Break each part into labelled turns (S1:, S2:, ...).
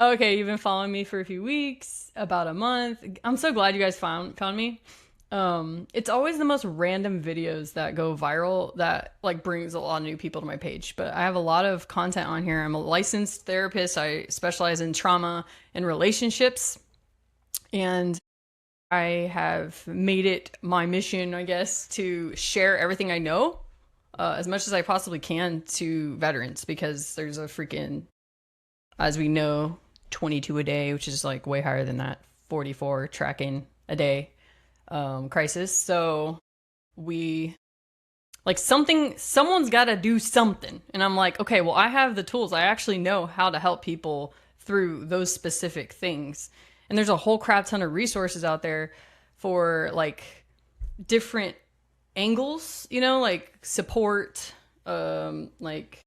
S1: Okay, you've been following me for a few weeks, about a month. I'm so glad you guys found me. It's always the most random videos that go viral that like brings a lot of new people to my page. But I have a lot of content on here. I'm a licensed therapist. I specialize in trauma and relationships, and I have made it my mission, I guess, to share everything I know as much as I possibly can to veterans because there's a freaking, as we know, 22 a day, which is like way higher than that, 44 tracking a day crisis. So we like someone's got to do something. And I'm like, okay, well, I have the tools. I actually know how to help people through those specific things. And there's a whole crap ton of resources out there for like different angles, like support, like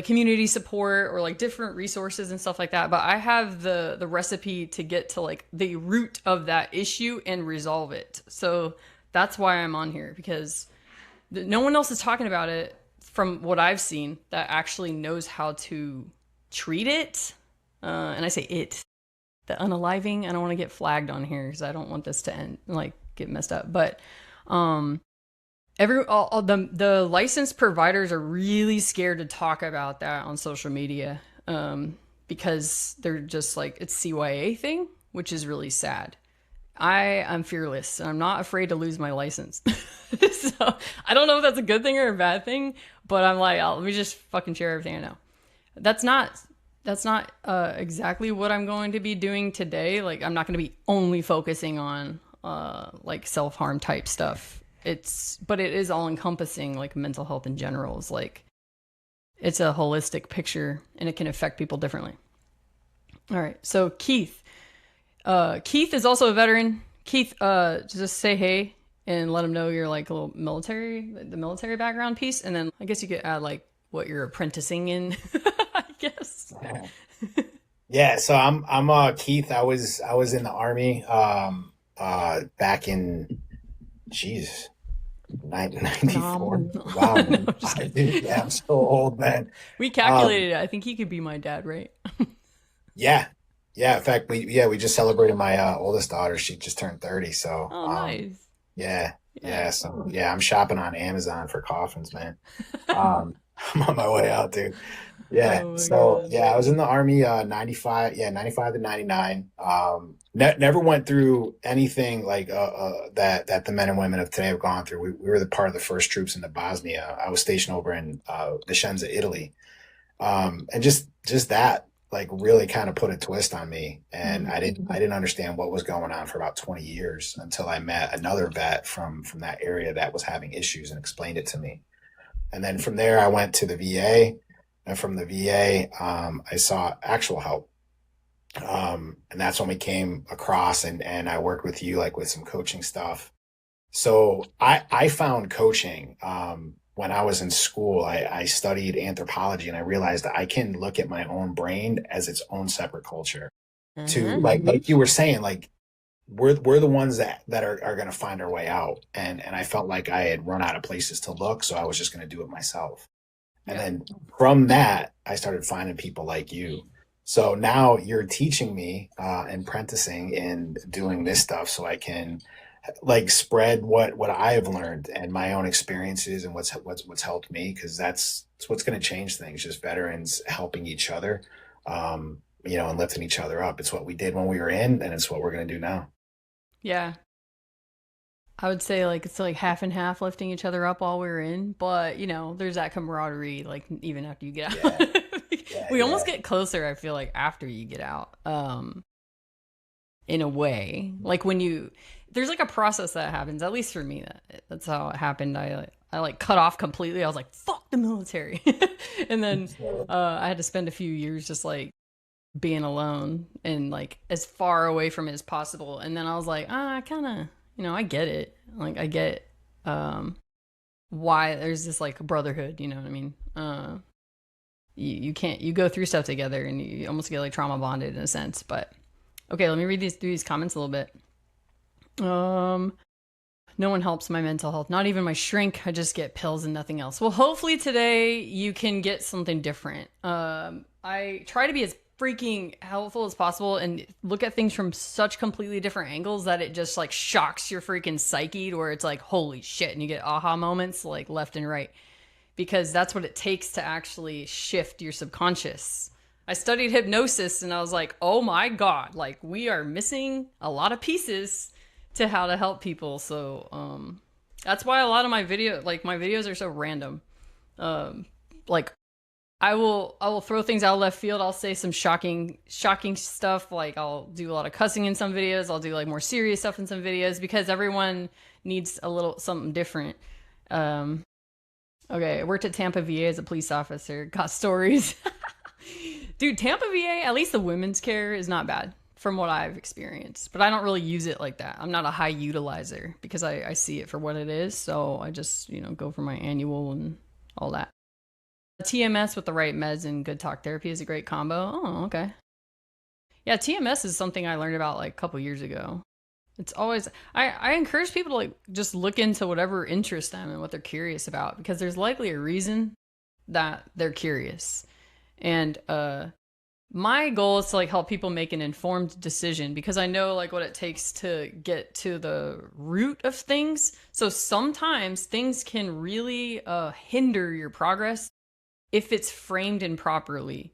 S1: community support or like different resources and stuff like that. But I have the recipe to get to like the root of that issue and resolve it. So that's why I'm on here, because no one else is talking about it from what I've seen that actually knows how to treat it. And I say it, the unaliving. I don't want to get flagged on here because I don't want this to end like get messed up. But all the licensed providers are really scared to talk about that on social media, because they're just like, it's CYA thing, which is really sad. I'm fearless and I'm not afraid to lose my license. So I don't know if that's a good thing or a bad thing, but I'm like, let me just fucking share everything I know. That's not exactly what I'm going to be doing today. Like, I'm not going to be only focusing on like self-harm type stuff. But it is all encompassing, like mental health in general is like, it's a holistic picture and it can affect people differently. All right. So Keith is also a veteran. Keith, just say hey and let him know you're like a little the military background piece. And then I guess you could add like what you're apprenticing in, I guess.
S2: Yeah, so I'm Keith. I was in the army back in geez,
S1: Nom.
S2: 1994. Wow,
S1: No,
S2: man.
S1: I'm just kidding.
S2: Dude, yeah, I'm so old, man.
S1: We
S2: Um
S1: calculated it. I think he could be my dad, right?
S2: yeah. Yeah, in fact we just celebrated my oldest daughter. She just turned 30, so
S1: Oh, nice.
S2: yeah.
S1: Yeah.
S2: Yeah, so yeah, I'm shopping on Amazon for coffins, man. Um I'm on my way out, dude. Yeah.
S1: Oh my
S2: So
S1: god.
S2: yeah, I was in the army 95, yeah, 95 to 99. Never went through anything like that the men and women of today have gone through. We were the part of the first troops into Bosnia. I was stationed over in Vicenza, Italy. And just that like really kind of put a twist on me. And
S1: Mm.
S2: I didn't understand what was going on for about 20 years until I met another vet from that area that was having issues and explained it to me. And then from there, I went to the VA, and from the VA, I saw actual help. And that's when we came across, and I worked with you like with some coaching stuff. So I found coaching when I was in school. I studied anthropology, and I realized that I can look at my own brain as its own separate culture. To
S1: Uh-huh.
S2: like you were saying, like we're the ones that are going to find our way out, and I felt like I had run out of places to look, so I was just going to do it myself. And
S1: Yeah.
S2: then from that, I started finding people like you. So now you're teaching me and apprenticing and doing this stuff so I can like spread what I have learned and my own experiences and what's helped me, because that's what's going to change things. Just veterans helping each other, and lifting each other up. It's what we did when we were in, and it's what we're going to do now.
S1: Yeah. I would say like it's like half and half lifting each other up while we are in, but there's that camaraderie like even after you get out.
S2: Yeah, yeah,
S1: We almost
S2: yeah.
S1: get closer, I feel like, after you get out. In a way. Like when you there's like a process that happens, at least for me that's how it happened. I like cut off completely. I was like, fuck the military. And then I had to spend a few years just like being alone and like as far away from it as possible. And then I was like, I kind of, I get it. Like I get why there's this like brotherhood, you know what I mean? You can't you go through stuff together and you almost get like trauma bonded in a sense. But okay, let me read these comments a little bit. Um no one helps my mental health, not even my shrink. I just get pills and nothing else. Well, hopefully today you can get something different. I try to be as freaking helpful as possible and look at things from such completely different angles that it just like shocks your freaking psyche to where it's like, holy shit. And you get aha moments like left and right, because that's what it takes to actually shift your subconscious. I studied hypnosis and I was like, oh my God, like we are missing a lot of pieces to how to help people. So, that's why a lot of my my videos are so random. Like I will throw things out of left field. I'll say some shocking stuff. Like I'll do a lot of cussing in some videos. I'll do like more serious stuff in some videos because everyone needs a little something different. Um, okay, I worked at Tampa VA as a police officer. Got stories. Dude, Tampa VA, at least the women's care is not bad from what I've experienced. But I don't really use it like that. I'm not a high utilizer because I see it for what it is. So I just, go for my annual and all that. TMS with the right meds and good talk therapy is a great combo. Oh, okay. Yeah, TMS is something I learned about like a couple years ago. It's always I encourage people to like just look into whatever interests them and what they're curious about, because there's likely a reason that they're curious. And my goal is to like help people make an informed decision, because I know like what it takes to get to the root of things. So sometimes things can really hinder your progress if it's framed improperly.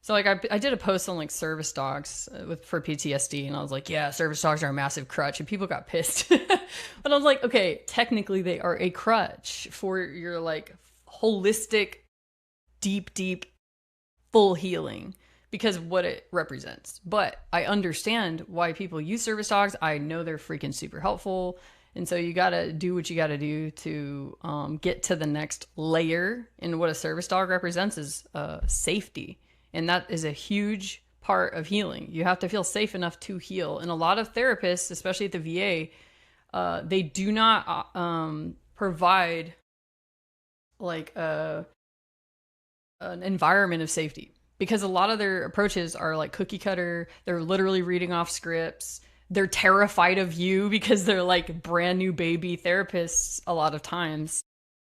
S1: So like I did a post on like service dogs for PTSD, and I was like, yeah, service dogs are a massive crutch, and people got pissed. But I was like, okay, technically they are a crutch for your like holistic, deep, full healing, because what it represents. But I understand why people use service dogs. I know they're freaking super helpful. And so you got to do what you got to do to get to the next layer. And what a service dog represents is safety. And that is a huge part of healing. You have to feel safe enough to heal. And a lot of therapists, especially at the VA, they do not provide like an environment of safety, because a lot of their approaches are like cookie cutter. They're literally reading off scripts. They're terrified of you because they're like brand new baby therapists a lot of times,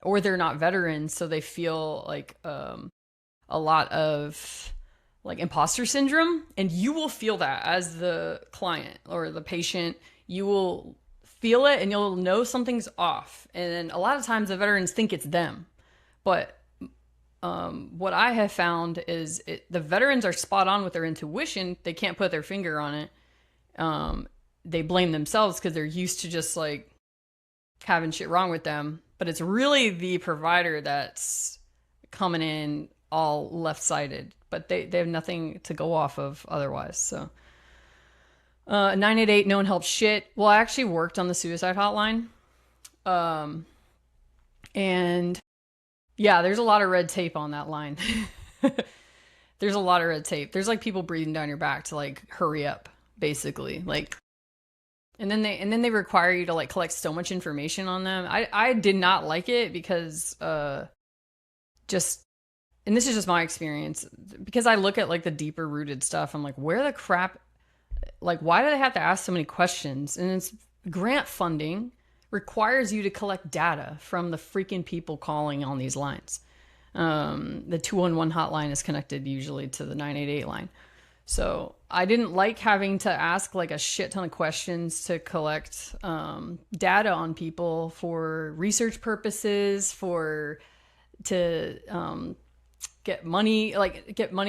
S1: or they're not veterans. So they feel like a lot of like imposter syndrome. And you will feel that as the client or the patient. You will feel it and you'll know something's off. And then a lot of times the veterans think it's them. But what I have found is the veterans are spot on with their intuition. They can't put their finger on it. They blame themselves because they're used to just like having shit wrong with them. But it's really the provider that's coming in all left-sided. But they have nothing to go off of otherwise. So 988, no one helps shit. Well, I actually worked on the suicide hotline. And yeah, there's a lot of red tape on that line. There's a lot of red tape. There's like people breathing down your back to like hurry up, basically. Like, and then they require you to like collect so much information on them. I did not like it because just, and this is just my experience, because I look at like the deeper rooted stuff. I'm like, where the crap, like, why do they have to ask so many questions? And it's grant funding requires you to collect data from the freaking people calling on these lines. The 211 hotline is connected usually to the 988 line. So I didn't like having to ask like a shit ton of questions to collect data on people for research purposes, to get money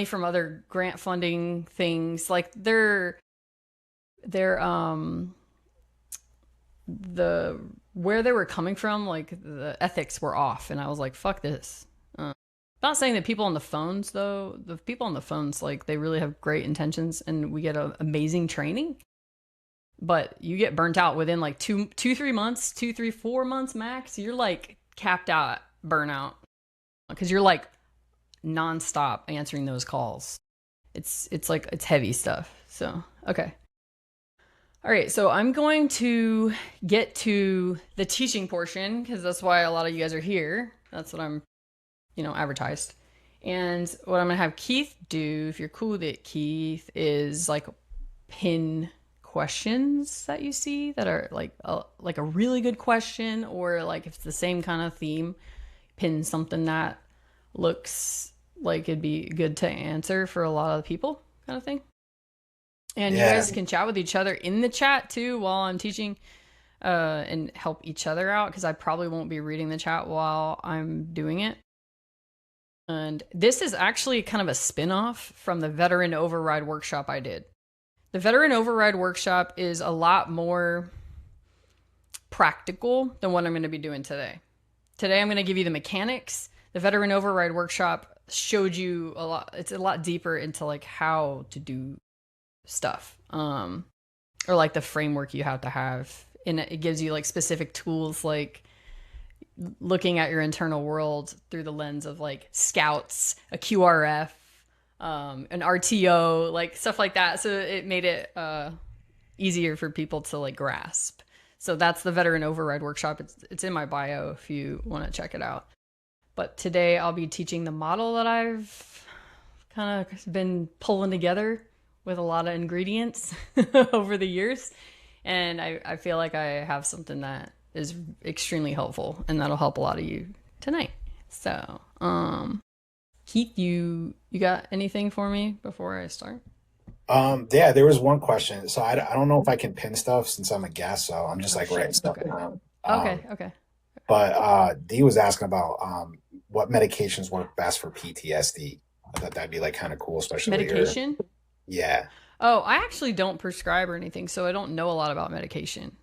S1: from other grant funding things. Like the where they were coming from, like the ethics were off, and I was like, fuck this. Not saying that people on the phones, though, the people on the phones, like, they really have great intentions and we get amazing training, but you get burnt out within like 3 months, 4 months max. You're like capped out at burnout because you're like nonstop answering those calls. It's heavy stuff. So, okay. All right, so I'm going to get to the teaching portion because that's why a lot of you guys are here. That's what I'm, advertised. And what I'm going to have Keith do, if you're cool with it, Keith, is like pin questions that you see that are like a really good question, or like if it's the same kind of theme, pin something that looks like it'd be good to answer for a lot of people. kind of thing. And you
S2: Yeah.
S1: guys can chat with each other in the chat too while I'm teaching, and help each other out because I probably won't be reading the chat while I'm doing it. And this is actually kind of a spin-off from the Veteran Override workshop I did. The Veteran Override workshop is a lot more practical than what I'm going to be doing today. Today I'm going to give you the mechanics. The Veteran Override workshop showed you a lot. It's a lot deeper into like how to do stuff, or like the framework you have to have. And it gives you like specific tools, like looking at your internal world through the lens of like scouts, a QRF, an RTO, like stuff like that. So it made it easier for people to like grasp. So that's the Veteran Override workshop. It's in my bio if you want to check it out. But today I'll be teaching the model that I've kind of been pulling together with a lot of ingredients over the years. And I feel like I have something that is extremely helpful and that'll help a lot of you tonight. So, Keith, you got anything for me before I start?
S2: Yeah, there was one question. So I don't know if I can pin stuff since I'm a guest, so I'm just
S1: Oh
S2: like writing
S1: shit.
S2: stuff
S1: Okay.
S2: down.
S1: Okay.
S2: But Dee was asking about what medications work best for PTSD. I thought that'd be like kind of cool, especially what you're,
S1: Medication?
S2: yeah.
S1: Oh, I actually don't prescribe or anything, so I don't know a lot about medication.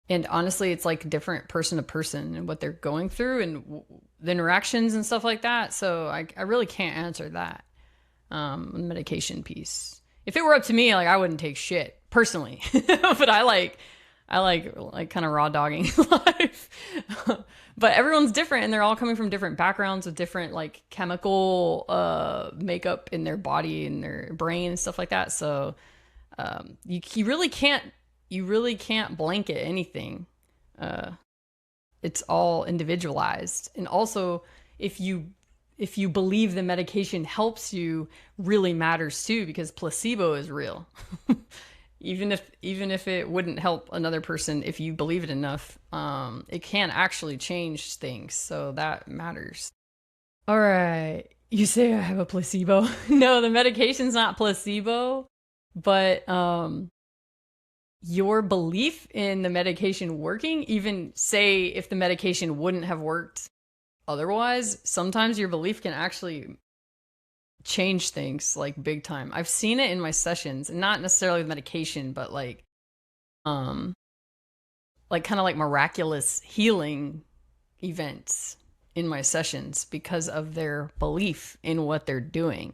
S1: And honestly, it's like different person to person and what they're going through and the interactions and stuff like that. So I really can't answer that, the medication piece. If it were up to me, like I wouldn't take shit personally, but I like kind of raw dogging life. But everyone's different and they're all coming from different backgrounds with different like chemical makeup in their body and their brain and stuff like that. So you really can't blanket anything. It's all individualized. And also if you believe the medication helps you, really matters too, because placebo is real. Even if it wouldn't help another person, if you believe it enough, it can actually change things. So that matters. All right. You say I have a placebo. No, the medication's not placebo, but your belief in the medication working, even say if the medication wouldn't have worked otherwise, sometimes your belief can actually change things like big time. I've seen it in my sessions, and not necessarily with medication, but um like kind of like miraculous healing events in my sessions because of their belief in what they're doing,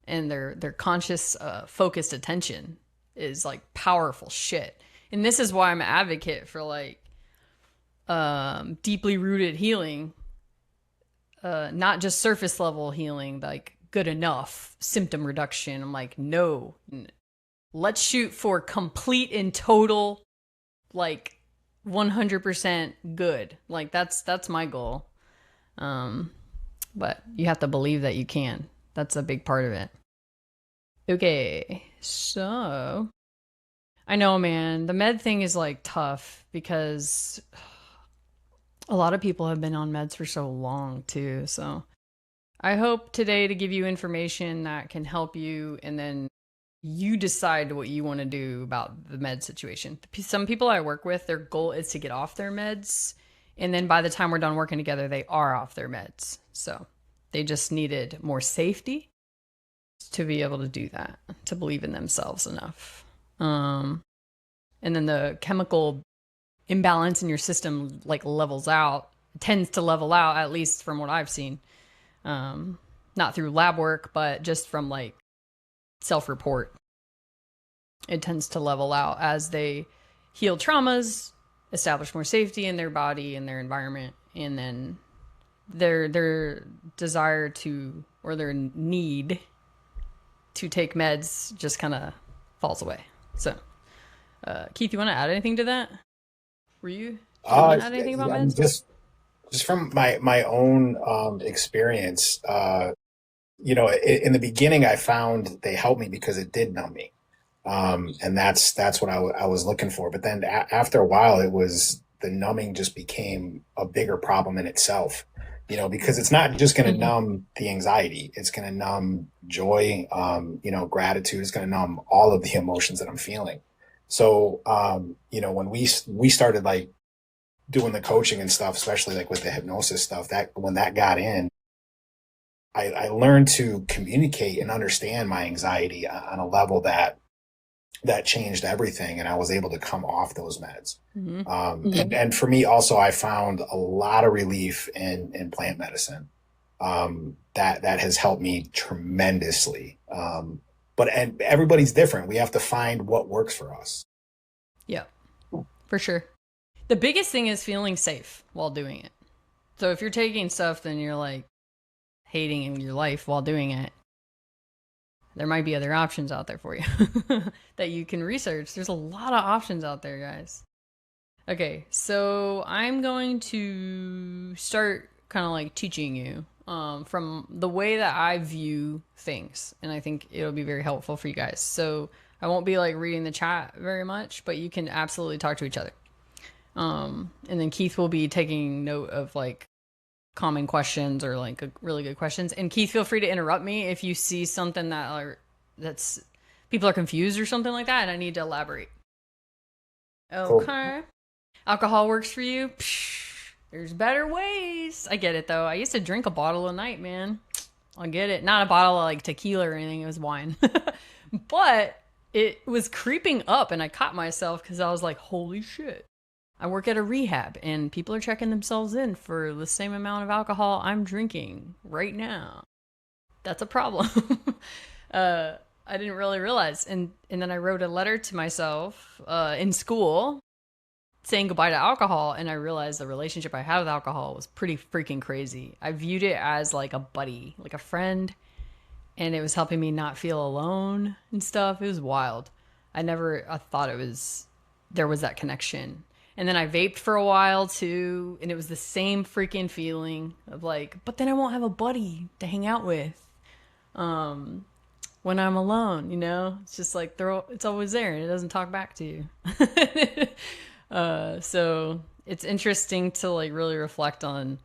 S1: and their conscious focused attention is like powerful shit. And this is why I'm an advocate for like deeply rooted healing, not just surface level healing, like good enough symptom reduction. I'm like, no, let's shoot for complete and total, like 100% good. Like that's my goal. But you have to believe that you can. That's a big part of it. Okay, so I know, man, the med thing is like tough because a lot of people have been on meds for so long too. So I hope today to give you information that can help you, and then you decide what you want to do about the med situation. Some people I work with, their goal is to get off their meds, and then by the time we're done working together, they are off their meds. So they just needed more safety to be able to do that, to believe in themselves enough. And then the chemical imbalance in your system like levels out, tends to level out, at least from what I've seen. Not through lab work, but just from like self-report. It tends to level out as they heal traumas, establish more safety in their body and their environment, and then their desire to, or their need to take meds just kind of falls away. So, Keith, you want to add anything to that? Do you want to add anything about
S2: I mean,
S1: meds?
S2: just from my own experience, in the beginning, I found they helped me because it did numb me, and that's what I was looking for. But then after a while, it was the numbing just became a bigger problem in itself. because it's not just going to
S1: Mhm.
S2: numb the anxiety. It's going to numb joy, gratitude. It's going to numb all of the emotions that I'm feeling. So, when we started like doing the coaching and stuff, especially like with the hypnosis stuff, that when that got in, I learned to communicate and understand my anxiety on a level that changed everything, and I was able to come off those meds.
S1: Mhm.
S2: And for me also, I found a lot of relief in plant medicine. That has helped me tremendously. But everybody's different. We have to find what works for us.
S1: Yeah, for sure. The biggest thing is feeling safe while doing it. So if you're taking stuff, then you're like hating in your life while doing it. There might be other options out there for you that you can research. There's a lot of options out there, guys. Okay, so I'm going to start kind of like teaching you from the way that I view things, and I think it'll be very helpful for you guys. So I won't be like reading the chat very much, but you can absolutely talk to each other. And then Keith will be taking note of like common questions or like really good questions. And Keith, feel free to interrupt me if you see something that's people are confused or something like that, and I need to elaborate.
S2: Cool.
S1: Okay. Alcohol works for you? Psh, there's better ways. I get it though. I used to drink a bottle a night, man. I get it. Not a bottle of like tequila or anything, it was wine. But it was creeping up and I caught myself because I was like, holy shit. I work at a rehab and people are checking themselves in for the same amount of alcohol I'm drinking right now. That's a problem. I didn't really realize. And then I wrote a letter to myself in school saying goodbye to alcohol, and I realized the relationship I had with alcohol was pretty freaking crazy. I viewed it as like a buddy, like a friend, and it was helping me not feel alone and stuff. It was wild. I thought there was that connection. And then I vaped for a while too, and it was the same freaking feeling of like, but then I won't have a buddy to hang out with when I'm alone, you know? It's just like it's always there and it doesn't talk back to you. So it's interesting to like really reflect on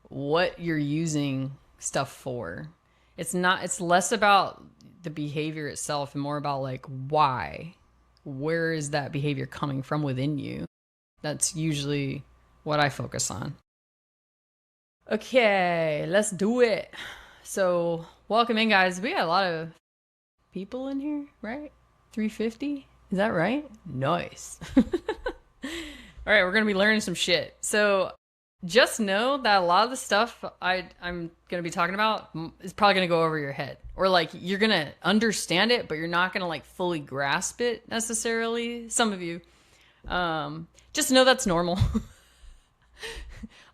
S1: what you're using stuff for. It's less about the behavior itself and more about like why. Where is that behavior coming from within you? That's usually what I focus on. Okay, let's do it. So, welcome in, guys. We got a lot of people in here, right? 350? Is that right? Nice. All right, we're gonna be learning some shit. So just know that a lot of the stuff I'm gonna be talking about is probably gonna go over your head, or like you're gonna understand it, but you're not gonna like fully grasp it necessarily. Some of you, just know that's normal.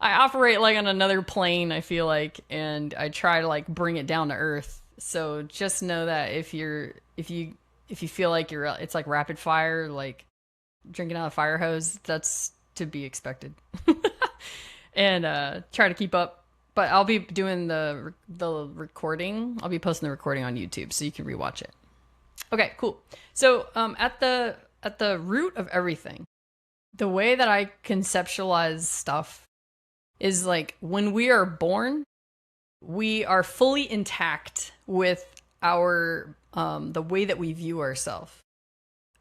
S1: I operate like on another plane, I feel like, and I try to like bring it down to earth. So just know that if you feel like it's like rapid fire, like drinking out of a fire hose, that's to be expected. And try to keep up. But I'll be doing the recording. I'll be posting the recording on YouTube so you can rewatch it. Okay, cool. So at the root of everything, the way that I conceptualize stuff is like when we are born, we are fully intact with our the way that we view ourselves,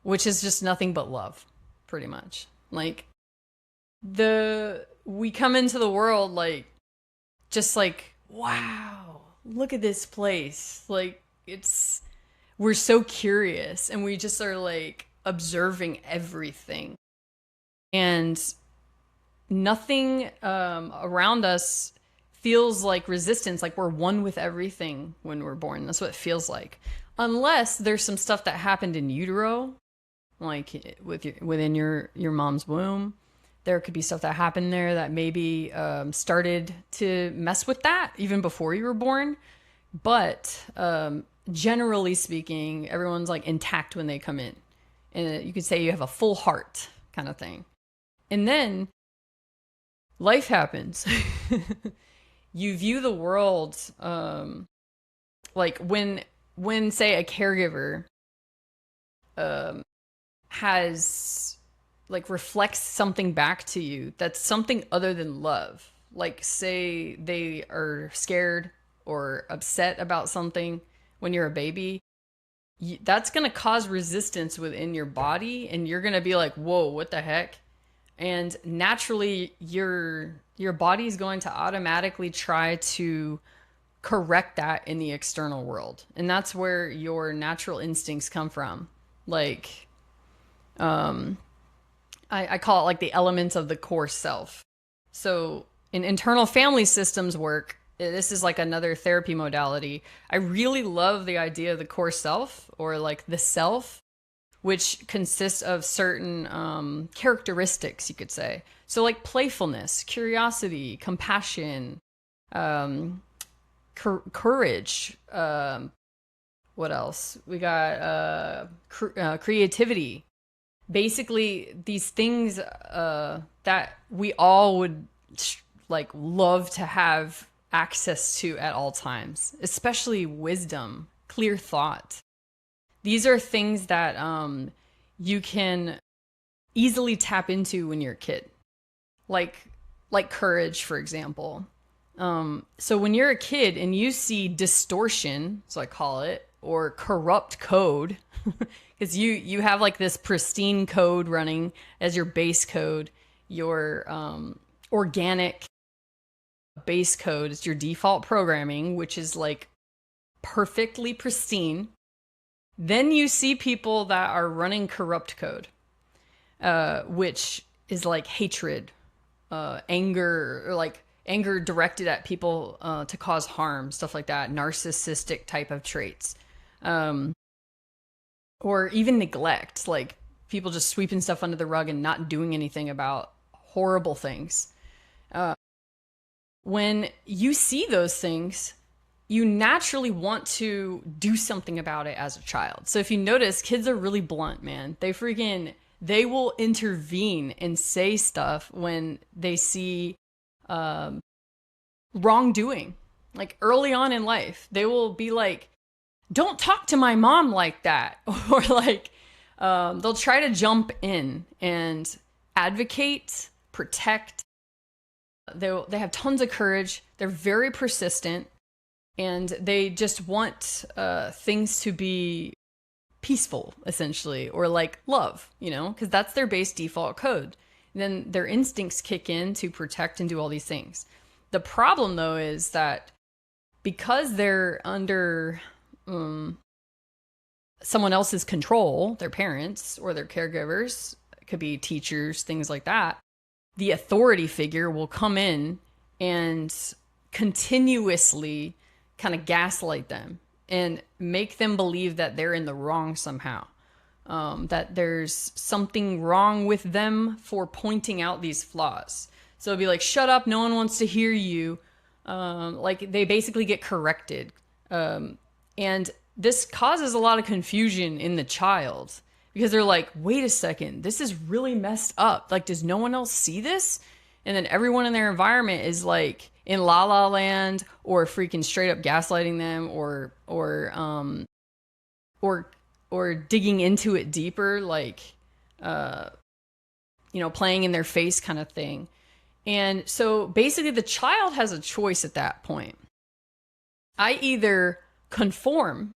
S1: which is just nothing but love, pretty much. Like we come into the world like just like wow, look at this place. Like we're so curious and we just are like observing everything. And nothing around us feels like resistance, like we're one with everything when we're born. That's what it feels like. Unless there's some stuff that happened in utero, like within your mom's womb. There could be stuff that happened there that maybe started to mess with that even before you were born. But generally speaking, everyone's like intact when they come in. And you could say you have a full heart kind of thing. And then life happens. You view the world like when say a caregiver um, has like reflects something back to you that's something other than love. like say they are scared or upset about something when you're a baby, that's going to cause resistance within your body, and you're going to be like, whoa, what the heck? And naturally your body is going to automatically try to correct that in the external world, and that's where your natural instincts come from. Like I call it like the elements of the core self. So in internal family systems work, this is like another therapy modality. I really love the idea of the core self, or like the self, which consists of certain characteristics, you could say. So like playfulness, curiosity, compassion, um, courage. What else? We got creativity. Basically, these things that we all would like love to have access to at all times, especially wisdom, clear thought. These are things that you can easily tap into when you're a kid, like courage, for example. So when you're a kid and you see distortion, so I call it, or corrupt code, because you have like this pristine code running as your base code, your organic base code is your default programming, which is like perfectly pristine. Then you see people that are running corrupt code, which is like hatred, anger, or like anger directed at people to cause harm, stuff like that, narcissistic type of traits, or even neglect, like people just sweeping stuff under the rug and not doing anything about horrible things. When you see those things, you naturally want to do something about it as a child. So if you notice, kids are really blunt, man. They will intervene and say stuff when they see wrongdoing. Like early on in life, they will be like, don't talk to my mom like that. Or like, they'll try to jump in and advocate, protect. They have tons of courage. They're very persistent, and they just want things to be peaceful, essentially, or like love, because that's their base default code. And then their instincts kick in to protect and do all these things. The problem, though, is that because they're under someone else's control, their parents or their caregivers, it could be teachers, things like that, the authority figure will come in and continuously kind of gaslight them and make them believe that they're in the wrong somehow. That there's something wrong with them for pointing out these flaws. So it'll be like, shut up, no one wants to hear you. Like they basically get corrected. And this causes a lot of confusion in the child, because they're like, wait a second, this is really messed up. Like, does no one else see this? And then everyone in their environment is like in la la land, or freaking straight up gaslighting them, or digging into it deeper, like playing in their face kind of thing. And so basically the child has a choice at that point. I either conform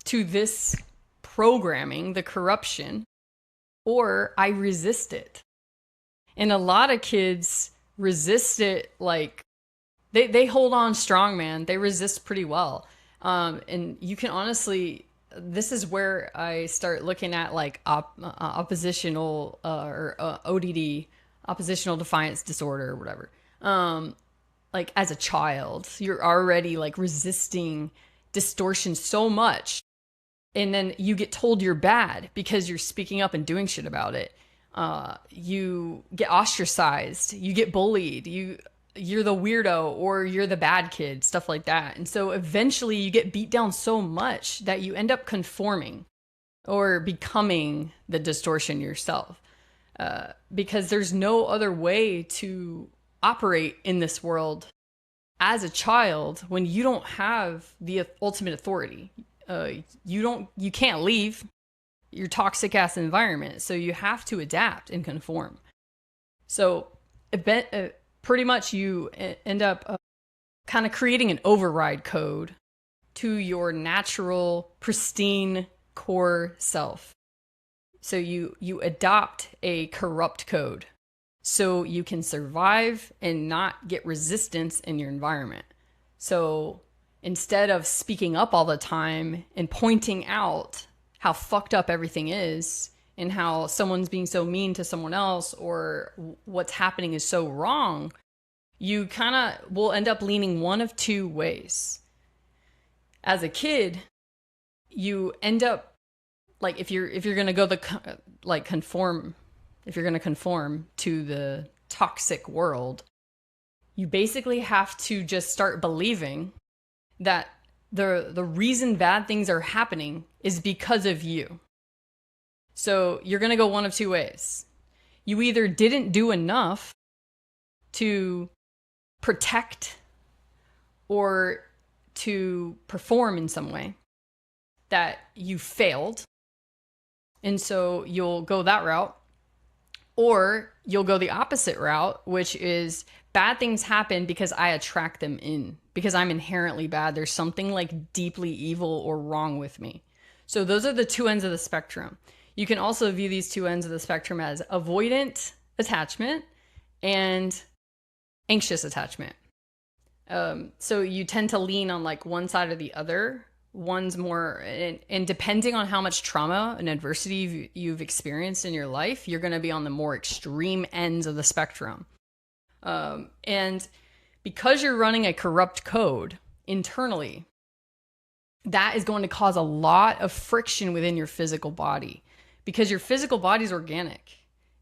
S1: to this programming, the corruption, or I resist it. And a lot of kids resist it, like they hold on strong, man. They resist pretty well. And you can honestly, this is where I start looking at like oppositional or ODD, oppositional defiance disorder or whatever. Like as a child, you're already like resisting distortion so much, and then you get told you're bad because you're speaking up and doing shit about it. You get ostracized, you get bullied, you're the weirdo, or you're the bad kid, stuff like that. And so eventually you get beat down so much that you end up conforming or becoming the distortion yourself, because there's no other way to operate in this world as a child when you don't have the ultimate authority. You can't leave your toxic ass environment, so you have to adapt and conform. So pretty much you end up kind of creating an override code to your natural, pristine core self. So you adopt a corrupt code so you can survive and not get resistance in your environment. So instead of speaking up all the time and pointing out how fucked up everything is and how someone's being so mean to someone else or what's happening is so wrong, you kind of will end up leaning one of two ways. As a kid, you end up like if you're going to go the like conform if you're going to conform to the toxic world, you basically have to just start believing that the reason bad things are happening is because of you. So you're going to go one of two ways. You either didn't do enough to protect or to perform in some way, that you failed, and so you'll go that route, or you'll go the opposite route, which is bad things happen because I attract them in, because I'm inherently bad. There's something like deeply evil or wrong with me. So those are the two ends of the spectrum. You can also view these two ends of the spectrum as avoidant attachment and anxious attachment. So you tend to lean on like one side or the other. One's more, and depending on how much trauma and adversity you've experienced in your life, you're going to be on the more extreme ends of the spectrum. And because you're running a corrupt code internally, that is going to cause a lot of friction within your physical body, because your physical body is organic.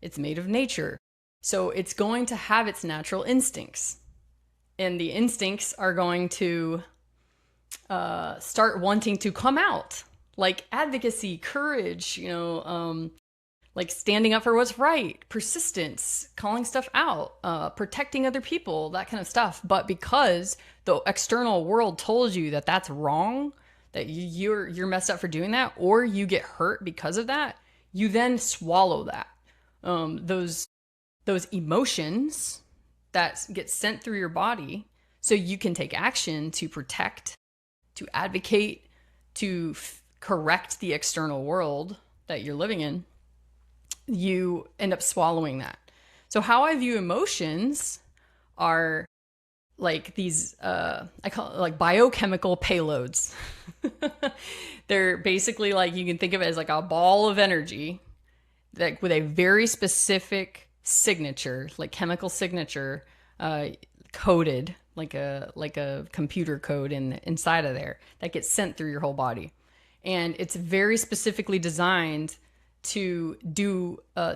S1: It's made of nature. So it's going to have its natural instincts. And the instincts are going to start wanting to come out, like advocacy, courage, like standing up for what's right, persistence, calling stuff out, protecting other people, that kind of stuff. But because the external world told you that that's wrong, that you're messed up for doing that, or you get hurt because of that, you then swallow that. Those emotions that get sent through your body so you can take action to protect, to advocate, to correct the external world that you're living in, you end up swallowing that. So how I view emotions are like these, I call it like biochemical payloads. They're basically like, you can think of it as like a ball of energy that with a very specific signature, like chemical signature, coded like a computer code inside of there that gets sent through your whole body. And it's very specifically designed to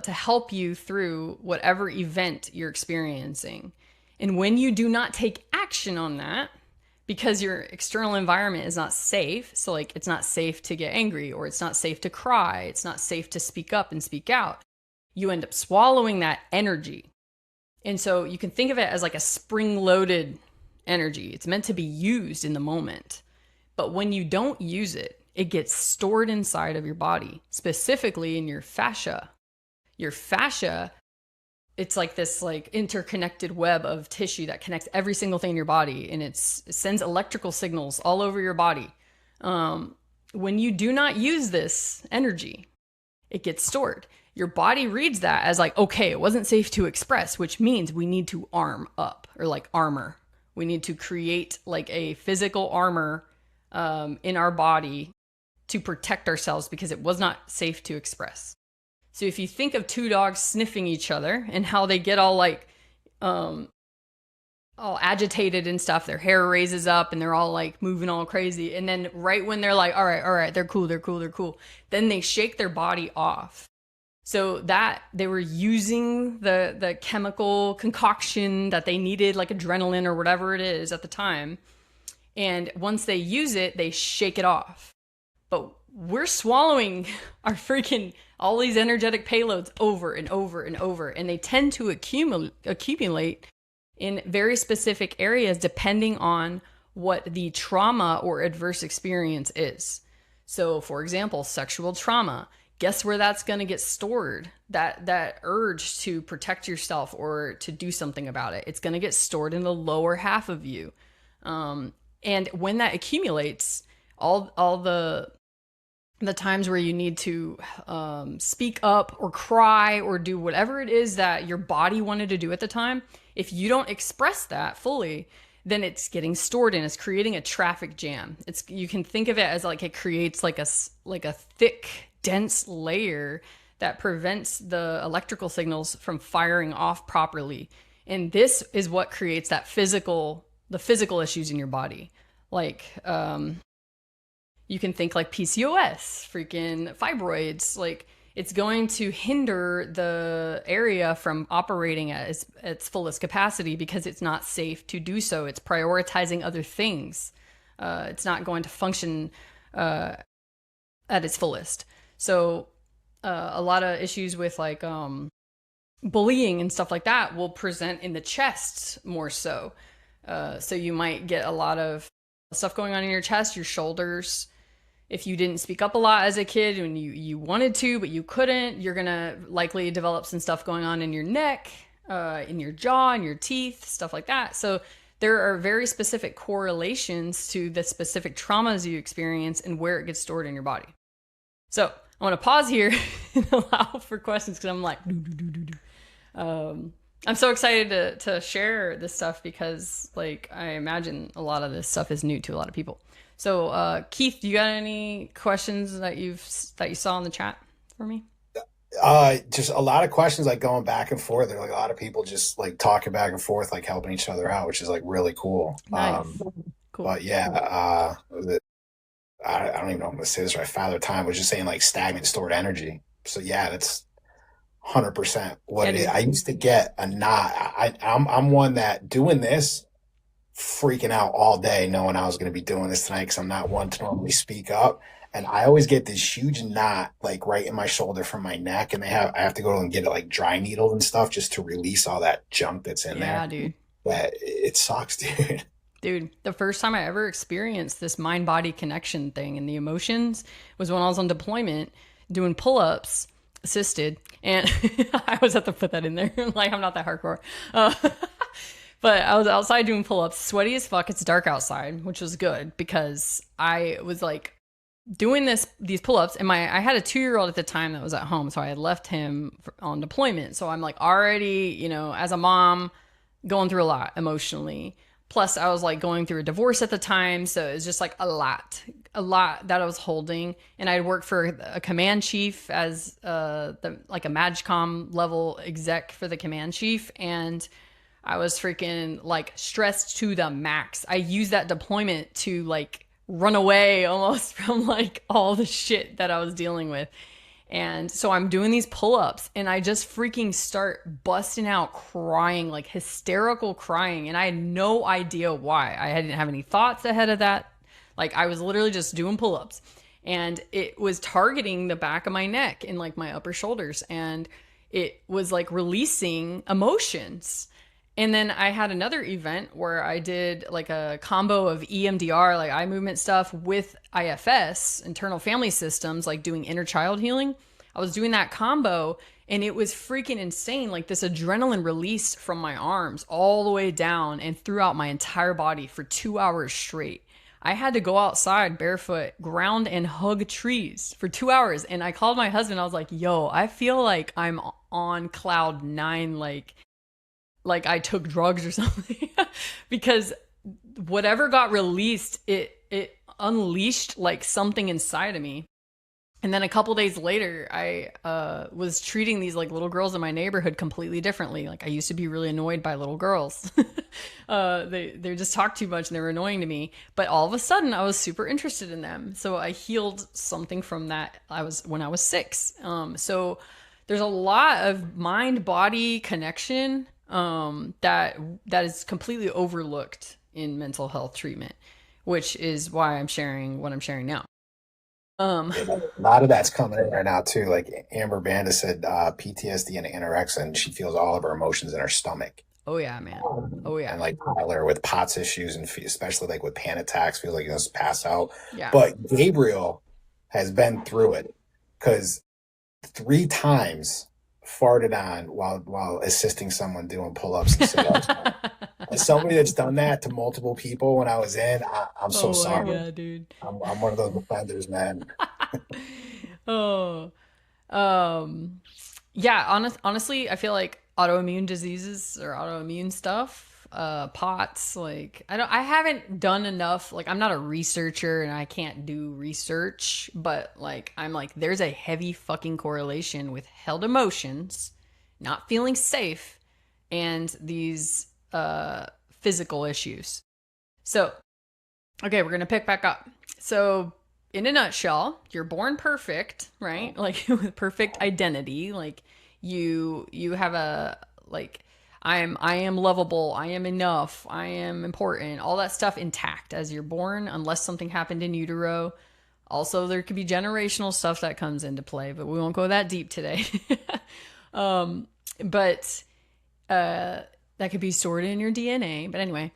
S1: help you through whatever event you're experiencing. And when you do not take action on that, because your external environment is not safe, so like it's not safe to get angry, or it's not safe to cry, it's not safe to speak up and speak out, you end up swallowing that energy. And so you can think of it as like a spring-loaded energy. It's meant to be used in the moment. But when you don't use it, it gets stored inside of your body, specifically in your fascia. Your fascia, it's like this like interconnected web of tissue that connects every single thing in your body, and it sends electrical signals all over your body. When you do not use this energy, it gets stored. Your body reads that as like, okay, it wasn't safe to express, which means we need to arm up, or like armor. We need to create like a physical armor in our body to protect ourselves because it was not safe to express. So if you think of two dogs sniffing each other and how they get all like all agitated and stuff, their hair raises up and they're all like moving all crazy, and then right when they're like, all right, they're cool, then they shake their body off. So that they were using the chemical concoction that they needed, like adrenaline or whatever it is at the time. And once they use it, they shake it off. But we're swallowing our freaking all these energetic payloads over and over and over. And they tend to accumulate in very specific areas depending on what the trauma or adverse experience is. So for example, sexual trauma, guess where that's going to get stored? That urge to protect yourself or to do something about it. It's going to get stored in the lower half of you. And when that accumulates, all the times where you need to speak up or cry or do whatever it is that your body wanted to do at the time, if you don't express that fully, then it's getting stored and it's creating a traffic jam. It's, you can think of it as like it creates like a thick, dense layer that prevents the electrical signals from firing off properly. And this is what creates the physical issues in your body. Like you can think like PCOS, freaking fibroids, like it's going to hinder the area from operating at its fullest capacity because it's not safe to do so. It's prioritizing other things. It's not going to function at its fullest. So a lot of issues with like bullying and stuff like that will present in the chest more so. So you might get a lot of stuff going on in your chest, your shoulders. If you didn't speak up a lot as a kid and you wanted to, but you couldn't, you're going to likely develop some stuff going on in your neck, in your jaw, in your teeth, stuff like that. So there are very specific correlations to the specific traumas you experience and where it gets stored in your body. So I want to pause here and allow for questions because I'm like, I'm so excited to share this stuff because like I imagine a lot of this stuff is new to a lot of people. So Keith, do you got any questions that you saw in the chat for me?
S2: Just a lot of questions like going back and forth. There's like a lot of people just like talking back and forth, like helping each other out, which is like really cool.
S1: Nice. Cool.
S2: But yeah, I don't even know if I'm gonna say this right. Father Time was just saying like stagnant stored energy. So yeah, that's 100% what it is. I used to get a knot. I'm one that doing this, freaking out all day, knowing I was going to be doing this tonight because I'm not one to normally speak up. And I always get this huge knot like right in my shoulder from my neck, and I have to go and get it like dry needled and stuff just to release all that junk that's in there.
S1: Yeah, dude.
S2: But it sucks, dude.
S1: Dude, the first time I ever experienced this mind-body connection thing and the emotions was when I was on deployment doing pull-ups, assisted, and I always have to put that in there. Like, I'm not that hardcore. But I was outside doing pull-ups, sweaty as fuck. It's dark outside, which was good because I was like doing these pull-ups, and I had a 2-year-old at the time that was at home, so I had left him on deployment. So I'm like already, you know, as a mom, going through a lot emotionally. Plus, I was like going through a divorce at the time, so it was just like a lot that I was holding. And I'd worked for a command chief as like a MAGCOM level exec for the command chief, and I was freaking like stressed to the max. I used that deployment to like run away almost from like all the shit that I was dealing with. And so I'm doing these pull-ups and I just freaking start busting out crying, like hysterical crying. And I had no idea why. I didn't have any thoughts ahead of that. Like I was literally just doing pull-ups and it was targeting the back of my neck and like my upper shoulders. And it was like releasing emotions. And then I had another event where I did like a combo of EMDR, like eye movement stuff with IFS, internal family systems, like doing inner child healing. I was doing that combo and it was freaking insane. Like this adrenaline released from my arms all the way down and throughout my entire body for 2 hours straight. I had to go outside barefoot, ground and hug trees for 2 hours. And I called my husband. I was like, yo, I feel like I'm on cloud 9, like I took drugs or something because whatever got released, it unleashed like something inside of me. And then a couple days later, I was treating these like little girls in my neighborhood completely differently. Like I used to be really annoyed by little girls. They just talked too much and they were annoying to me. But all of a sudden, I was super interested in them. So I healed something from that. When I was 6. So there's a lot of mind-body connection that is completely overlooked in mental health treatment, which is why I'm sharing what I'm sharing now.
S2: A lot of that's coming in right now too. Like Amber Banda said, PTSD and anorexia, and she feels all of her emotions in her stomach.
S1: Oh yeah, man. Oh yeah.
S2: And like Tyler with POTS issues and especially like with panic attacks, feels like he just pass out.
S1: Yeah.
S2: But Gabriel has been through it because 3 times farted on while assisting someone doing pull-ups and sit-ups. As somebody that's done that to multiple people when I was in, I'm so
S1: Oh my
S2: sorry.
S1: god, dude.
S2: I'm one of those offenders, man.
S1: Oh. Um yeah, honestly, I feel like autoimmune diseases or autoimmune stuff, POTS, like I haven't done enough. Like I'm not a researcher and I can't do research, but like I'm like there's a heavy fucking correlation with held emotions, not feeling safe, and these physical issues. So, okay, we're going to pick back up. So, in a nutshell, you're born perfect, right? Like with perfect identity. Like you have a like I am lovable, I am enough, I am important, all that stuff intact as you're born, unless something happened in utero. Also, there could be generational stuff that comes into play, but we won't go that deep today. um, but that could be stored in your DNA. But anyway,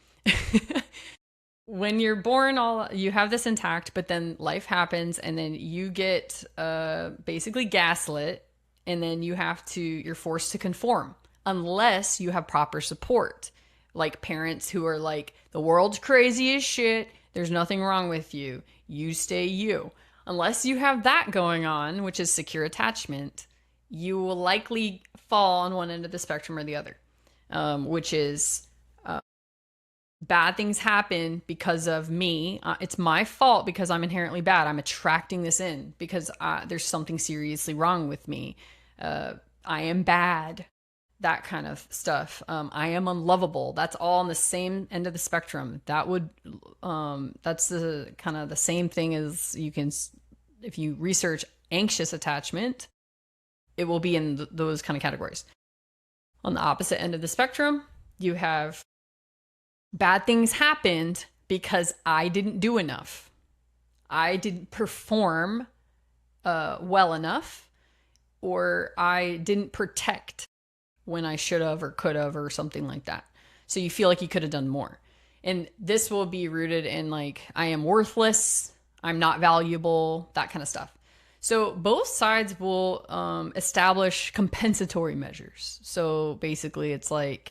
S1: when you're born, all you have this intact, but then life happens, and then you get basically gaslit, and then you're forced to conform unless you have proper support, like parents who are like, the world's crazy as shit. There's nothing wrong with you. You stay you. Unless you have that going on, which is secure attachment, you will likely fall on one end of the spectrum or the other, which is bad things happen because of me. It's my fault because I'm inherently bad. I'm attracting this in because there's something seriously wrong with me. I am bad. That kind of stuff. I am unlovable. That's all on the same end of the spectrum. That's the kind of the same thing as you can, if you research anxious attachment, it will be in those kind of categories. On the opposite end of the spectrum, you have bad things happened because I didn't do enough. I didn't perform well enough, or I didn't protect when I should have or could have or something like that. So you feel like you could have done more. And this will be rooted in like, I am worthless, I'm not valuable, that kind of stuff. So both sides will establish compensatory measures. So basically, it's like,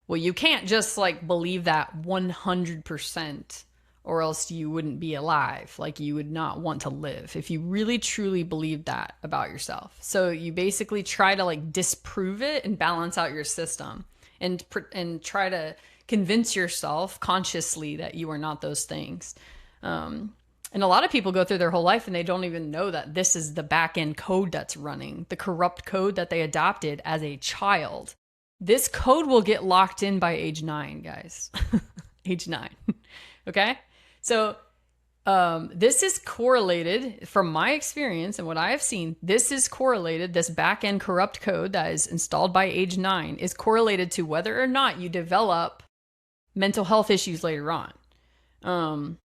S1: well, you can't just like believe that 100%, or else you wouldn't be alive. Like you would not want to live if you really truly believe that about yourself. So you basically try to like disprove it and balance out your system, and try to convince yourself consciously that you are not those things. And a lot of people go through their whole life and they don't even know that this is the back end code that's running, the corrupt code that they adopted as a child. This code will get locked in by age 9, guys. Age 9. Okay? So this is correlated from my experience and what I have seen. This is correlated. This back end corrupt code that is installed by age 9 is correlated to whether or not you develop mental health issues later on.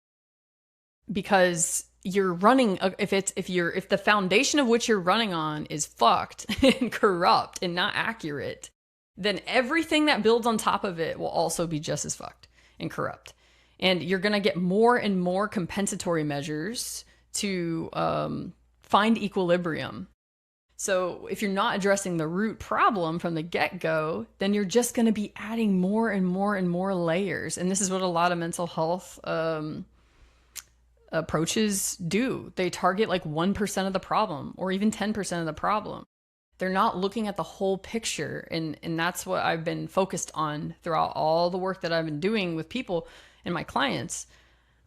S1: Because you're running, if the foundation of which you're running on is fucked and corrupt and not accurate, then everything that builds on top of it will also be just as fucked and corrupt. And you're going to get more and more compensatory measures to find equilibrium. So if you're not addressing the root problem from the get-go, then you're just going to be adding more and more and more layers. And this is what a lot of mental health approaches do. They target like 1% of the problem or even 10% of the problem. They're not looking at the whole picture. And that's what I've been focused on throughout all the work that I've been doing with people and my clients.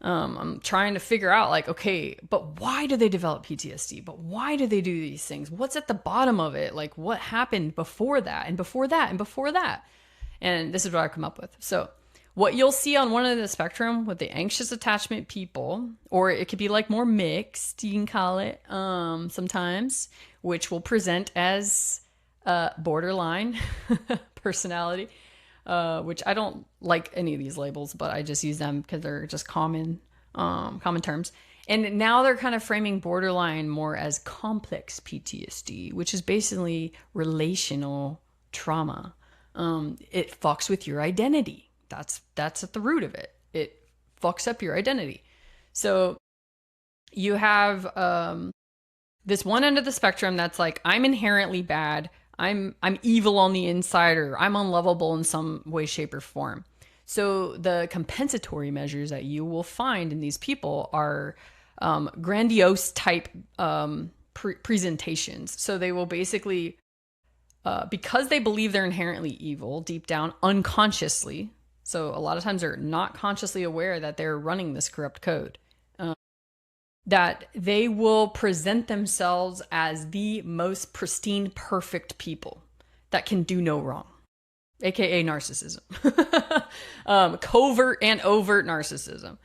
S1: I'm trying to figure out like, okay, but why do they develop PTSD? But why do they do these things? What's at the bottom of it? Like what happened before that and before that and before that? And this is what I've come up with. So what you'll see on one end of the spectrum with the anxious attachment people, or it could be like more mixed, you can call it sometimes, which will present as borderline personality, which I don't like any of these labels, but I just use them because they're just common terms. And now they're kind of framing borderline more as complex PTSD, which is basically relational trauma. It fucks with your identity. That's at the root of it. It fucks up your identity. So you have this one end of the spectrum that's like, I'm inherently bad, I'm evil on the inside, or I'm unlovable in some way, shape, or form. So the compensatory measures that you will find in these people are grandiose type presentations. So they will basically, because they believe they're inherently evil deep down, unconsciously. So a lot of times they're not consciously aware that they're running this corrupt code. That they will present themselves as the most pristine, perfect people that can do no wrong, aka narcissism. Covert and overt narcissism.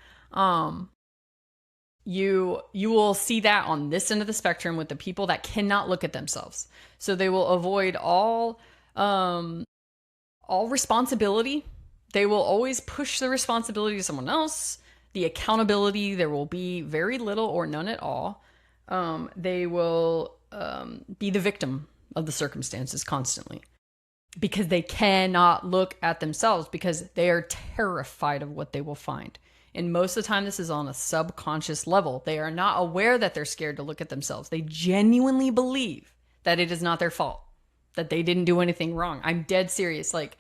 S1: You will see that on this end of the spectrum with the people that cannot look at themselves. So they will avoid all responsibility. They will always push the responsibility to someone else. The accountability, there will be very little or none at all. They will be the victim of the circumstances constantly because they cannot look at themselves because they are terrified of what they will find. And most of the time, this is on a subconscious level. They are not aware that they're scared to look at themselves. They genuinely believe that it is not their fault, that they didn't do anything wrong. I'm dead serious. Like,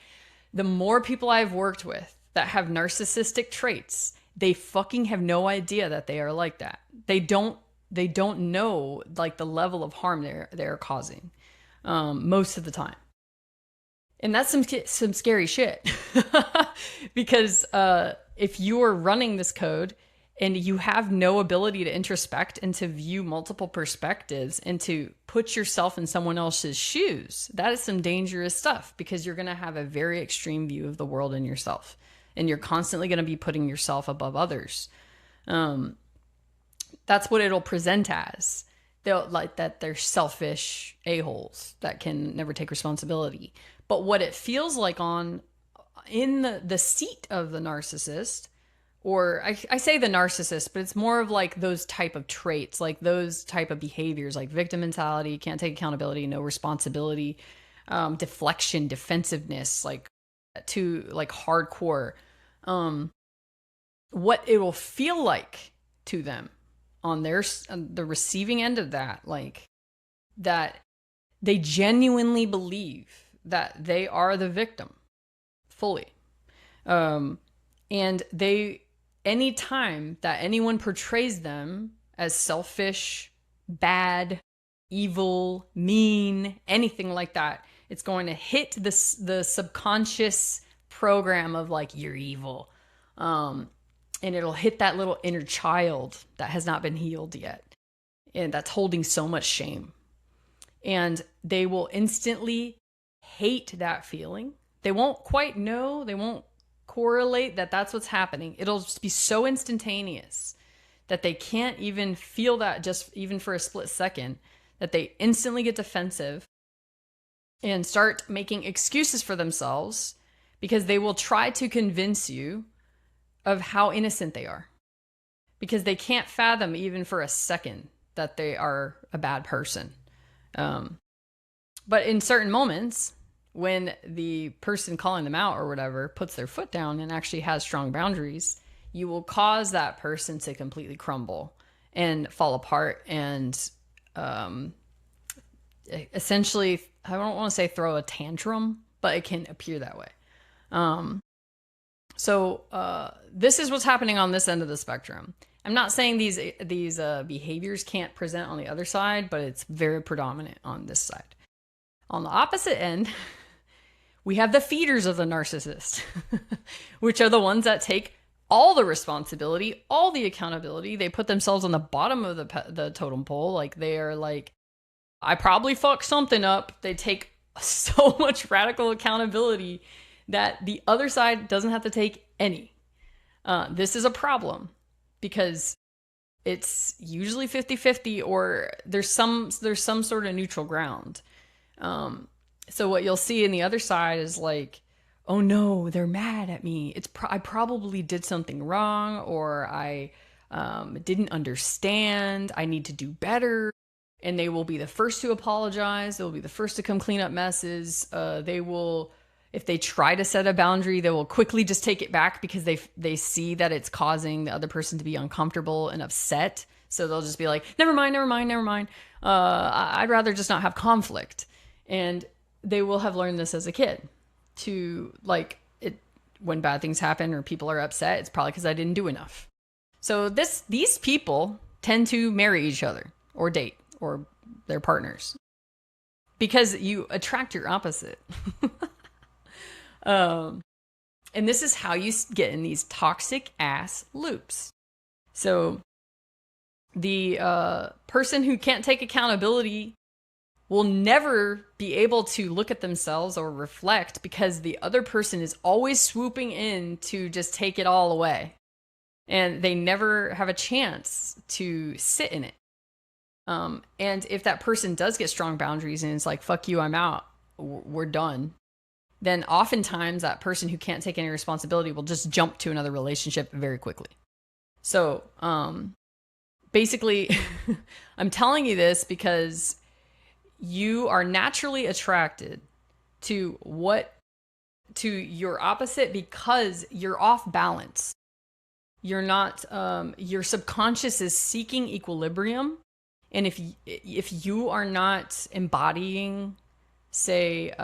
S1: the more people I've worked with that have narcissistic traits, they fucking have no idea that they are like that. They don't know like the level of harm they're causing most of the time. And that's some scary shit. Because if you are running this code and you have no ability to introspect and to view multiple perspectives and to put yourself in someone else's shoes, that is some dangerous stuff because you're going to have a very extreme view of the world and yourself. And you're constantly going to be putting yourself above others. That's what it'll present as. They'll like that they're selfish a-holes that can never take responsibility. But what it feels like in the seat of the narcissist, or I say the narcissist, but it's more of like those type of traits, like those type of behaviors, like victim mentality, can't take accountability, no responsibility, deflection, defensiveness, like to like hardcore. What it will feel like to them on the receiving end of that, like that they genuinely believe that they are the victim fully. And anytime that anyone portrays them as selfish, bad, evil, mean, anything like that, it's going to hit the subconscious program of like, you're evil. And it'll hit that little inner child that has not been healed yet. And that's holding so much shame. And they will instantly hate that feeling. They won't quite know. They won't correlate that that's what's happening. It'll just be so instantaneous that they can't even feel that just even for a split second, that they instantly get defensive and start making excuses for themselves because they will try to convince you of how innocent they are because they can't fathom even for a second that they are a bad person. But in certain moments, when the person calling them out or whatever puts their foot down and actually has strong boundaries, you will cause that person to completely crumble and fall apart and essentially, I don't want to say throw a tantrum, but it can appear that way. So this is what's happening on this end of the spectrum. I'm not saying these behaviors can't present on the other side, but it's very predominant on this side. On the opposite end, we have the feeders of the narcissist, which are the ones that take all the responsibility, all the accountability. They put themselves on the bottom of the totem pole. Like they are like, I probably fucked something up. They take so much radical accountability that the other side doesn't have to take any. This is a problem because it's usually 50-50 or there's some sort of neutral ground. So what you'll see in the other side is like, oh no, they're mad at me. I probably did something wrong, or I didn't understand. I need to do better. And they will be the first to apologize. They'll be the first to come clean up messes. They will, if they try to set a boundary, they will quickly just take it back because they see that it's causing the other person to be uncomfortable and upset. So they'll just be like, never mind. I'd rather just not have conflict. And they will have learned this as a kid to like it when bad things happen or people are upset, it's probably because I didn't do enough. So these people tend to marry each other or date or their partners because you attract your opposite. um, and this is how you get in these toxic ass loops. So the person who can't take accountability will never be able to look at themselves or reflect because the other person is always swooping in to just take it all away. And they never have a chance to sit in it. And if that person does get strong boundaries and it's like, fuck you, I'm out, we're done, then oftentimes that person who can't take any responsibility will just jump to another relationship very quickly. So basically, I'm telling you this because you are naturally attracted to your opposite because you're off balance. You're not, your subconscious is seeking equilibrium. And if you are not embodying, say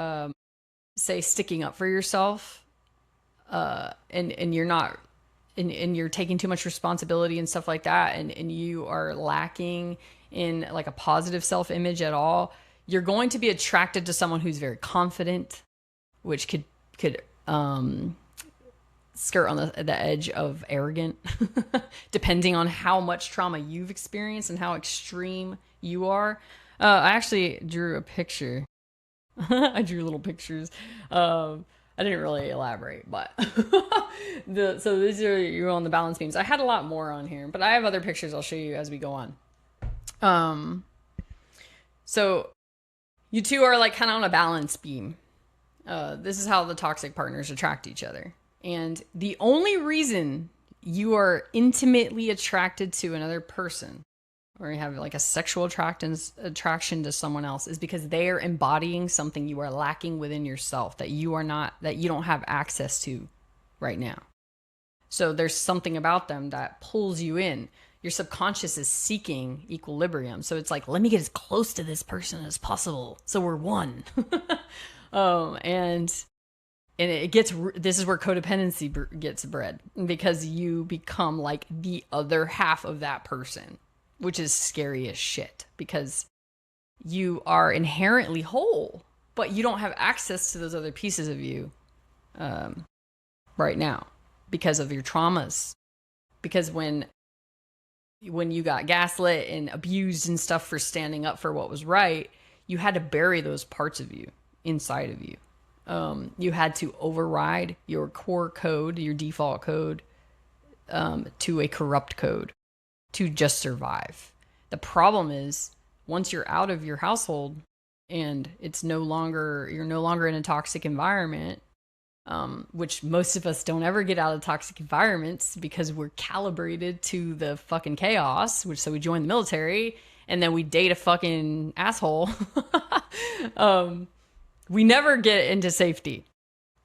S1: sticking up for yourself, and you're not, and you're taking too much responsibility and stuff like that, and you are lacking in like a positive self-image at all, you're going to be attracted to someone who's very confident, which could skirt on the edge of arrogant, depending on how much trauma you've experienced and how extreme you are. I actually drew a picture. I drew little pictures. I didn't really elaborate, but so these are you on the balance beams. I had a lot more on here, but I have other pictures I'll show you as we go on. So you two are like kind of on a balance beam. This is how the toxic partners attract each other. And the only reason you are intimately attracted to another person or you have like a sexual attraction to someone else is because they are embodying something you are lacking within yourself that you don't have access to right now. So there's something about them that pulls you in. Your subconscious is seeking equilibrium. So it's like, let me get as close to this person as possible. So we're one. And this is where codependency gets bred because you become like the other half of that person, which is scary as shit because you are inherently whole, but you don't have access to those other pieces of you right now because of your traumas. Because when you got gaslit and abused and stuff for standing up for what was right, you had to bury those parts of you inside of you. You had to override your core code, your default code, to a corrupt code to just survive. The problem is once you're out of your household and you're no longer in a toxic environment, which most of us don't ever get out of toxic environments because we're calibrated to the fucking chaos, so we join the military and then we date a fucking asshole. We never get into safety.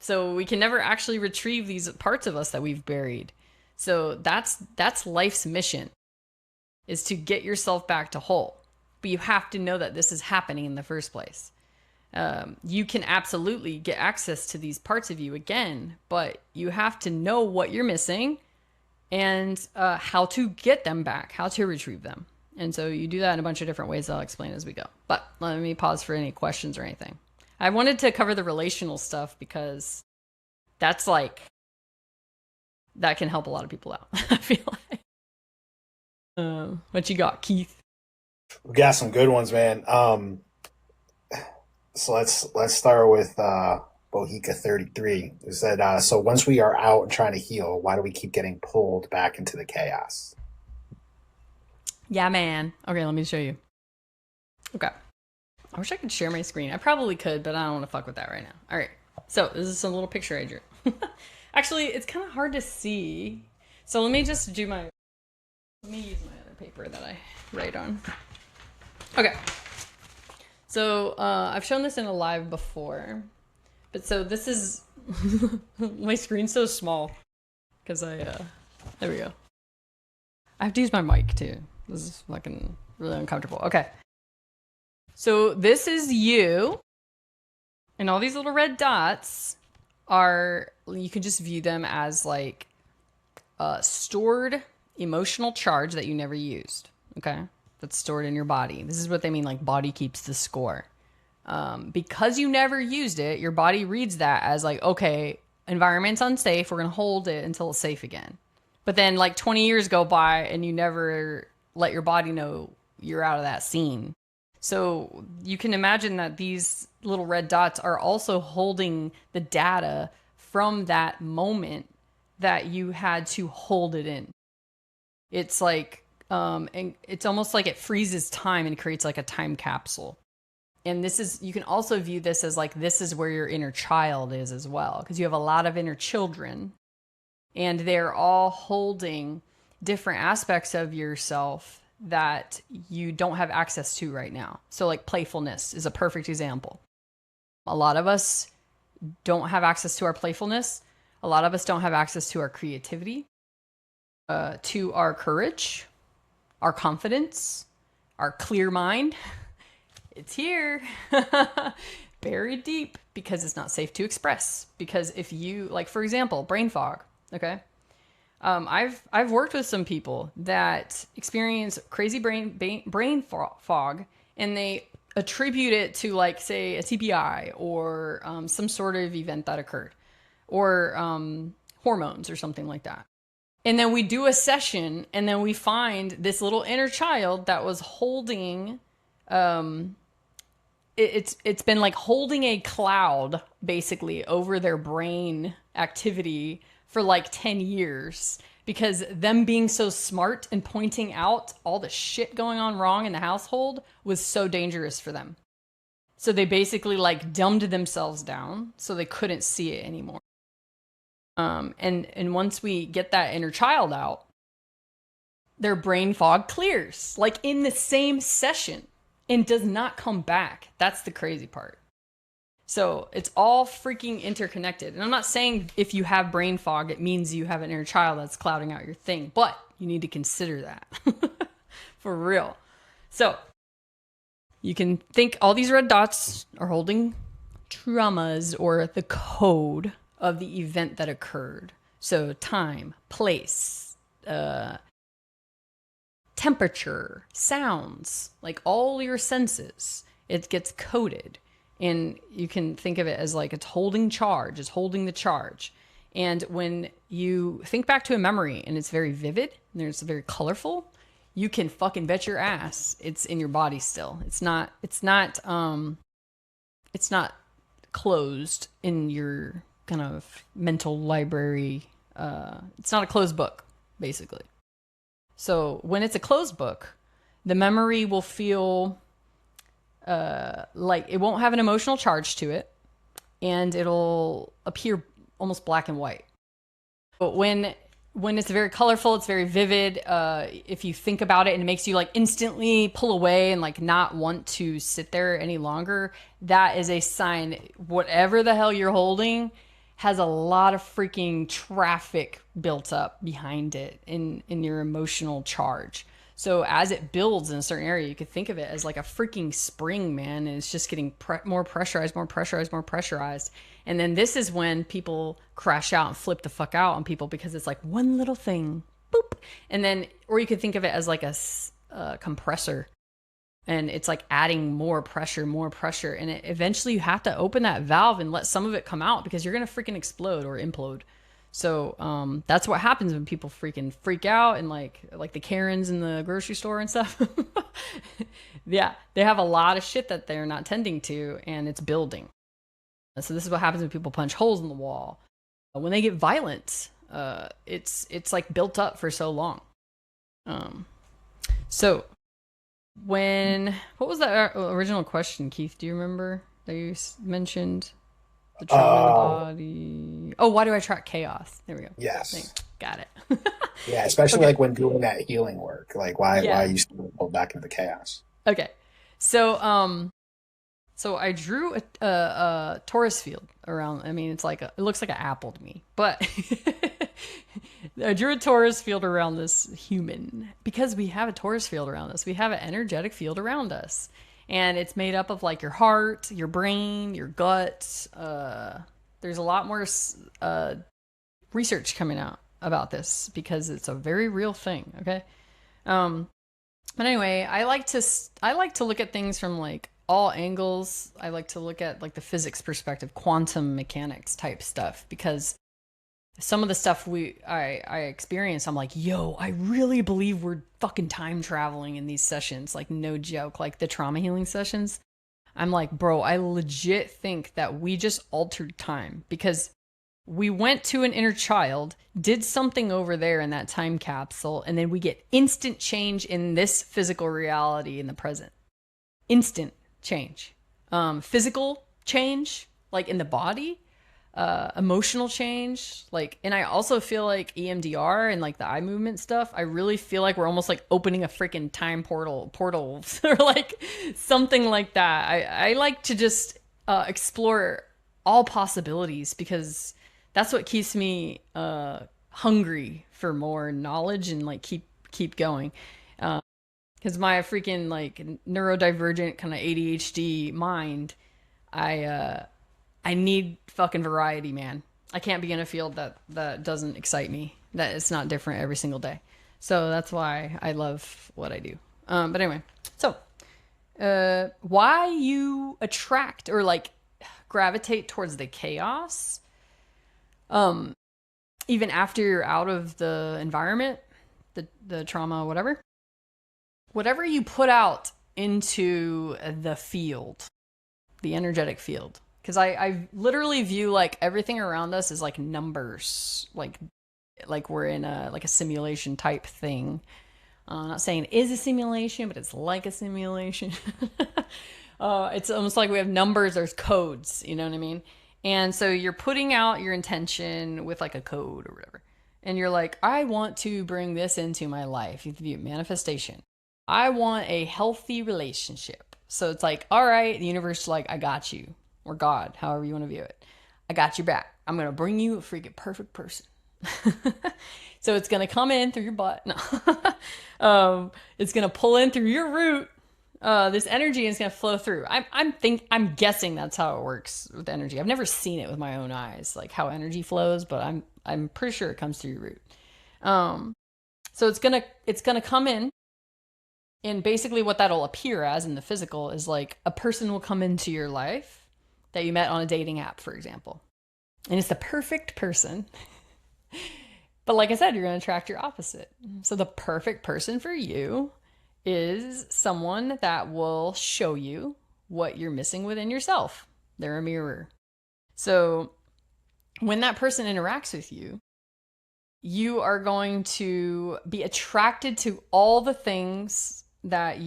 S1: So we can never actually retrieve these parts of us that we've buried. So that's life's mission, is to get yourself back to whole. But you have to know that this is happening in the first place. You can absolutely get access to these parts of you again, but you have to know what you're missing and how to get them back, how to retrieve them. And so you do that in a bunch of different ways I'll explain as we go. But let me pause for any questions or anything. I wanted to cover the relational stuff because that's like, that can help a lot of people out, I feel like. What you got, Keith?
S2: We got some good ones, man. So let's start with Bohica 33. Who said, so once we are out and trying to heal, why do we keep getting pulled back into the chaos?
S1: Yeah, man. Okay, let me show you. Okay. I wish I could share my screen. I probably could, but I don't want to fuck with that right now. All right. So this is a little picture I drew. Actually, it's kind of hard to see. So let me just use my other paper that I write on. Okay. So I've shown this in a live before, but so this is, my screen's so small because there we go. I have to use my mic too. This is fucking really uncomfortable. Okay. So this is you, and all these little red dots are, you can just view them as like stored emotional charge that you never used. Okay, that's stored in your body. This is what they mean, like body keeps the score. Because you never used it, your body reads that as like, okay, environment's unsafe. We're gonna hold it until it's safe again. But then like 20 years go by and you never let your body know you're out of that scene. So you can imagine that these little red dots are also holding the data from that moment that you had to hold it in. It's like, and it's almost like it freezes time and creates like a time capsule. And this is, you can also view this as like, this is where your inner child is as well, because you have a lot of inner children and they're all holding different aspects of yourself that you don't have access to right now. So like playfulness is a perfect example. A lot of us don't have access to our playfulness. A lot of us don't have access to our creativity, to our courage, our confidence, our clear mind. It's here. Buried deep because it's not safe to express. Because if you, like, for example, brain fog, okay? I've worked with some people that experience crazy brain fog, and they attribute it to, like, say, a TBI or some sort of event that occurred, or hormones or something like that. And then we do a session, and then we find this little inner child that was holding, it's been like holding a cloud basically over their brain activity for like 10 years, because them being so smart and pointing out all the shit going on wrong in the household was so dangerous for them. So they basically like dumbed themselves down so they couldn't see it anymore. And once we get that inner child out, their brain fog clears like in the same session and does not come back. That's the crazy part. So it's all freaking interconnected. And I'm not saying if you have brain fog, it means you have an inner child that's clouding out your thing, but you need to consider that for real. So you can think all these red dots are holding traumas or the code of the event that occurred. So time, place, temperature, sounds, like all your senses, it gets coded. And you can think of it as like it's holding charge, it's holding the charge. And when you think back to a memory and it's very vivid and it's very colorful, you can fucking bet your ass it's in your body still. It's not closed in your kind of mental library. It's not a closed book, basically. So when it's a closed book, the memory will feel like it won't have an emotional charge to it, and it'll appear almost black and white. But when it's very colorful, it's very vivid, if you think about it and it makes you like instantly pull away and like not want to sit there any longer, that is a sign whatever the hell you're holding has a lot of freaking traffic built up behind it in your emotional charge. So as it builds in a certain area, you could think of it as like a freaking spring, man. And it's just getting more pressurized, more pressurized, more pressurized. And then this is when people crash out and flip the fuck out on people, because it's like one little thing, boop. And then, or you could think of it as like a compressor. And it's like adding more pressure. And eventually you have to open that valve and let some of it come out, because you're going to freaking explode or implode. So that's what happens when people freaking freak out, and like the Karens in the grocery store and stuff. Yeah, they have a lot of shit that they're not tending to, and it's building. So this is what happens when people punch holes in the wall. When they get violent, it's like built up for so long. So what was that original question, Keith? Do you remember that you mentioned? The trauma in the body. Oh, why do I track chaos? There we go.
S2: Yes.
S1: Got it.
S2: Yeah, especially
S1: okay.
S2: like when doing that healing work. Like why are you still pulled back into the chaos?
S1: Okay. So I drew a torus field around. I mean, it's like it looks like an apple to me, but I drew a torus field around this human, because we have a torus field around us. We have an energetic field around us. And it's made up of like your heart, your brain, your gut. There's a lot more research coming out about this because it's a very real thing. Okay. Um, but anyway, I like to look at things from like all angles. I like to look at like the physics perspective, quantum mechanics type stuff, because some of the stuff I experience, I'm like, yo, I really believe we're fucking time traveling in these sessions. Like, no joke. Like the trauma healing sessions. I'm like, bro, I legit think that we just altered time because we went to an inner child, did something over there in that time capsule, and then we get instant change in this physical reality in the present. Instant change. Physical change, like in the body, emotional change, like, and I also feel like EMDR and like the eye movement stuff, I really feel like we're almost like opening a freaking time portal or like something like that. I like to just explore all possibilities because that's what keeps me hungry for more knowledge and like keep going. Because my freaking like neurodivergent kind of ADHD mind, I need fucking variety, man. I can't be in a field that doesn't excite me. That it's not different every single day. So that's why I love what I do. But anyway, so why you attract or like gravitate towards the chaos, even after you're out of the environment, the trauma, whatever you put out into the field, the energetic field. Because I literally view like everything around us as like numbers, like we're in a like a simulation type thing. I'm not saying it is a simulation, but it's like a simulation. It's almost like we have numbers, there's codes, you know what I mean? And so you're putting out your intention with like a code or whatever. And you're like, I want to bring this into my life. You view manifestation. I want a healthy relationship. So it's like, all right, the universe is like, I got you. Or God, however you want to view it. I got your back. I'm going to bring you a freaking perfect person. So it's going to come in through your butt. No. It's going to pull in through your root. This energy is going to flow through. I'm guessing that's how it works with energy. I've never seen it with my own eyes, like how energy flows, but I'm pretty sure it comes through your root. So it's gonna come in, and basically what that'll appear as in the physical is like a person will come into your life that you met on a dating app, for example, and it's the perfect person. But like I said, you're going to attract your opposite. So the perfect person for you is someone that will show you what you're missing within yourself. They're a mirror. So when that person interacts with you, you are going to be attracted to all the things that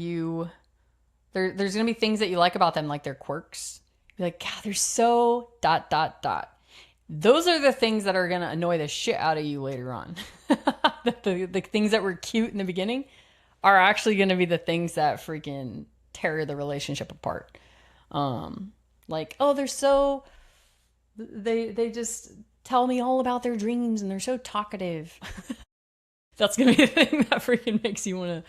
S1: there's going to be things that you like about them, like their quirks. You're like, God, they're so ... Those are the things that are going to annoy the shit out of you later on. The things that were cute in the beginning are actually going to be the things that freaking tear the relationship apart. Like, oh, they just tell me all about their dreams and they're so talkative. That's going to be the thing that freaking makes you want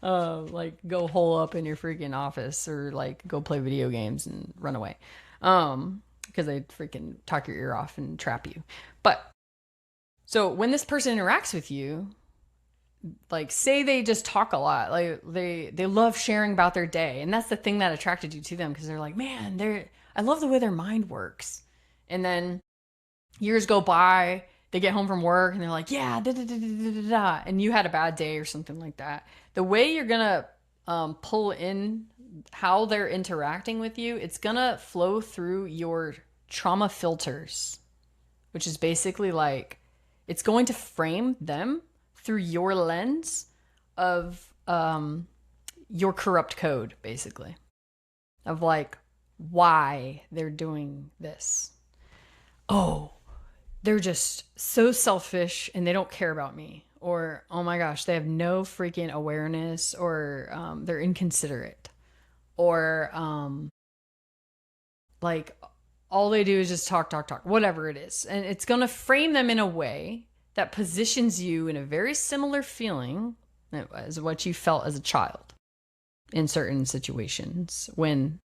S1: to like go hole up in your freaking office or like go play video games and run away. Because they freaking talk your ear off and trap you. But so when this person interacts with you, like say they just talk a lot, like they love sharing about their day, and that's the thing that attracted you to them because they're like, man, I love the way their mind works. And then years go by, they get home from work and they're like, yeah, da, da, da, da, da, da, and you had a bad day or something like that. The way you're gonna pull in how they're interacting with you, it's gonna flow through your trauma filters, which is basically like it's going to frame them through your lens of your corrupt code, basically, of like why they're doing this. Oh, they're just so selfish and they don't care about me. Or, oh my gosh, they have no freaking awareness, or they're inconsiderate. Or like all they do is just talk, whatever it is. And it's going to frame them in a way that positions you in a very similar feeling as what you felt as a child. in certain situations when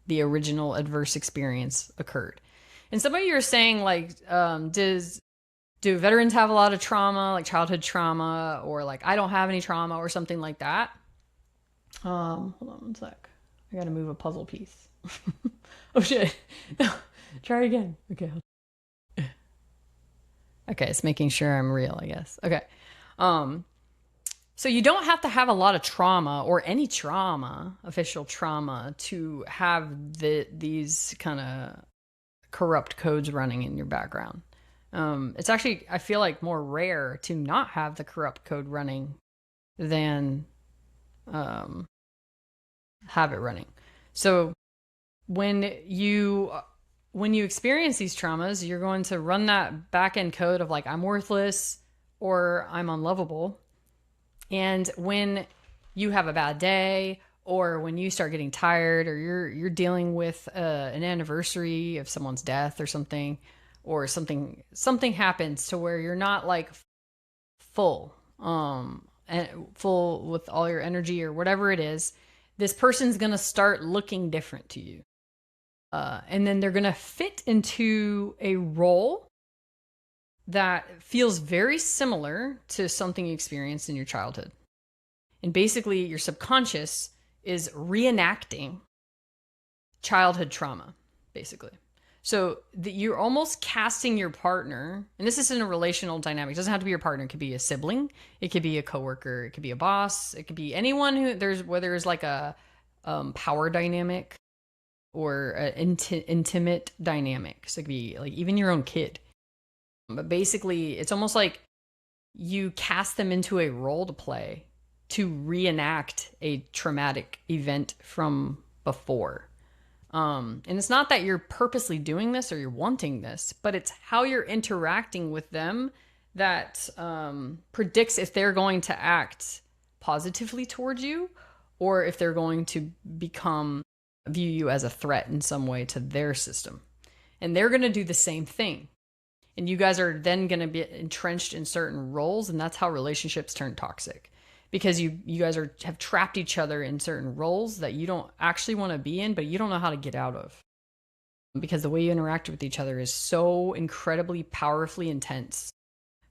S1: the original adverse experience occurred. And some of you are saying, like, do veterans have a lot of trauma, like childhood trauma, or like I don't have any trauma, or something like that? Hold on one sec. I gotta move a puzzle piece. Oh shit! Try again. Okay. Okay, it's making sure I'm real, I guess. Okay. So you don't have to have a lot of trauma or any trauma, official trauma, to have these kind of corrupt codes running in your background. It's actually, I feel like, more rare to not have the corrupt code running than have it running. So when you experience these traumas, you're going to run that back end code of like, I'm worthless or I'm unlovable. And when you have a bad day, or when you start getting tired, or you're dealing with an anniversary of someone's death or something, or something happens to where you're not like full and full with all your energy or whatever it is, this person's gonna start looking different to you, and then they're gonna fit into a role that feels very similar to something you experienced in your childhood. And basically, your subconscious is reenacting childhood trauma, basically. So you're almost casting your partner, and this is in a relational dynamic. It doesn't have to be your partner. It could be a sibling. It could be a coworker. It could be a boss. It could be anyone where there's like a power dynamic or an intimate dynamic. So it could be like even your own kid. But basically, it's almost like you cast them into a role to play to reenact a traumatic event from before. And it's not that you're purposely doing this or you're wanting this, but it's how you're interacting with them that predicts if they're going to act positively towards you or if they're going to view you as a threat in some way to their system. And they're going to do the same thing. And you guys are then going to be entrenched in certain roles, and that's how relationships turn toxic. Because you guys have trapped each other in certain roles that you don't actually want to be in, but you don't know how to get out of. Because the way you interact with each other is so incredibly powerfully intense.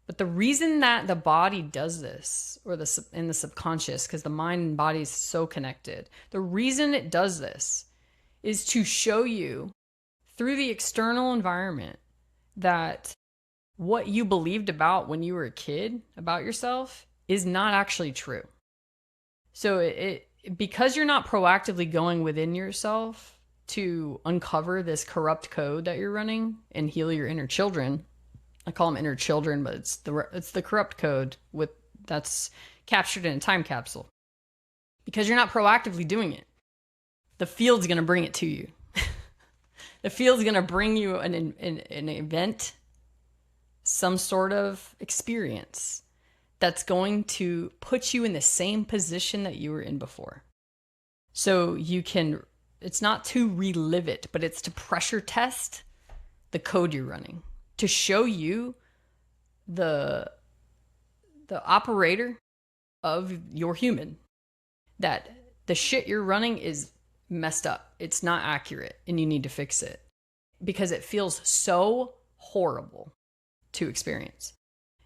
S1: But the reason that the body does this, or in the subconscious, because the mind and body is so connected, the reason it does this is to show you through the external environment that what you believed about when you were a kid about yourself is not actually true. So because you're not proactively going within yourself to uncover this corrupt code that you're running and heal your inner children. I call them inner children, but it's the corrupt code that's captured in a time capsule. Because you're not proactively doing it, the field's going to bring it to you. The field's going to bring you an event, some sort of experience that's going to put you in the same position that you were in before. So it's not to relive it, but it's to pressure test the code you're running, to show you the operator of your human that the shit you're running is messed up. It's not accurate and you need to fix it because it feels so horrible to experience.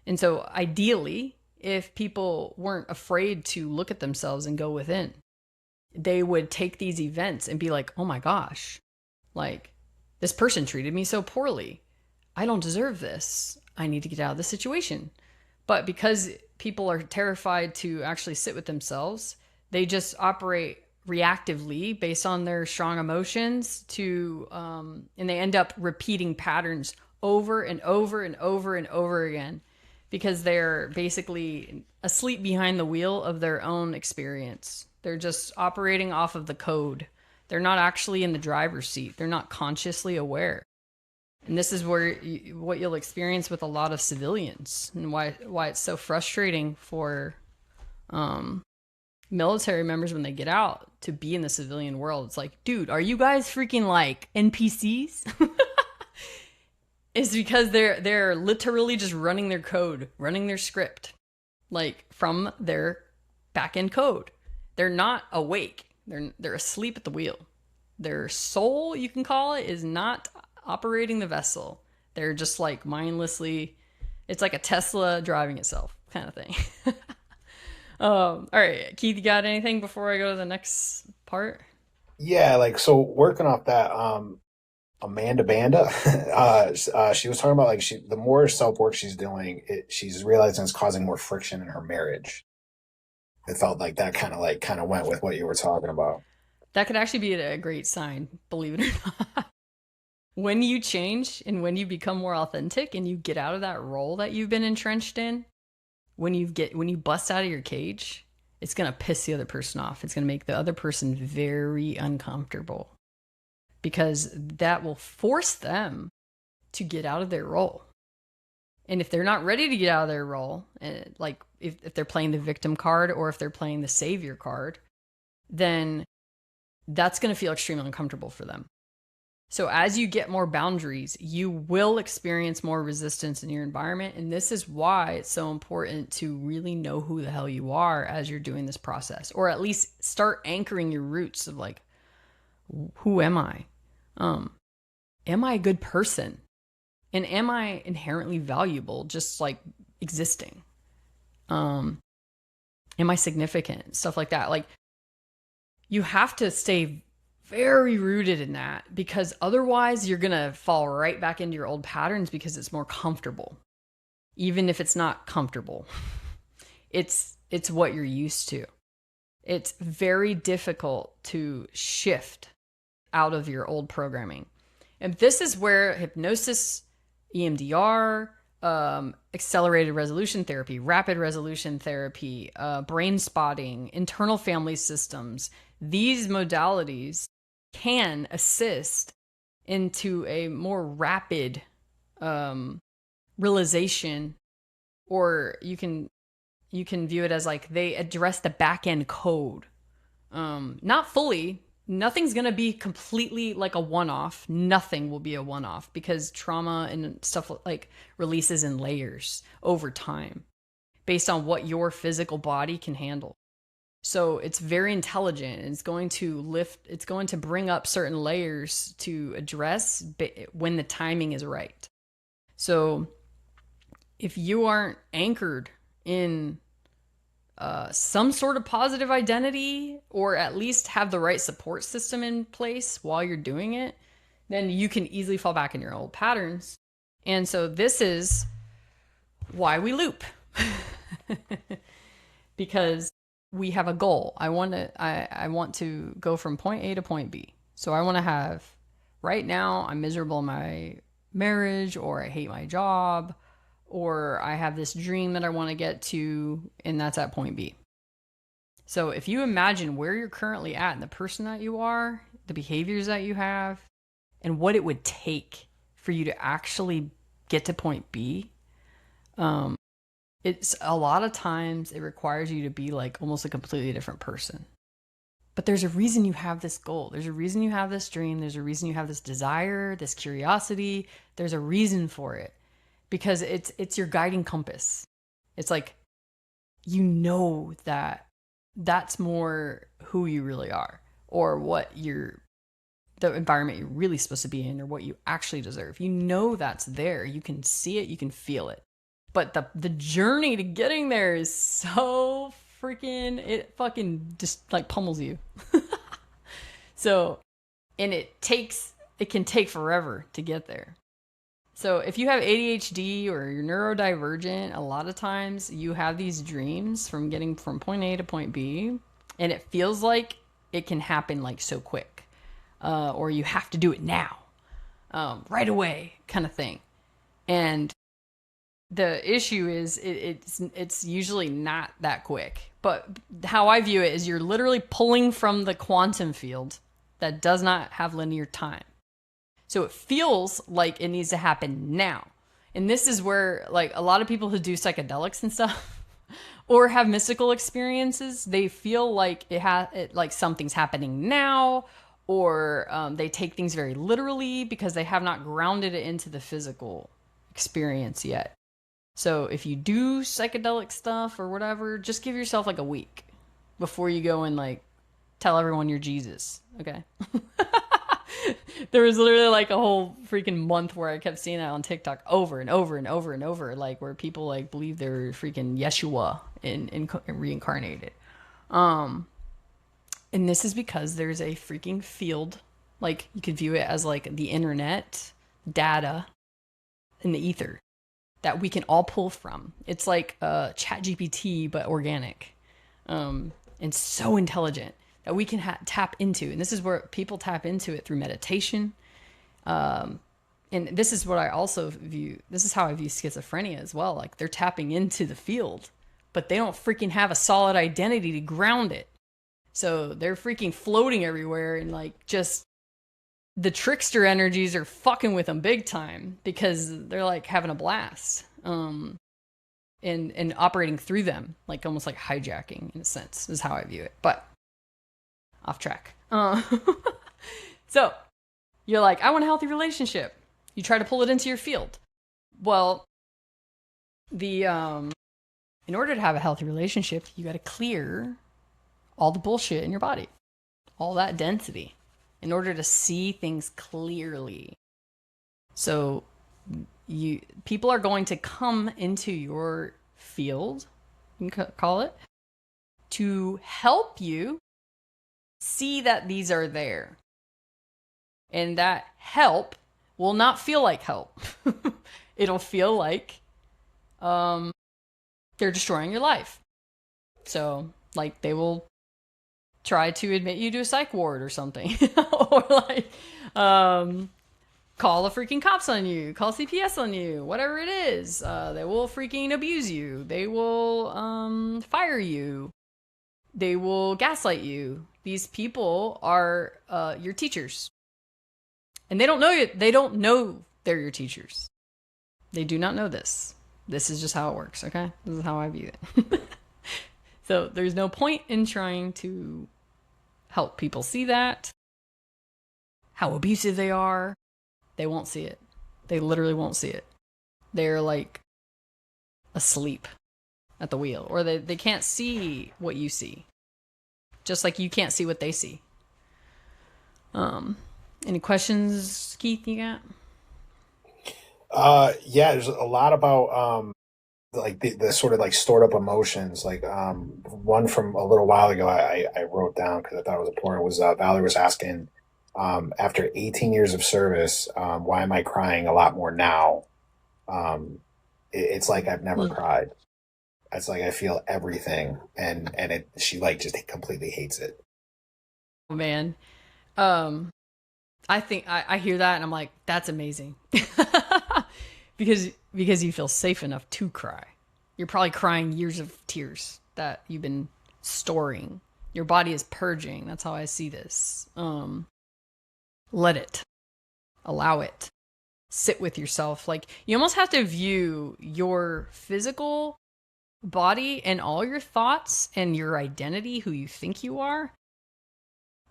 S1: And so ideally, if people weren't afraid to look at themselves and go within, they would take these events and be like, oh my gosh, like this person treated me so poorly. I don't deserve this. I need to get out of this situation. But because people are terrified to actually sit with themselves, they just operate reactively based on their strong emotions and they end up repeating patterns over and over and over and over again because they're basically asleep behind the wheel of their own experience. They're just operating off of the code. They're not actually in the driver's seat. They're not consciously aware. And this is what you'll experience with a lot of civilians and why it's so frustrating for military members when they get out to be in the civilian world. It's like, dude, are you guys freaking like NPCs? It's because they're literally just running their code, running their script, like from their back end code. They're not awake. They're asleep at the wheel. Their soul, you can call it, is not operating the vessel. They're just like mindlessly. It's like a Tesla driving itself kind of thing. All right, Keith, you got anything before I go to the next part?
S2: Yeah, like so working off that, Amanda Banda, she was talking about like the more self work she's doing, she's realizing it's causing more friction in her marriage. It felt like that kind of went with what you were talking about.
S1: That could actually be a great sign, believe it or not. When you change and when you become more authentic and you get out of that role that you've been entrenched in, when you bust out of your cage, it's going to piss the other person off. It's going to make the other person very uncomfortable because that will force them to get out of their role. And if they're not ready to get out of their role, like if they're playing the victim card or if they're playing the savior card, then that's going to feel extremely uncomfortable for them. So as you get more boundaries, you will experience more resistance in your environment. And this is why it's so important to really know who the hell you are as you're doing this process, or at least start anchoring your roots of like, who am I? Am I a good person? And am I inherently valuable just like existing? Am I significant? Stuff like that. Like you have to stay very rooted in that because otherwise you're going to fall right back into your old patterns because it's more comfortable. Even if it's not comfortable. It's what you're used to. It's very difficult to shift out of your old programming. And this is where hypnosis, EMDR, accelerated resolution therapy, rapid resolution therapy, brain spotting, internal family systems, these modalities can assist into a more rapid realization, or you can view it as like they address the back end code. Not fully. Nothing's going to be completely like a one-off. Nothing will be a one-off because trauma and stuff like releases in layers over time based on what your physical body can handle. So it's very intelligent. It's going to bring up certain layers to address when the timing is right. So if you aren't anchored in some sort of positive identity, or at least have the right support system in place while you're doing it, then you can easily fall back in your old patterns. And so this is why we loop. Because we have a goal. I want to go from point A to point B. So I want to have, right now I'm miserable in my marriage, or I hate my job, or I have this dream that I want to get to, and that's at point B. So if you imagine where you're currently at and the person that you are, the behaviors that you have, and what it would take for you to actually get to point B, it's a lot of times it requires you to be like almost a completely different person. But there's a reason you have this goal. There's a reason you have this dream. There's a reason you have this desire, this curiosity. There's a reason for it. Because it's your guiding compass. It's like, you know that that's more who you really are, or what the environment you're really supposed to be in, or what you actually deserve. You know that's there. You can see it, you can feel it. But the journey to getting there is so freaking, it fucking just like pummels you. So, and it can take forever to get there. So if you have ADHD or you're neurodivergent, a lot of times you have these dreams from getting from point A to point B, and it feels like it can happen like so quick, or you have to do it now, right away, kind of thing. And the issue is it's usually not that quick. But how I view it is you're literally pulling from the quantum field that does not have linear time. So it feels like it needs to happen now. And this is where like a lot of people who do psychedelics and stuff or have mystical experiences, they feel like like something's happening now, or they take things very literally because they have not grounded it into the physical experience yet. So if you do psychedelic stuff or whatever, just give yourself like a week before you go and like tell everyone you're Jesus. Okay. There was literally like a whole freaking month where I kept seeing that on TikTok over and over and over and over, like where people like believe they're freaking Yeshua in reincarnated. Um, and this is because there's a freaking field, like you could view it as like the internet data in the ether that we can all pull from. It's like chat GPT, but organic, and so intelligent that we can tap into. And this is where people tap into it through meditation. And this is what I also view. This is how I view schizophrenia as well. Like they're tapping into the field, but they don't freaking have a solid identity to ground it. So they're freaking floating everywhere, and like just the trickster energies are fucking with them big time because they're like having a blast. And operating through them, like almost like hijacking in a sense, is how I view it. But off track. So you're like, I want a healthy relationship. You try to pull it into your field. Well, the in order to have a healthy relationship, you got to clear all the bullshit in your body, all that density, in order to see things clearly. So people are going to come into your field, you can call it, to help you see that these are there. And that help will not feel like help. It'll feel like they're destroying your life. So, like, they will try to admit you to a psych ward or something. Or, like, call the freaking cops on you, call CPS on you, whatever it is. They will freaking abuse you. They will fire you. They will gaslight you. These people are your teachers. And they don't know you. They don't know they're your teachers. They do not know this. This is just how it works, okay? This is how I view it. So there's no point in trying to help people see that, how abusive they are. They won't see it. They literally won't see it. They're like asleep at the wheel, or they can't see what you see, just like you can't see what they see. Any questions, Keith, you got?
S2: Yeah, there's a lot about like the sort of like stored up emotions. Like one from a little while ago, I wrote down because I thought it was important. Was Valerie was asking, after 18 years of service, why am I crying a lot more now? It's like I've never cried. It's like I feel everything, and she like just completely hates it.
S1: Oh, man. I think I hear that and I'm like, that's amazing. because you feel safe enough to cry. You're probably crying years of tears that you've been storing. Your body is purging. That's how I see this. Let it. Allow it. Sit with yourself. Like, you almost have to view your physical body and all your thoughts and your identity, who you think you are.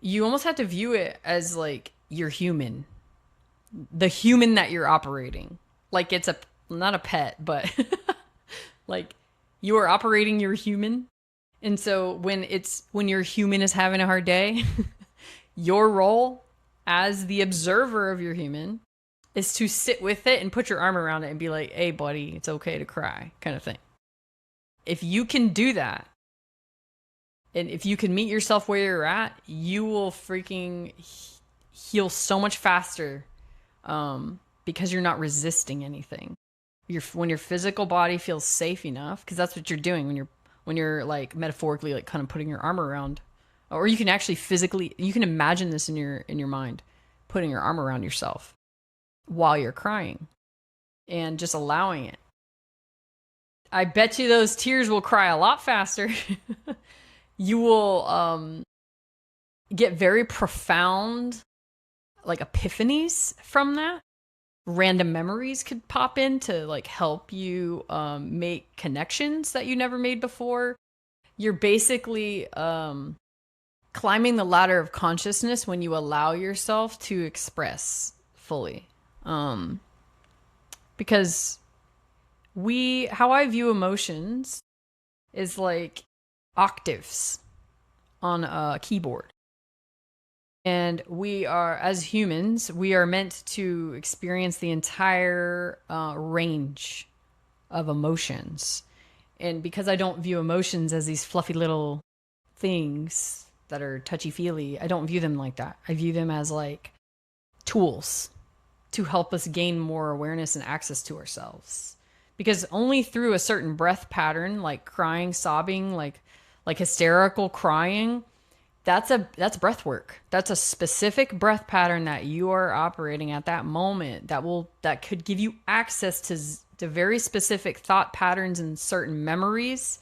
S1: You almost have to view it as like you're human. The human that you're operating. Like it's not a pet, but like you are operating your human. And so when your human is having a hard day, your role as the observer of your human is to sit with it and put your arm around it and be like, hey buddy, it's okay to cry, kind of thing. If you can do that, and if you can meet yourself where you're at, you will freaking heal so much faster, because you're not resisting anything. When your physical body feels safe enough, because that's what you're doing when you're like metaphorically like kind of putting your arm around, or you can actually physically, you can imagine this in your mind, putting your arm around yourself while you're crying and just allowing it. I bet you those tears will cry a lot faster. You will get very profound like epiphanies from that. Random memories could pop in to like help you make connections that you never made before. You're basically climbing the ladder of consciousness when you allow yourself to express fully. Because how I view emotions is like octaves on a keyboard. And we are, as humans, we are meant to experience the entire range of emotions. And because I don't view emotions as these fluffy little things that are touchy feely, I don't view them like that. I view them as like tools to help us gain more awareness and access to ourselves. Because only through a certain breath pattern, like crying, sobbing, like hysterical crying, that's breath work. That's a specific breath pattern that you are operating at that moment that could give you access to very specific thought patterns and certain memories.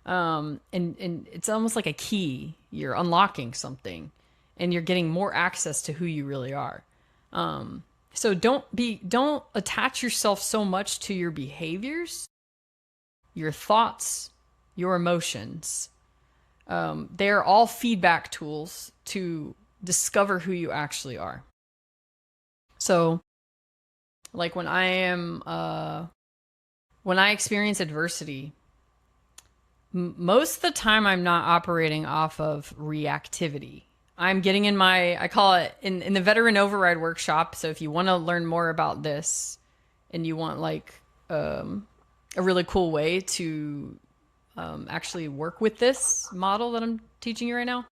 S1: And it's almost like a key. You're unlocking something, and you're getting more access to who you really are. So don't attach yourself so much to your behaviors, your thoughts, your emotions. They're all feedback tools to discover who you actually are. So, like when I experience adversity, most of the time I'm not operating off of reactivity. I'm getting in my, I call it in the veteran override workshop. So if you want to learn more about this and you want like a really cool way to actually work with this model that I'm teaching you right now,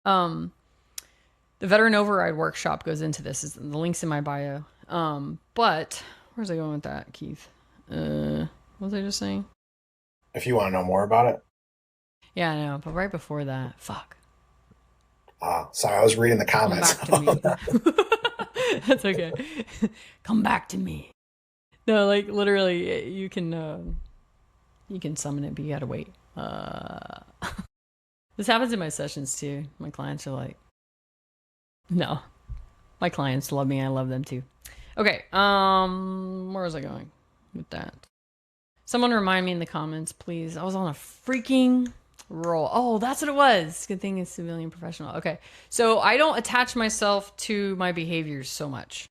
S1: the veteran override workshop goes into this. The link's in my bio. But where's I going with that, Keith? What was I just saying?
S2: If you want to know more about it.
S1: Yeah, I know. But right before that, fuck.
S2: Sorry, I was reading the
S1: Come
S2: comments.
S1: back to me. That's okay. Come back to me. No, like literally, you can summon it, but you gotta wait. This happens in my sessions too. My clients are like, no, my clients love me. I love them too. Okay. Where was I going with that? Someone remind me in the comments, please. I was on a freaking roll. Oh, that's what it was. Good thing it's civilian professional. Okay. So I don't attach myself to my behaviors so much.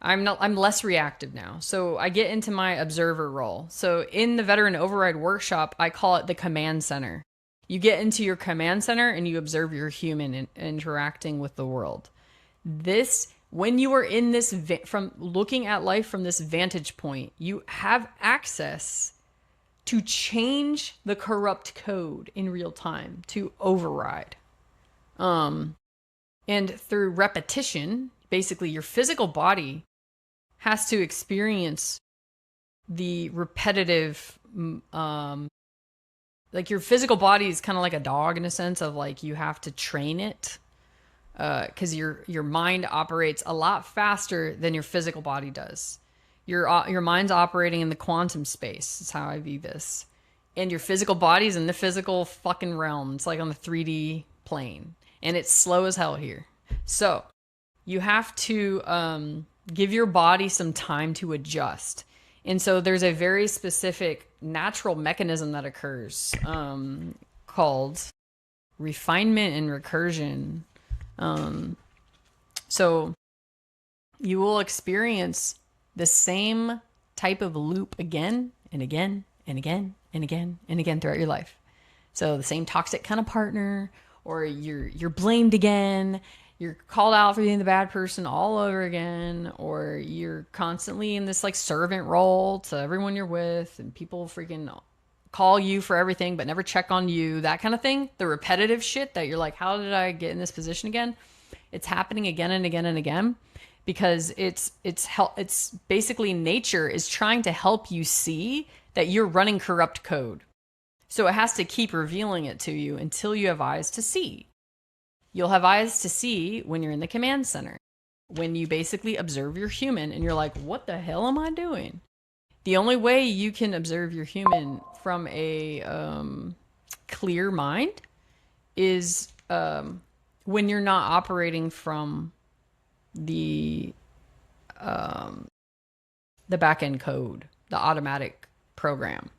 S1: I'm less reactive now. So I get into my observer role. So in the veteran override workshop, I call it the command center. You get into your command center and you observe your human interacting with the world. When you are in this, from looking at life from this vantage point, you have access to change the corrupt code in real time, to override. And through repetition, basically your physical body has to experience the repetitive, like your physical body is kind of like a dog in a sense of like you have to train it, because your mind operates a lot faster than your physical body does. Your mind's operating in the quantum space. That's how I view this. And your physical body's in the physical fucking realm. It's like on the 3D plane, and it's slow as hell here. So you have to give your body some time to adjust. And so there's a very specific natural mechanism that occurs called refinement and recursion. So you will experience the same type of loop again and again and again and again and again throughout your life. So the same toxic kind of partner, or you're blamed again, you're called out for being the bad person all over again, or you're constantly in this like servant role to everyone you're with, and people freaking call you for everything but never check on you, that kind of thing. The repetitive shit that you're like, how did I get in this position again? It's happening again and again and again because it's basically nature is trying to help you see that you're running corrupt code. So it has to keep revealing it to you until you have eyes to see. You'll have eyes to see when you're in the command center, when you basically observe your human and you're like, what the hell am I doing? The only way you can observe your human from a clear mind is when you're not operating from the back end code, the automatic program.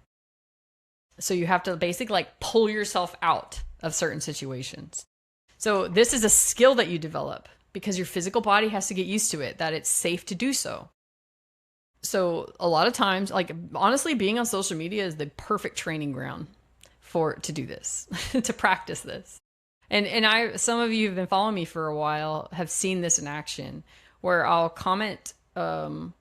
S1: So you have to basically like pull yourself out of certain situations. So this is a skill that you develop because your physical body has to get used to it, that it's safe to do so. So a lot of times, like honestly, being on social media is the perfect training ground to do this, to practice this. And I some of you have been following me for a while have seen this in action where I'll comment on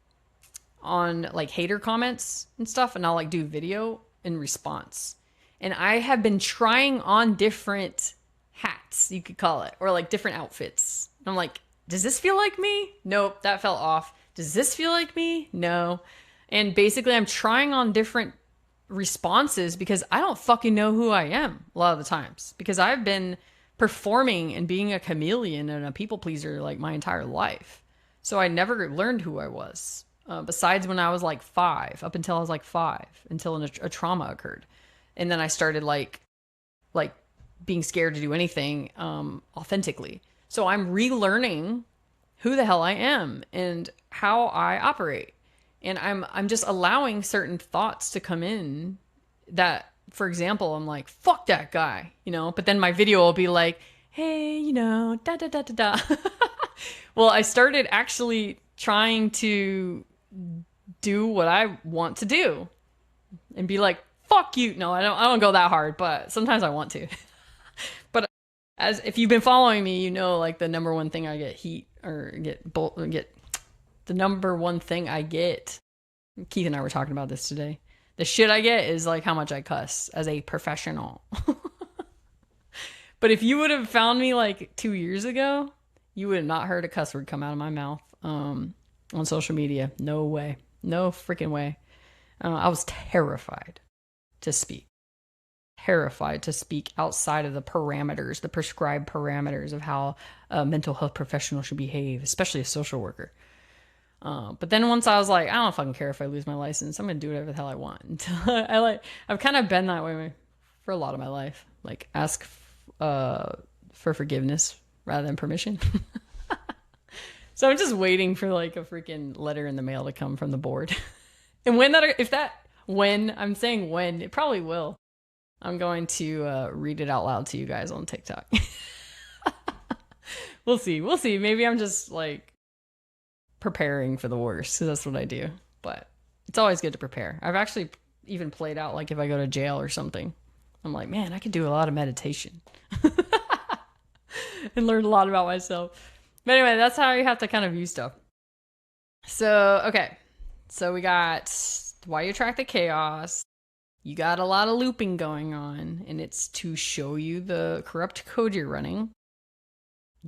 S1: like hater comments and stuff, and I'll like do video in response. And I have been trying on different hats, you could call it, or like different outfits. I'm like, does this feel like me? Nope, that fell off. Does this feel like me? No. And basically, I'm trying on different responses because I don't fucking know who I am a lot of the times because I've been performing and being a chameleon and a people pleaser like my entire life. So I never learned who I was. Besides when I was like 5, up until I was like 5, until a trauma occurred, and then I started like being scared to do anything authentically. So I'm relearning who the hell I am and how I operate, and I'm just allowing certain thoughts to come in that, for example, I'm like, fuck that guy, you know, but then my video will be like, hey, you know, da da da da da. Well, I started actually trying to do what I want to do and be like, fuck you. No, I don't go that hard, but sometimes I want to. But as if you've been following me, you know, like the number one thing I get heat or get the number one thing I get. Keith and I were talking about this today. The shit I get is like how much I cuss as a professional. But if you would have found me like 2 years ago, you would have not heard a cuss word come out of my mouth on social media. No way. No freaking way. I was terrified to speak. Terrified to speak outside of the parameters, the prescribed parameters of how a mental health professional should behave, especially a social worker. But then once I was like, I don't fucking care if I lose my license. I'm gonna do whatever the hell I want. Until I've kind of been that way for a lot of my life. Like ask for forgiveness rather than permission. So I'm just waiting for like a freaking letter in the mail to come from the board. And when I'm saying when, it probably will. I'm going to read it out loud to you guys on TikTok. We'll see. We'll see. Maybe I'm just like preparing for the worst because that's what I do. But it's always good to prepare. I've actually even played out like if I go to jail or something. I'm like, man, I could do a lot of meditation and learn a lot about myself. But anyway, that's how you have to kind of view stuff. So, okay. So we got why you attract the chaos. You got a lot of looping going on, and it's to show you the corrupt code you're running.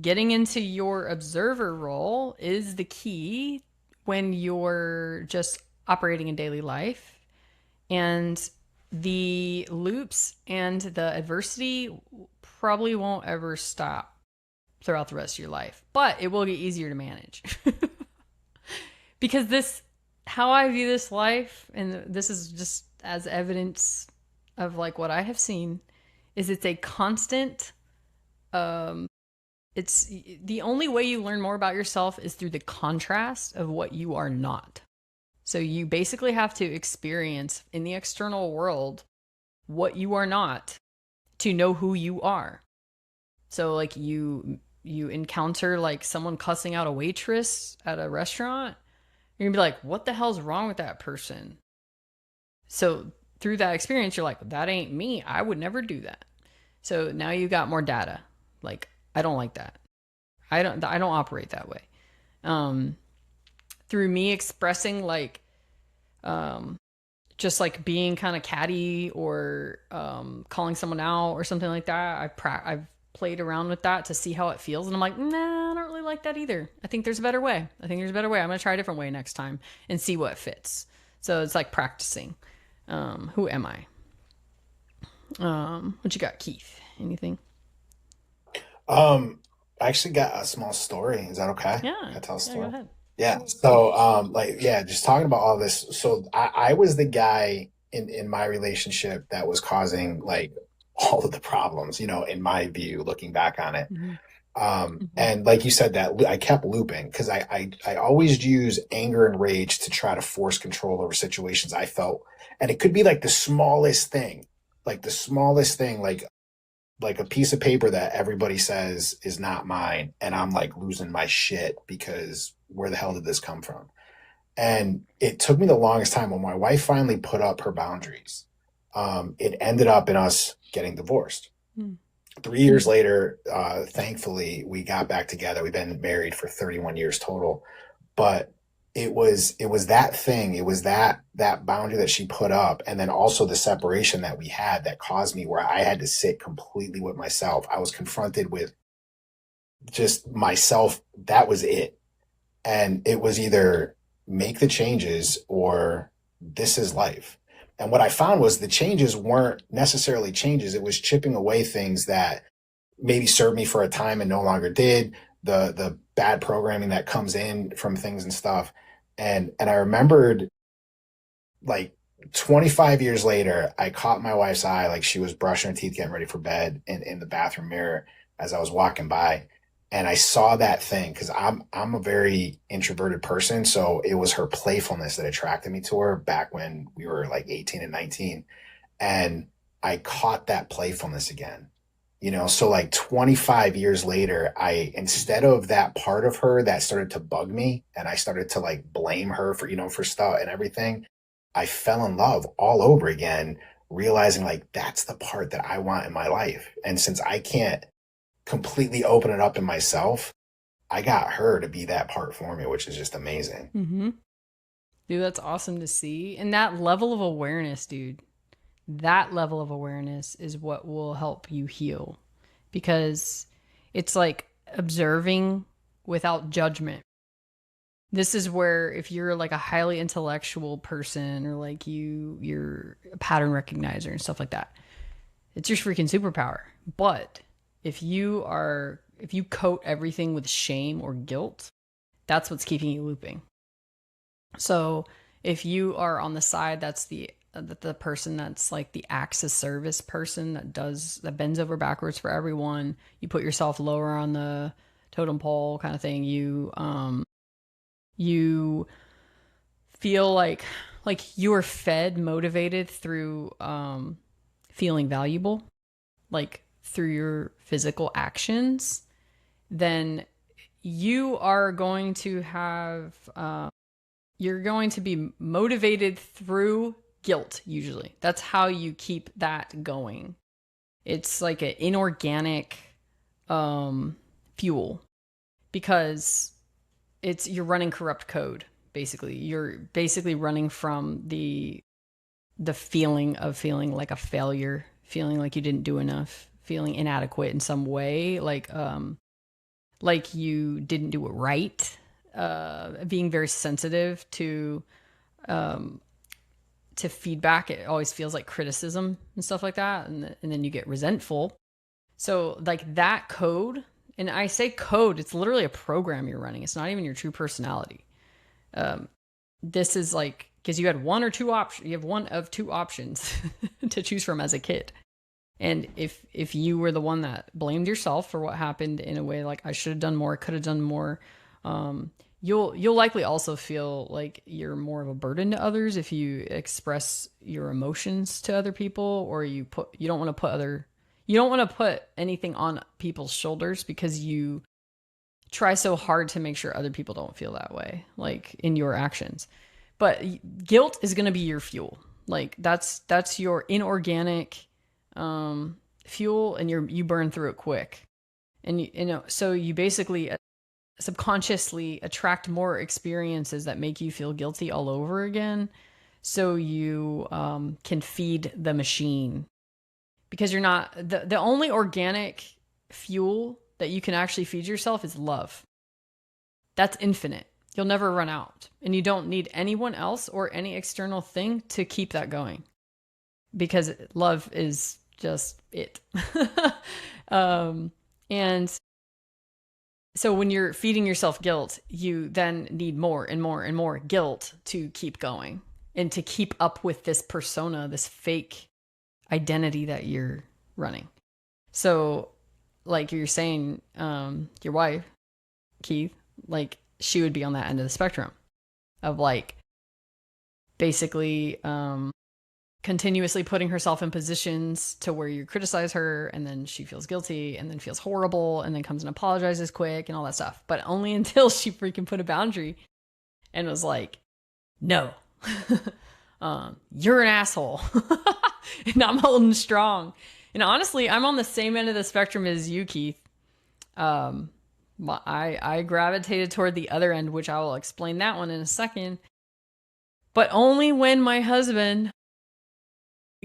S1: Getting into your observer role is the key when you're just operating in daily life. And the loops and the adversity probably won't ever stop throughout the rest of your life, but it will get easier to manage. Because how I view this life, and this is just as evidence of like what I have seen, is it's a constant, it's the only way you learn more about yourself is through the contrast of what you are not. So you basically have to experience in the external world what you are not to know who you are. So like you encounter like someone cussing out a waitress at a restaurant, you're gonna be like, what the hell's wrong with that person? So through that experience, you're like, that ain't me. I would never do that. So now you got more data. Like, I don't like that. I don't operate that way. Through me expressing like, just like being kind of catty or calling someone out or something like that, I've played around with that to see how it feels, and I'm like, nah, I don't really like that either. I think there's a better way. I'm gonna try a different way next time and see what fits. So it's like practicing. Who am I? What you got, Keith? Anything?
S2: I actually got a small story. Is that okay?
S1: Yeah.
S2: Can I tell a
S1: Yeah, go
S2: story?
S1: ahead.
S2: Yeah. So, like, yeah, just talking about all this. So, I was the guy in my relationship that was causing like all of the problems, in my view, looking back on it.
S1: Mm-hmm. Mm-hmm.
S2: And like you said, that I kept looping because I always use anger and rage to try to force control over situations I felt, and it could be like the smallest thing, like a piece of paper that everybody says is not mine, and I'm like losing my shit because where the hell did this come from? And it took me the longest time when my wife finally put up her boundaries. It ended up in us getting divorced.
S1: Mm.
S2: 3 years later, thankfully, we got back together. We've been married for 31 years total, but it was that thing. It was that boundary that she put up, and then also the separation that we had that caused me where I had to sit completely with myself. I was confronted with just myself. That was it. And it was either make the changes or this is life. And what I found was the changes weren't necessarily changes. It was chipping away things that maybe served me for a time and no longer did. The bad programming that comes in from things and stuff. And I remembered, like, 25 years later, I caught my wife's eye, like she was brushing her teeth, getting ready for bed in the bathroom mirror as I was walking by. And I saw that thing because I'm a very introverted person. So it was her playfulness that attracted me to her back when we were like 18 and 19. And I caught that playfulness again. So like 25 years later, instead of that part of her that started to bug me and I started to like blame her for stuff and everything, I fell in love all over again, realizing like that's the part that I want in my life. And since I can't completely open it up in myself, I got her to be that part for me, which is just amazing.
S1: Mm-hmm. Dude, that's awesome to see. And that level of awareness, dude, that level of awareness is what will help you heal, because it's like observing without judgment. This is where if you're like a highly intellectual person, or like you're a pattern recognizer and stuff like that, it's your freaking superpower. But if you coat everything with shame or guilt, that's what's keeping you looping. So if you are on the side that's the person that's like the acts of service person that bends over backwards for everyone, you put yourself lower on the totem pole kind of thing. You feel like you are fed, motivated through feeling valuable, like through your physical actions, then you are going to have you're going to be motivated through guilt. Usually that's how you keep that going. It's like an inorganic fuel, because you're running corrupt code. Basically, you're basically running from the feeling of feeling like a failure, feeling like you didn't do enough, feeling inadequate in some way, like you didn't do it right, being very sensitive to feedback. It always feels like criticism and stuff like that, and then you get resentful. So like that code, and I say code, it's literally a program you're running. It's not even your true personality. This is like, because you had one or two options, you have one of two options to choose from as a kid. And if you were the one that blamed yourself for what happened in a way like I should have done more, could have done more, you'll likely also feel like you're more of a burden to others if you express your emotions to other people, or you don't want to put anything on people's shoulders, because you try so hard to make sure other people don't feel that way, like in your actions. But guilt is going to be your fuel. Like that's your inorganic fuel, and you burn through it quick. And so you basically subconsciously attract more experiences that make you feel guilty all over again, so you can feed the machine. Because you're not the only organic fuel that you can actually feed yourself is love. That's infinite. You'll never run out, and you don't need anyone else or any external thing to keep that going, because love is just it. And so when you're feeding yourself guilt, you then need more and more and more guilt to keep going and to keep up with this persona, this fake identity that you're running. So like you're saying, your wife, Keith, like she would be on that end of the spectrum of like basically continuously putting herself in positions to where you criticize her, and then she feels guilty and then feels horrible and then comes and apologizes quick and all that stuff. But only until she freaking put a boundary and was like, no, you're an asshole. And I'm holding strong. And honestly, I'm on the same end of the spectrum as you, Keith. Um, I gravitated toward the other end, which I will explain that one in a second. But only when my husband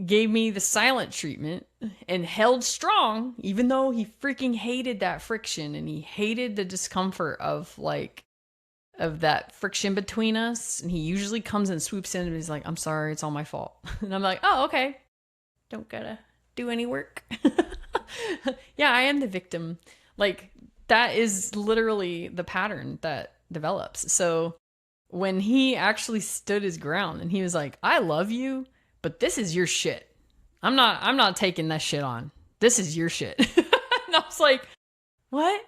S1: gave me the silent treatment and held strong, even though he freaking hated that friction and he hated the discomfort of that friction between us. And he usually comes and swoops in and he's like, I'm sorry, it's all my fault. And I'm like, oh, okay. Don't gotta do any work. Yeah, I am the victim. Like, that is literally the pattern that develops. So when he actually stood his ground and he was like, I love you, but this is your shit. I'm not taking that shit on. This is your shit. And I was like, what?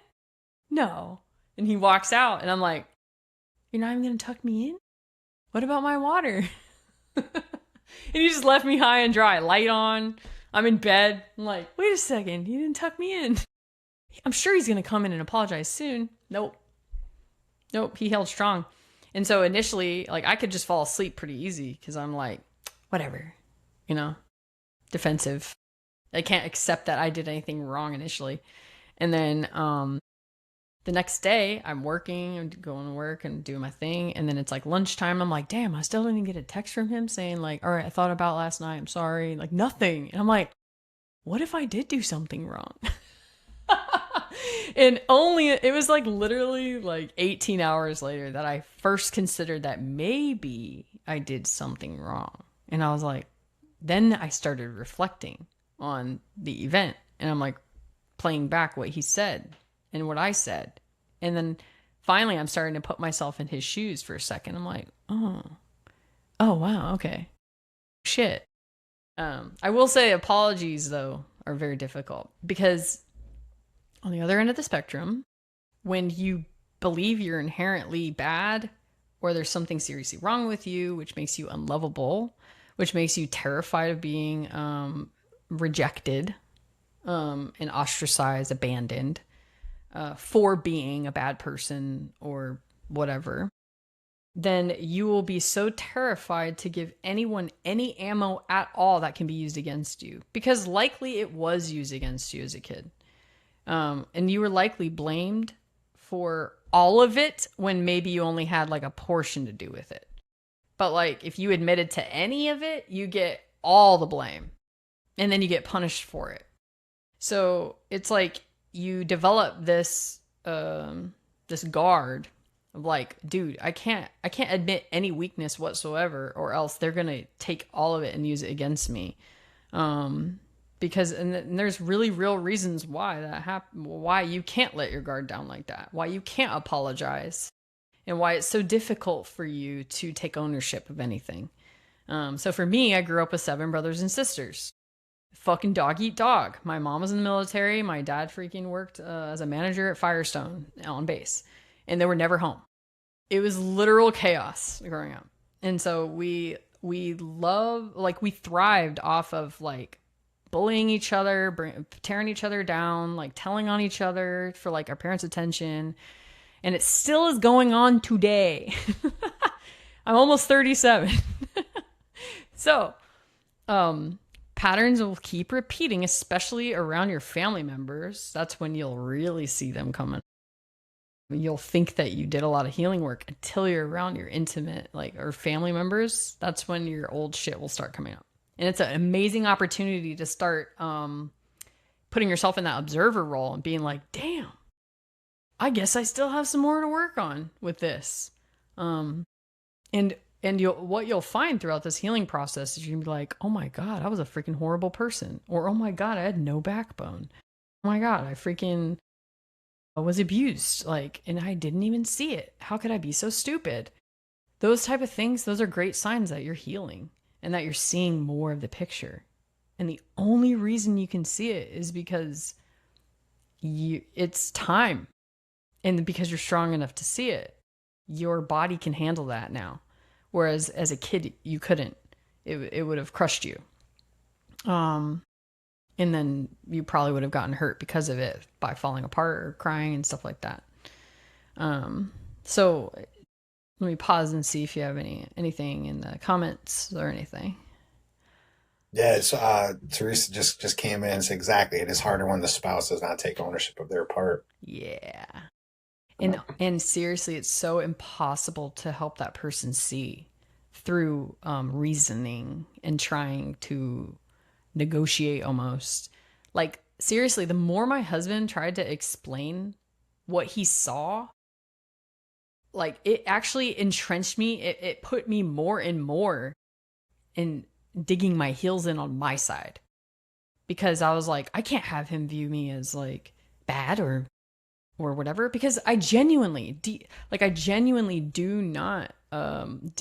S1: No. And he walks out and I'm like, you're not even gonna tuck me in? What about my water? And he just left me high and dry. Light on. I'm in bed. I'm like, wait a second. He didn't tuck me in. I'm sure he's going to come in and apologize soon. Nope. Nope. He held strong. And so initially, like, I could just fall asleep pretty easy because I'm like, whatever, you know, defensive. I can't accept that I did anything wrong initially. And then the next day, I'm working, I'm going to work and doing my thing. And then it's like lunchtime. I'm like, damn, I still didn't get a text from him saying, like, all right, I thought about last night. I'm sorry. Like, nothing. And I'm like, what if I did do something wrong? And it was like literally like 18 hours later that I first considered that maybe I did something wrong. And I was like, then I started reflecting on the event. And I'm like, playing back what he said and what I said. And then finally I'm starting to put myself in his shoes for a second. I'm like, oh wow, okay. Shit. I will say apologies though are very difficult because on the other end of the spectrum, when you believe you're inherently bad or there's something seriously wrong with you, which makes you unlovable, which makes you terrified of being rejected, and ostracized, abandoned, for being a bad person or whatever, then you will be so terrified to give anyone any ammo at all that can be used against you. Because likely it was used against you as a kid. And you were likely blamed for all of it when maybe you only had like a portion to do with it. But like if you admitted to any of it, you get all the blame. And then you get punished for it. So it's like you develop this this guard of like, dude, I can't admit any weakness whatsoever, or else they're gonna take all of it and use it against me. Because and there's really real reasons why that happen, why you can't let your guard down like that, why you can't apologize, and why it's so difficult for you to take ownership of anything. So for me, I grew up with 7 brothers and sisters. Fucking dog eat dog. My mom was in the military. My dad freaking worked as a manager at Firestone on base, and they were never home. It was literal chaos growing up, and so we thrived off of like bullying each other, tearing each other down, like telling on each other for like our parents' attention, and it still is going on today. I'm almost 37, so patterns will keep repeating, especially around your family members. That's when you'll really see them coming. You'll think that you did a lot of healing work until you're around your intimate, like, or family members. That's when your old shit will start coming up. And it's an amazing opportunity to start putting yourself in that observer role and being like, damn, I guess I still have some more to work on with this. And what you'll find throughout this healing process is you're gonna be like, oh my God, I was a freaking horrible person. Or, oh my God, I had no backbone. Oh my God, I freaking was abused. Like, and I didn't even see it. How could I be so stupid? Those type of things, those are great signs that you're healing and that you're seeing more of the picture. And the only reason you can see it is because it's time. And because you're strong enough to see it, your body can handle that now. Whereas as a kid, you couldn't. It would have crushed you. And then you probably would have gotten hurt because of it by falling apart or crying and stuff like that. So let me pause and see if you have anything in the comments or anything.
S2: Yeah, it's Teresa just came in and said exactly. It is harder when the spouse does not take ownership of their part.
S1: Yeah. And seriously, it's so impossible to help that person see through reasoning and trying to negotiate almost. Like, seriously, the more my husband tried to explain what he saw, like, it actually entrenched me. It put me more and more in digging my heels in on my side because I was like, I can't have him view me as like bad or whatever because I genuinely do not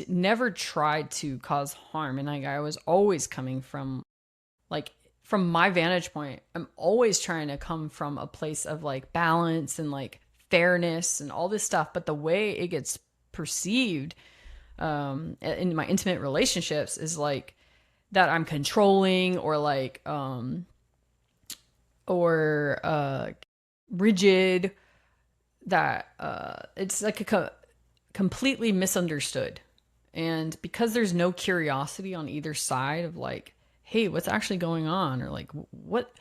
S1: never tried to cause harm, and like I was always coming from like from my vantage point, I'm always trying to come from a place of like balance and like fairness and all this stuff, but the way it gets perceived in my intimate relationships is like that I'm controlling or like or rigid, that it's like completely misunderstood. And because there's no curiosity on either side of like, hey, what's actually going on, or like what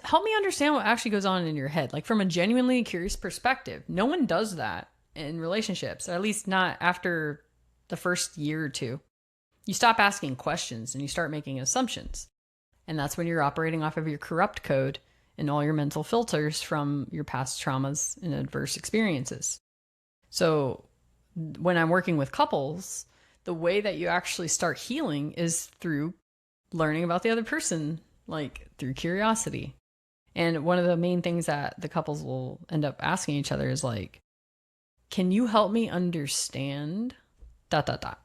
S1: help me understand what actually goes on in your head, like from a genuinely curious perspective. No one does that in relationships, or at least not after the first year or two. You stop asking questions and you start making assumptions. And that's when you're operating off of your corrupt code and all your mental filters from your past traumas and adverse experiences. So when I'm working with couples, the way that you actually start healing is through learning about the other person, like through curiosity. And one of the main things that the couples will end up asking each other is like, can you help me understand dot dot dot.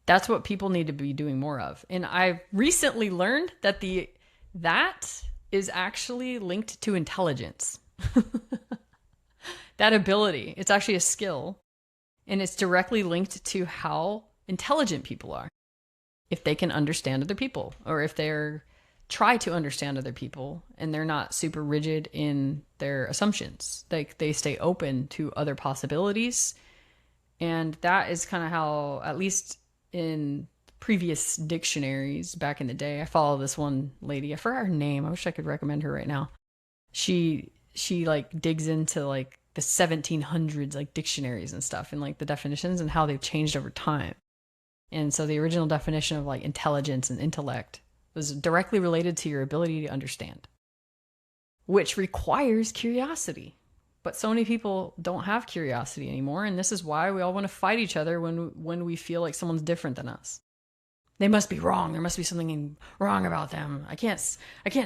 S1: That's what people need to be doing more of. And I've recently learned that that is actually linked to intelligence. That ability, it's actually a skill, and it's directly linked to how intelligent people are. If they can understand other people, or if they're try to understand other people and they're not super rigid in their assumptions. They stay open to other possibilities. And that is kind of how, at least in previous dictionaries back in the day, I follow this one lady. I forgot her name. I wish I could recommend her right now. She like digs into like the 1700s like dictionaries and stuff, and like the definitions and how they've changed over time. And so the original definition of like intelligence and intellect was directly related to your ability to understand, which requires curiosity. But so many people don't have curiosity anymore, and this is why we all want to fight each other when we feel like someone's different than us. They must be wrong. There must be something wrong about them. I can't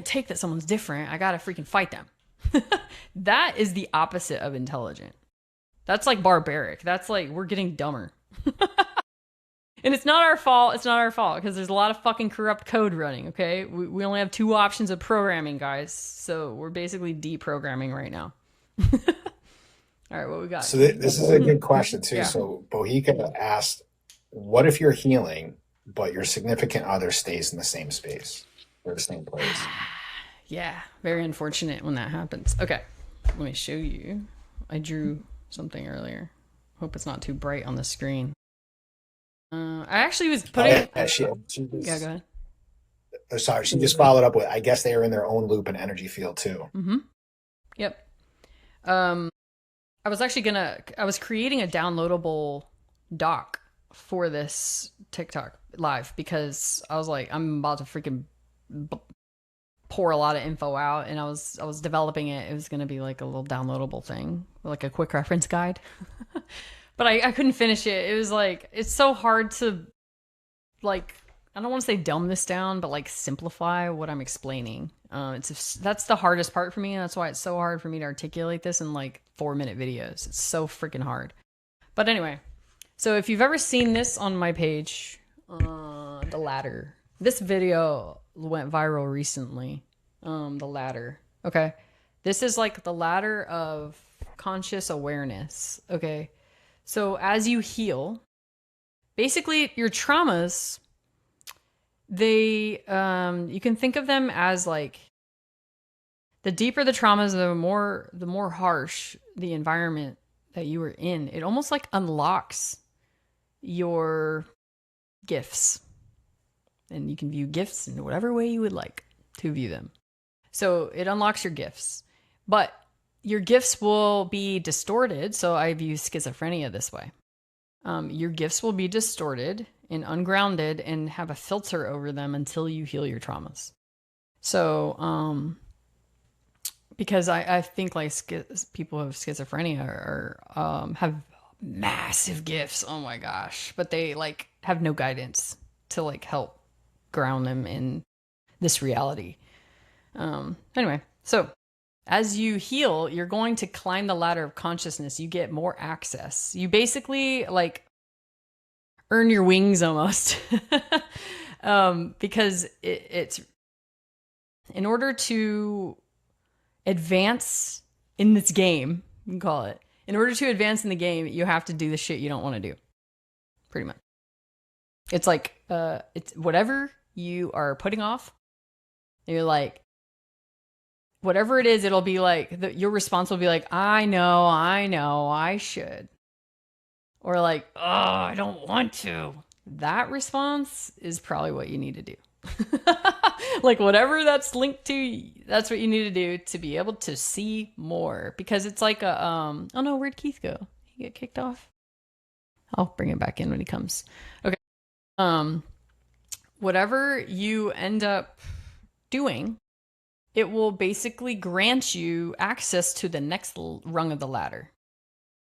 S1: take that someone's different. I gotta freaking fight them. That is the opposite of intelligent. That's like barbaric. That's like we're getting dumber. And it's not our fault. It's not our fault because there's a lot of fucking corrupt code running, okay? We only have two options of programming, guys. So we're basically deprogramming right now. All right, what we got?
S2: So this is a good question too.
S1: Yeah.
S2: So Bohica asked, "What if you're healing, but your significant other stays in the same space or the same place?"
S1: Yeah, very unfortunate when that happens. Okay, let me show you. I drew something earlier. Hope it's not too bright on the screen. I actually was putting.
S2: Yeah,
S1: Yeah, go ahead.
S2: sorry, she just followed up with, I guess they are in their own loop and energy field too.
S1: Mm-hmm. Yep. Um, I was actually I was creating a downloadable doc for this TikTok live because I was like, I'm about to freaking pour a lot of info out, and I was developing it. It was going to be like a little downloadable thing, like a quick reference guide. But I couldn't finish it. It was like, it's so hard to like, I don't want to say dumb this down, but like simplify what I'm explaining. That's the hardest part for me, and that's why it's so hard for me to articulate this in like 4-minute videos. It's so freaking hard. But anyway, so if you've ever seen this on my page, the ladder. This video went viral recently. The ladder. Okay, this is like the ladder of conscious awareness. Okay, so as you heal, basically your traumas, they you can think of them as like, the deeper the traumas, the more harsh the environment that you were in. It almost like unlocks your gifts. and you can view gifts in whatever way you would like to view them. So it unlocks your gifts, but your gifts will be distorted. So I view schizophrenia this way. Your gifts will be distorted and ungrounded and have a filter over them until you heal your traumas. So, because I think like people who have schizophrenia have massive gifts. Oh my gosh. But they like have no guidance to like help ground them in this reality. Anyway, so as you heal, you're going to climb the ladder of consciousness. You get more access. You basically like earn your wings almost. Because it's in order to advance in this game, you can call it. In order to advance in the game, you have to do the shit you don't want to do. Pretty much. It's like it's whatever you are putting off. You're like, whatever it is, it'll be like your response will be like, I know, I should. Or like, oh, I don't want to. That response is probably what you need to do. Like whatever that's linked to, that's what you need to do to be able to see more. Because it's like a oh no, where'd Keith go? He get kicked off? I'll bring him back in when he comes. Okay. Whatever you end up doing, it will basically grant you access to the next rung of the ladder.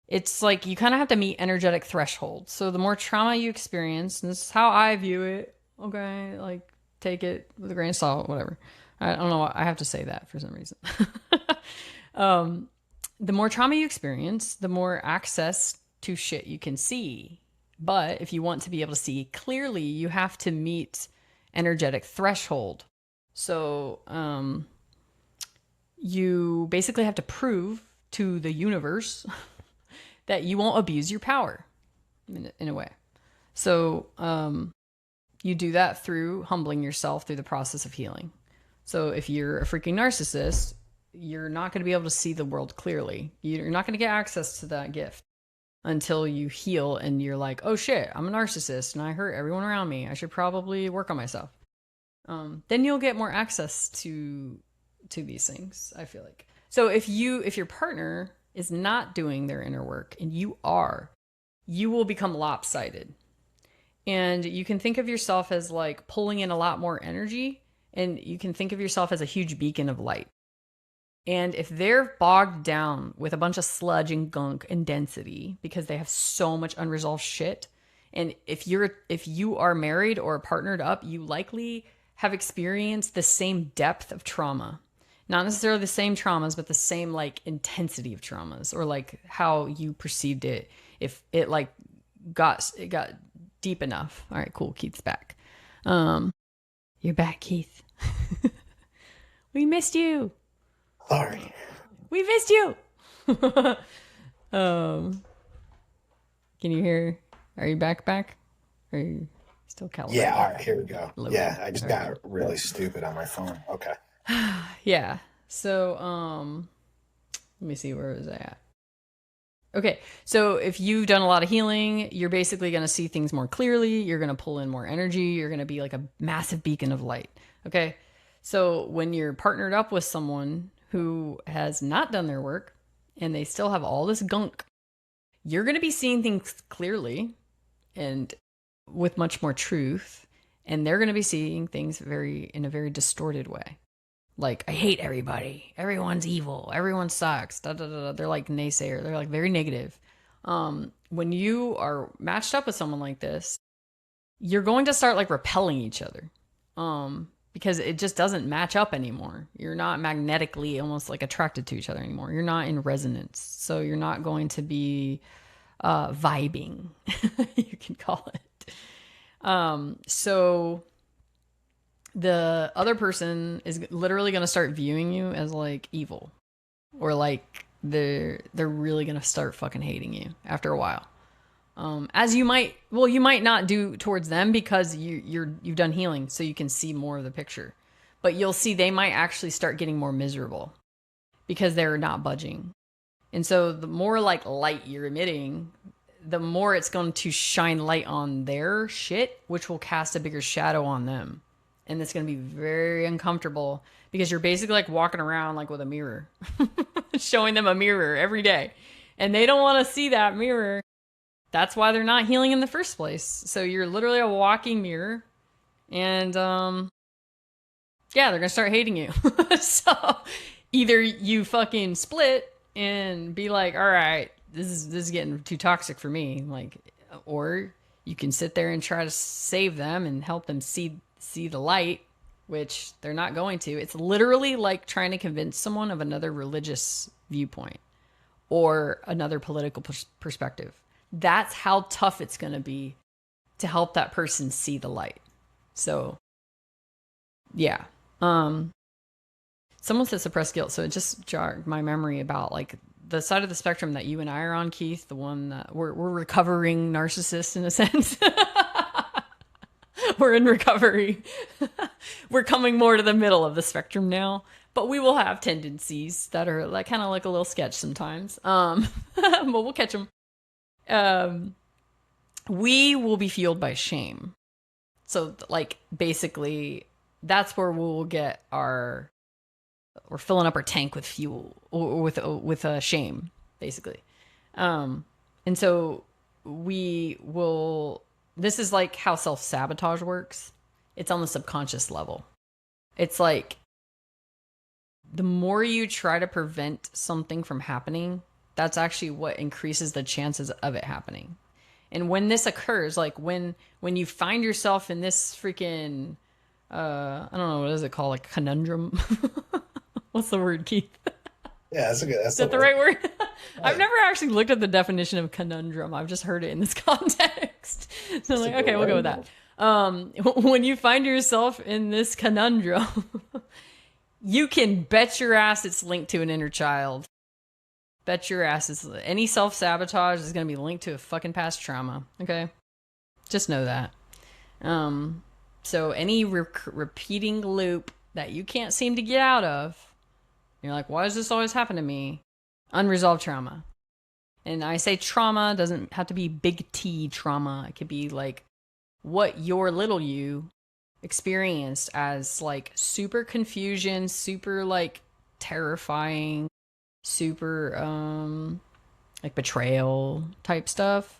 S1: It's like you kind of have to meet energetic thresholds. So the more trauma you experience, and this is how I view it, okay, like take it with a grain of salt, whatever. I don't know why I have to say that for some reason. The more trauma you experience, the more access to shit you can see. But if you want to be able to see clearly, you have to meet energetic threshold. So you basically have to prove to the universe that you won't abuse your power in a way. So you do that through humbling yourself through the process of healing. So if you're a freaking narcissist, you're not going to be able to see the world clearly. You're not going to get access to that gift until you heal and you're like, oh shit, I'm a narcissist and I hurt everyone around me. I should probably work on myself. Then you'll get more access to these things, I feel like. So if your partner is not doing their inner work and you will become lopsided. And you can think of yourself as like pulling in a lot more energy, and you can think of yourself as a huge beacon of light. And if they're bogged down with a bunch of sludge and gunk and density because they have so much unresolved shit, and if you are married or partnered up, you likely have experienced the same depth of trauma. Not necessarily the same traumas, but the same like intensity of traumas, or like how you perceived it. If it like got deep enough. All right, cool. Keith's back. You're back, Keith. We missed you.
S2: Sorry.
S1: We missed you. Can you hear? Are you back? Are you still calibrating?
S2: Yeah, all right, here we go.
S1: Loading.
S2: Yeah, I just got really stupid on my phone. Okay.
S1: Yeah. So, let me see, where was I at? Okay. So if you've done a lot of healing, you're basically going to see things more clearly. You're going to pull in more energy. You're going to be like a massive beacon of light. Okay. So when you're partnered up with someone who has not done their work and they still have all this gunk, you're going to be seeing things clearly and with much more truth. And they're going to be seeing things in a very distorted way. Like, I hate everybody. Everyone's evil. Everyone sucks. Da, da, da, da. They're like naysayer. They're like very negative. When you are matched up with someone like this, you're going to start like repelling each other. Because it just doesn't match up anymore. You're not magnetically almost like attracted to each other anymore. You're not in resonance. So you're not going to be vibing, you can call it. So the other person is literally going to start viewing you as like evil, or like they're really going to start fucking hating you after a while. As you might not do towards them because you've done healing, so you can see more of the picture, but you'll see they might actually start getting more miserable because they're not budging. And so the more like light you're emitting, the more it's going to shine light on their shit, which will cast a bigger shadow on them. And it's going to be very uncomfortable because you're basically like walking around like with a mirror, showing them a mirror every day. And they don't want to see that mirror. That's why they're not healing in the first place. So you're literally a walking mirror. And yeah, they're going to start hating you. So either you fucking split and be like, all right, this is getting too toxic for me, like, or you can sit there and try to save them and help them see the light, which they're not going to. It's literally like trying to convince someone of another religious viewpoint or another political perspective. That's how tough it's going to be to help that person see the light. So yeah. Someone said suppressed guilt, so it just jarred my memory about like the side of the spectrum that you and I are on, Keith, the one that we're recovering narcissists in a sense. We're in recovery. We're coming more to the middle of the spectrum now, but we will have tendencies that are like kind of like a little sketch sometimes. But we'll catch them. We will be fueled by shame. So like basically that's where we'll get we're filling up our tank with fuel or with shame, basically. And so we will, this is like how self-sabotage works. It's on the subconscious level. It's like the more you try to prevent something from happening, that's actually what increases the chances of it happening. And when this occurs, like when you find yourself in this freaking I don't know, what is it called? Like conundrum? What's the word, Keith?
S2: Yeah, that's a good. That's
S1: Is that the right word? I've never actually looked at the definition of conundrum. I've just heard it in this context. So I'm like, okay, we'll go with that. When you find yourself in this conundrum, you can bet your ass it's linked to an inner child. Bet your ass it's any self-sabotage is going to be linked to a fucking past trauma. Okay? Just know that. So any repeating loop that you can't seem to get out of, you're like, why does this always happen to me? Unresolved trauma. And I say trauma doesn't have to be big T trauma. It could be like what your little you experienced as like super confusion, super like terrifying, super like betrayal type stuff.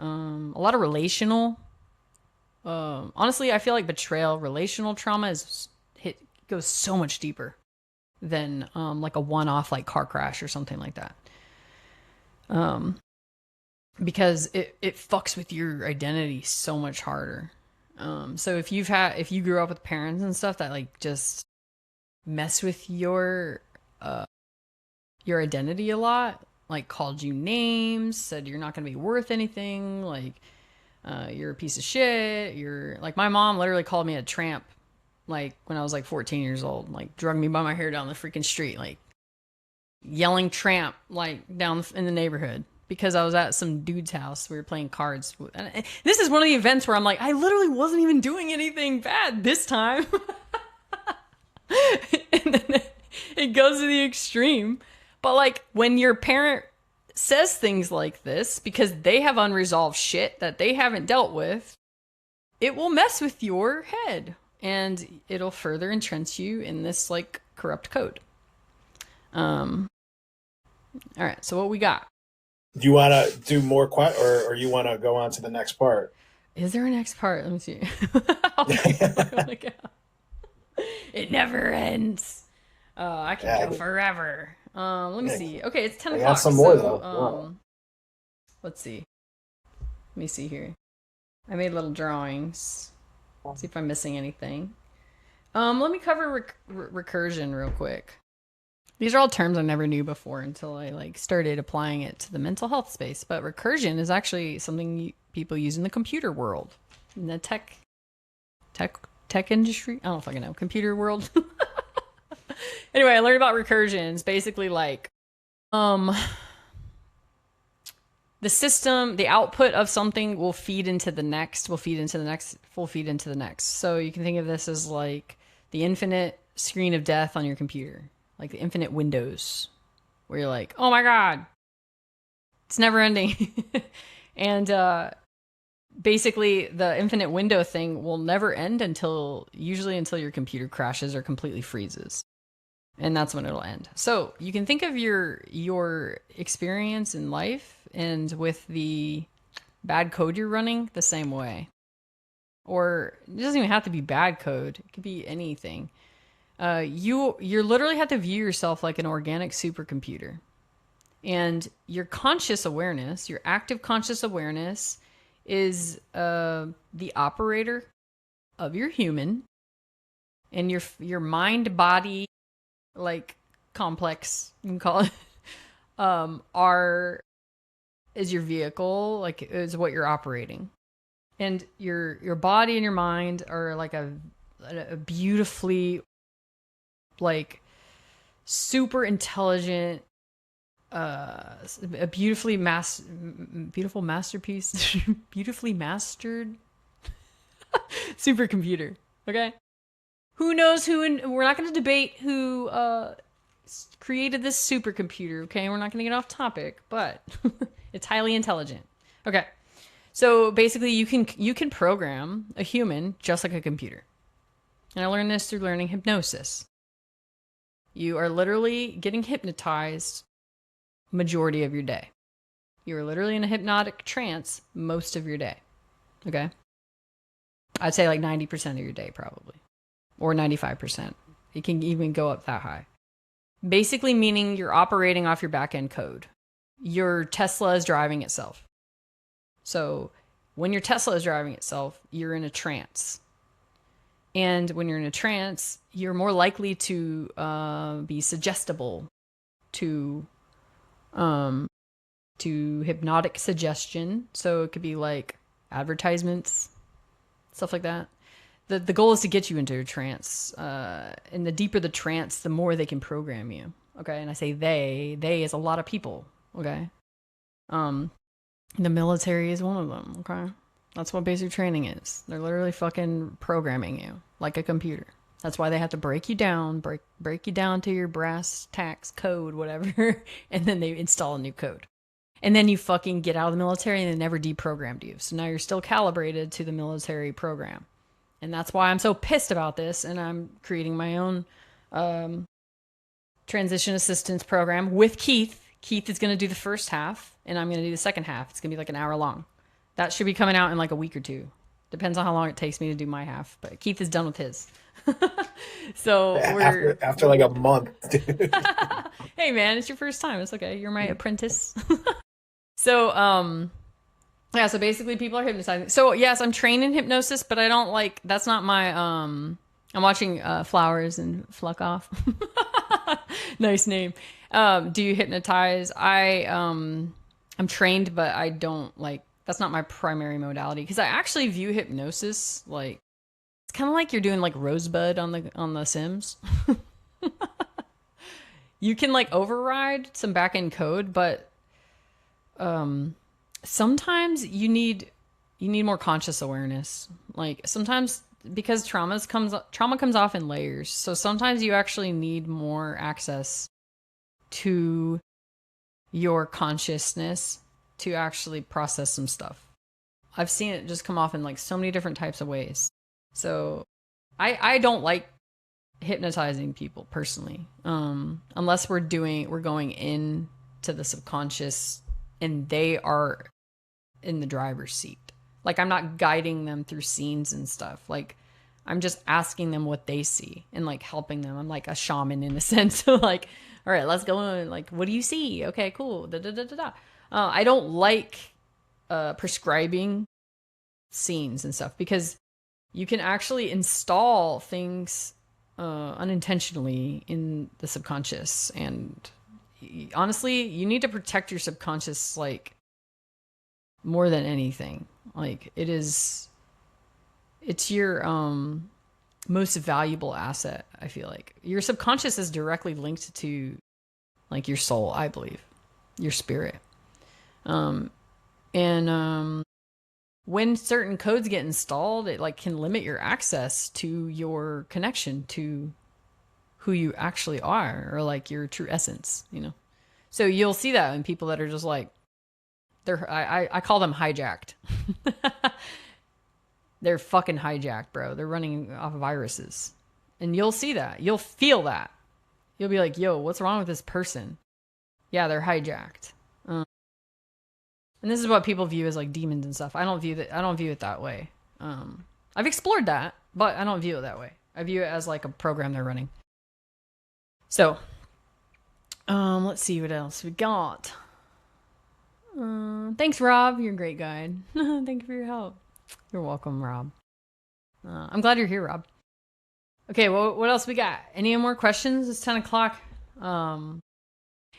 S1: A lot of relational. Honestly, I feel like relational trauma goes so much deeper than like a one-off like car crash or something like that. Because it fucks with your identity so much harder. So if you grew up with parents and stuff that like just mess with your identity a lot, like called you names, said you're not going to be worth anything, like you're a piece of shit, you're like, my mom literally called me a tramp like when I was like 14 years old, like drug me by my hair down the freaking street, like yelling tramp like down in the neighborhood because I was at some dude's house. We were playing cards. And this is one of the events where I'm like, I literally wasn't even doing anything bad this time. And then it goes to the extreme. But like when your parent says things like this because they have unresolved shit that they haven't dealt with, it will mess with your head and it'll further entrench you in this like corrupt code. All right, so what we got?
S2: Do you want to do more or you want to go on to the next part?
S1: Is there a next part? Let me see. It never ends. I can go forever. Let me see. Okay, it's 10 o'clock. I got some more though. Let's see. Let me see here. I made little drawings. Let's see if I'm missing anything. Let me cover recursion real quick. These are all terms I never knew before until I like started applying it to the mental health space. But recursion is actually something people use in the computer world, in the tech industry. I don't fucking know, computer world. Anyway, I learned about recursions. Basically, like, the system, the output of something will feed into the next, will feed into the next, will feed into the next. So you can think of this as like the infinite screen of death on your computer, like the infinite windows, where you're like, oh my god, it's never ending. And basically, the infinite window thing will never end usually until your computer crashes or completely freezes. And that's when it'll end. So you can think of your experience in life and with the bad code you're running the same way. Or it doesn't even have to be bad code. It could be anything. You literally have to view yourself like an organic supercomputer. And your conscious awareness, your active conscious awareness, is the operator of your human, and your mind body like complex, you can call it, are is your vehicle, like is what you're operating. And your body and your mind are like a beautifully, like, super intelligent, a beautiful masterpiece, beautifully mastered supercomputer. Okay, who knows we're not going to debate who created this supercomputer. Okay, we're not going to get off topic, but it's highly intelligent. Okay, so basically you can program a human just like a computer. And I learned this through learning hypnosis. You are literally getting hypnotized majority of your day. You're literally in a hypnotic trance most of your day. Okay? I'd say like 90% of your day, probably. Or 95%. It can even go up that high. Basically, meaning you're operating off your back end code. Your Tesla is driving itself. So when your Tesla is driving itself, you're in a trance. And when you're in a trance, you're more likely to be suggestible to hypnotic suggestion. So it could be like advertisements, stuff like that. The goal is to get you into a trance. And the deeper the trance, the more they can program you. Okay, and I say they is a lot of people. Okay, the military is one of them. Okay, that's what basic training is. They're literally fucking programming you like a computer. That's why they have to break you down to your brass tacks code, whatever, and then they install a new code. And then you fucking get out of the military and they never deprogrammed you. So now you're still calibrated to the military program. And that's why I'm so pissed about this. And I'm creating my own transition assistance program with Keith. Keith is going to do the first half, and I'm going to do the second half. It's going to be like an hour long. That should be coming out in like a week or two. Depends on how long it takes me to do my half. But Keith is done with his. So we're
S2: After like a month.
S1: hey man, it's your first time. It's okay. You're my apprentice. So yeah, so basically people are hypnotizing. So yes, I'm trained in hypnosis, but I don't like, that's not my I'm watching Flowers and Fluck Off. Nice name. Do you hypnotize? I'm trained, but I don't like, that's not my primary modality, because I actually view hypnosis like it's kind of like you're doing like Rosebud on the Sims. You can like override some back end code, but sometimes you need more conscious awareness. Like sometimes, because trauma comes off in layers, so sometimes you actually need more access to your consciousness to actually process some stuff. I've seen it just come off in like so many different types of ways. So I don't like hypnotizing people personally, unless we're going in to the subconscious and they are in the driver's seat. Like I'm not guiding them through scenes and stuff. Like I'm just asking them what they see and like helping them. I'm like a shaman in a sense. Like, all right, let's go in. Like, what do you see? Okay, cool. Da da da da da. I don't like prescribing scenes and stuff, because you can actually install things unintentionally in the subconscious. And honestly, you need to protect your subconscious like more than anything. Like it's your most valuable asset. I feel like your subconscious is directly linked to like your soul, I believe, your spirit. And when certain codes get installed, it like can limit your access to your connection to who you actually are, or like your true essence, you know? So you'll see that in people that are just like I call them hijacked. They're fucking hijacked, bro. They're running off viruses. And you'll see that. You'll feel that. You'll be like, yo, what's wrong with this person? Yeah, they're hijacked. And this is what people view as like demons and stuff. I don't view it that way. I've explored that, but I don't view it that way. I view it as like a program they're running. So, let's see what else we got. Thanks, Rob. You're a great guide. Thank you for your help. You're welcome, Rob. I'm glad you're here, Rob. Okay, well, what else we got? Any more questions? It's 10 o'clock.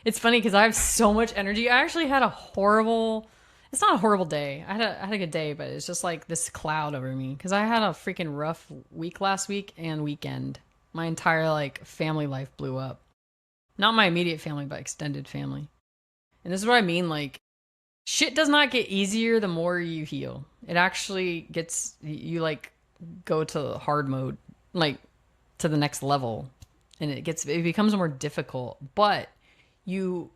S1: It's funny because I have so much energy. I actually had a horrible... It's not a horrible day. I had a good day, but it's just like this cloud over me. Because I had a freaking rough week last week and weekend. My entire like family life blew up. Not my immediate family, but extended family. And this is what I mean, like, shit does not get easier the more you heal. It actually gets... You like go to hard mode. Like... to the next level, and it becomes more difficult, but you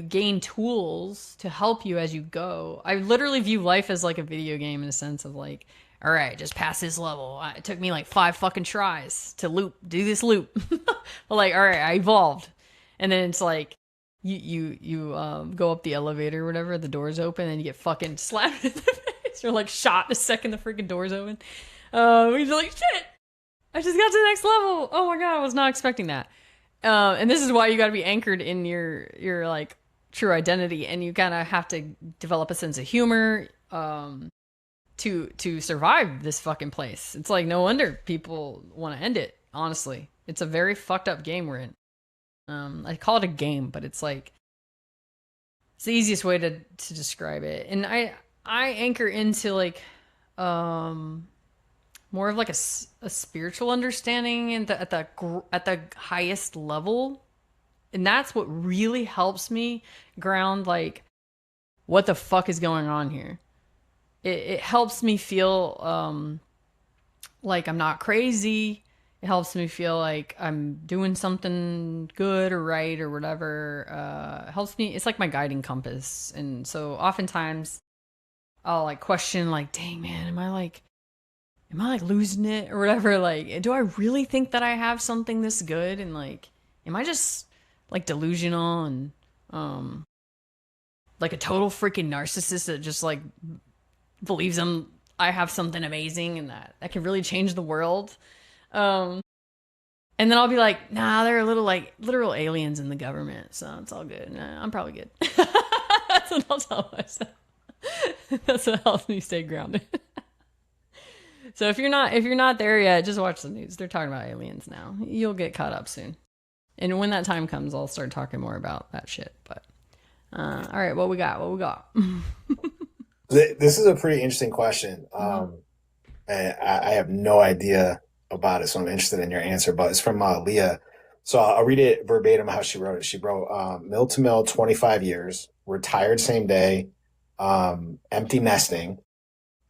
S1: gain tools to help you as you go. I literally view life as like a video game in a sense of like, all right, just pass this level. It took me like 5 fucking tries to do this loop. But like, all right, I evolved. And then it's like you go up the elevator or whatever, the doors open and you get fucking slapped in the face or like shot the second the freaking doors open. You're like, shit, I just got to the next level. Oh my god, I was not expecting that. And this is why you got to be anchored in your like true identity, and you kind of have to develop a sense of humor to survive this fucking place. It's like no wonder people want to end it. Honestly, it's a very fucked up game we're in. I call it a game, but it's like it's the easiest way to describe it. And I anchor into like more of like a spiritual understanding and at the highest level, and that's what really helps me ground like what the fuck is going on here. It helps me feel like I'm not crazy. It helps me feel like I'm doing something good or right or whatever. It helps me. It's like my guiding compass, and so oftentimes I'll like question like, dang man, am I like losing it or whatever? Like, do I really think that I have something this good? And like, am I just like delusional and like a total freaking narcissist that just like believes I have something amazing and that can really change the world? And then I'll be like, nah, there are little like literal aliens in the government, so it's all good. Nah, I'm probably good. That's what I'll tell myself. That's what helps me stay grounded. So if you're not there yet, just watch the news. They're talking about aliens now. You'll get caught up soon. And when that time comes, I'll start talking more about that shit. But all right, what we got?
S2: This is a pretty interesting question. I have no idea about it, so I'm interested in your answer. But it's from Leah. So I'll read it verbatim how she wrote it. She wrote, mill to mill, 25 years, retired same day, empty nesting.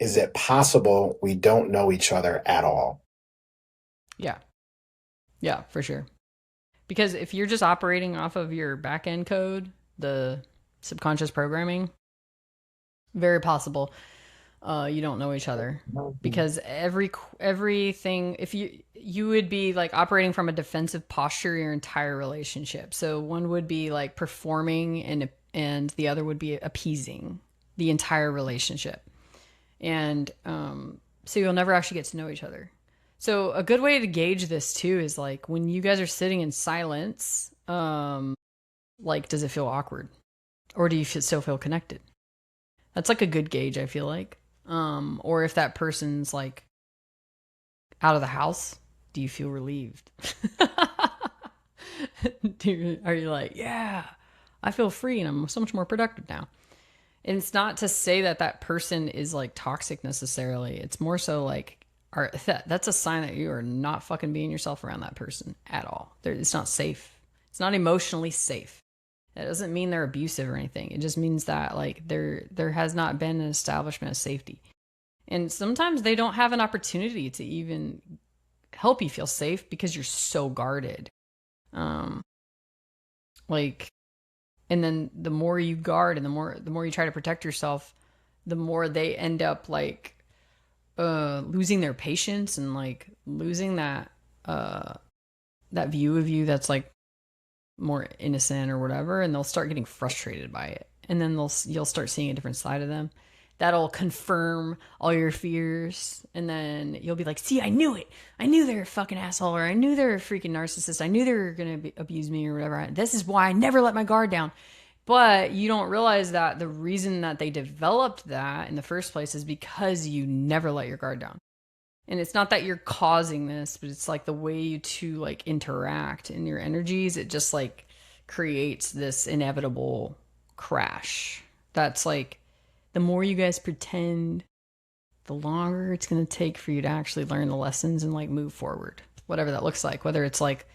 S2: Is it possible we don't know each other at all?
S1: Yeah. Yeah, for sure. Because if you're just operating off of your back end code, the subconscious programming, very possible you don't know each other. Because everything, if you would be like operating from a defensive posture your entire relationship. So one would be like performing and the other would be appeasing the entire relationship. And so you'll never actually get to know each other. So a good way to gauge this too is like when you guys are sitting in silence, like does it feel awkward, or do you still feel connected? That's like a good gauge, I feel like. Or if that person's like out of the house, do you feel relieved? Are you like, yeah, I feel free and I'm so much more productive now? And it's not to say that person is like toxic necessarily. It's more so like, that's a sign that you are not fucking being yourself around that person at all. It's not safe. It's not emotionally safe. That doesn't mean they're abusive or anything. It just means that like there has not been an establishment of safety. And sometimes they don't have an opportunity to even help you feel safe because you're so guarded. Like And then the more you guard and the more you try to protect yourself, the more they end up like losing their patience and like losing that view of you that's like more innocent or whatever, and they'll start getting frustrated by it, and then you'll start seeing a different side of them that'll confirm all your fears, and then you'll be like, see, I knew it, I knew they were a fucking asshole, or I knew they were a freaking narcissist, I knew they were gonna abuse me or whatever, this is why I never let my guard down. But you don't realize that the reason that they developed that in the first place is because you never let your guard down. And it's not that you're causing this, but it's like the way you two like interact in your energies, it just like creates this inevitable crash. That's like the more you guys pretend, the longer it's going to take for you to actually learn the lessons and like move forward, whatever that looks like, whether it's like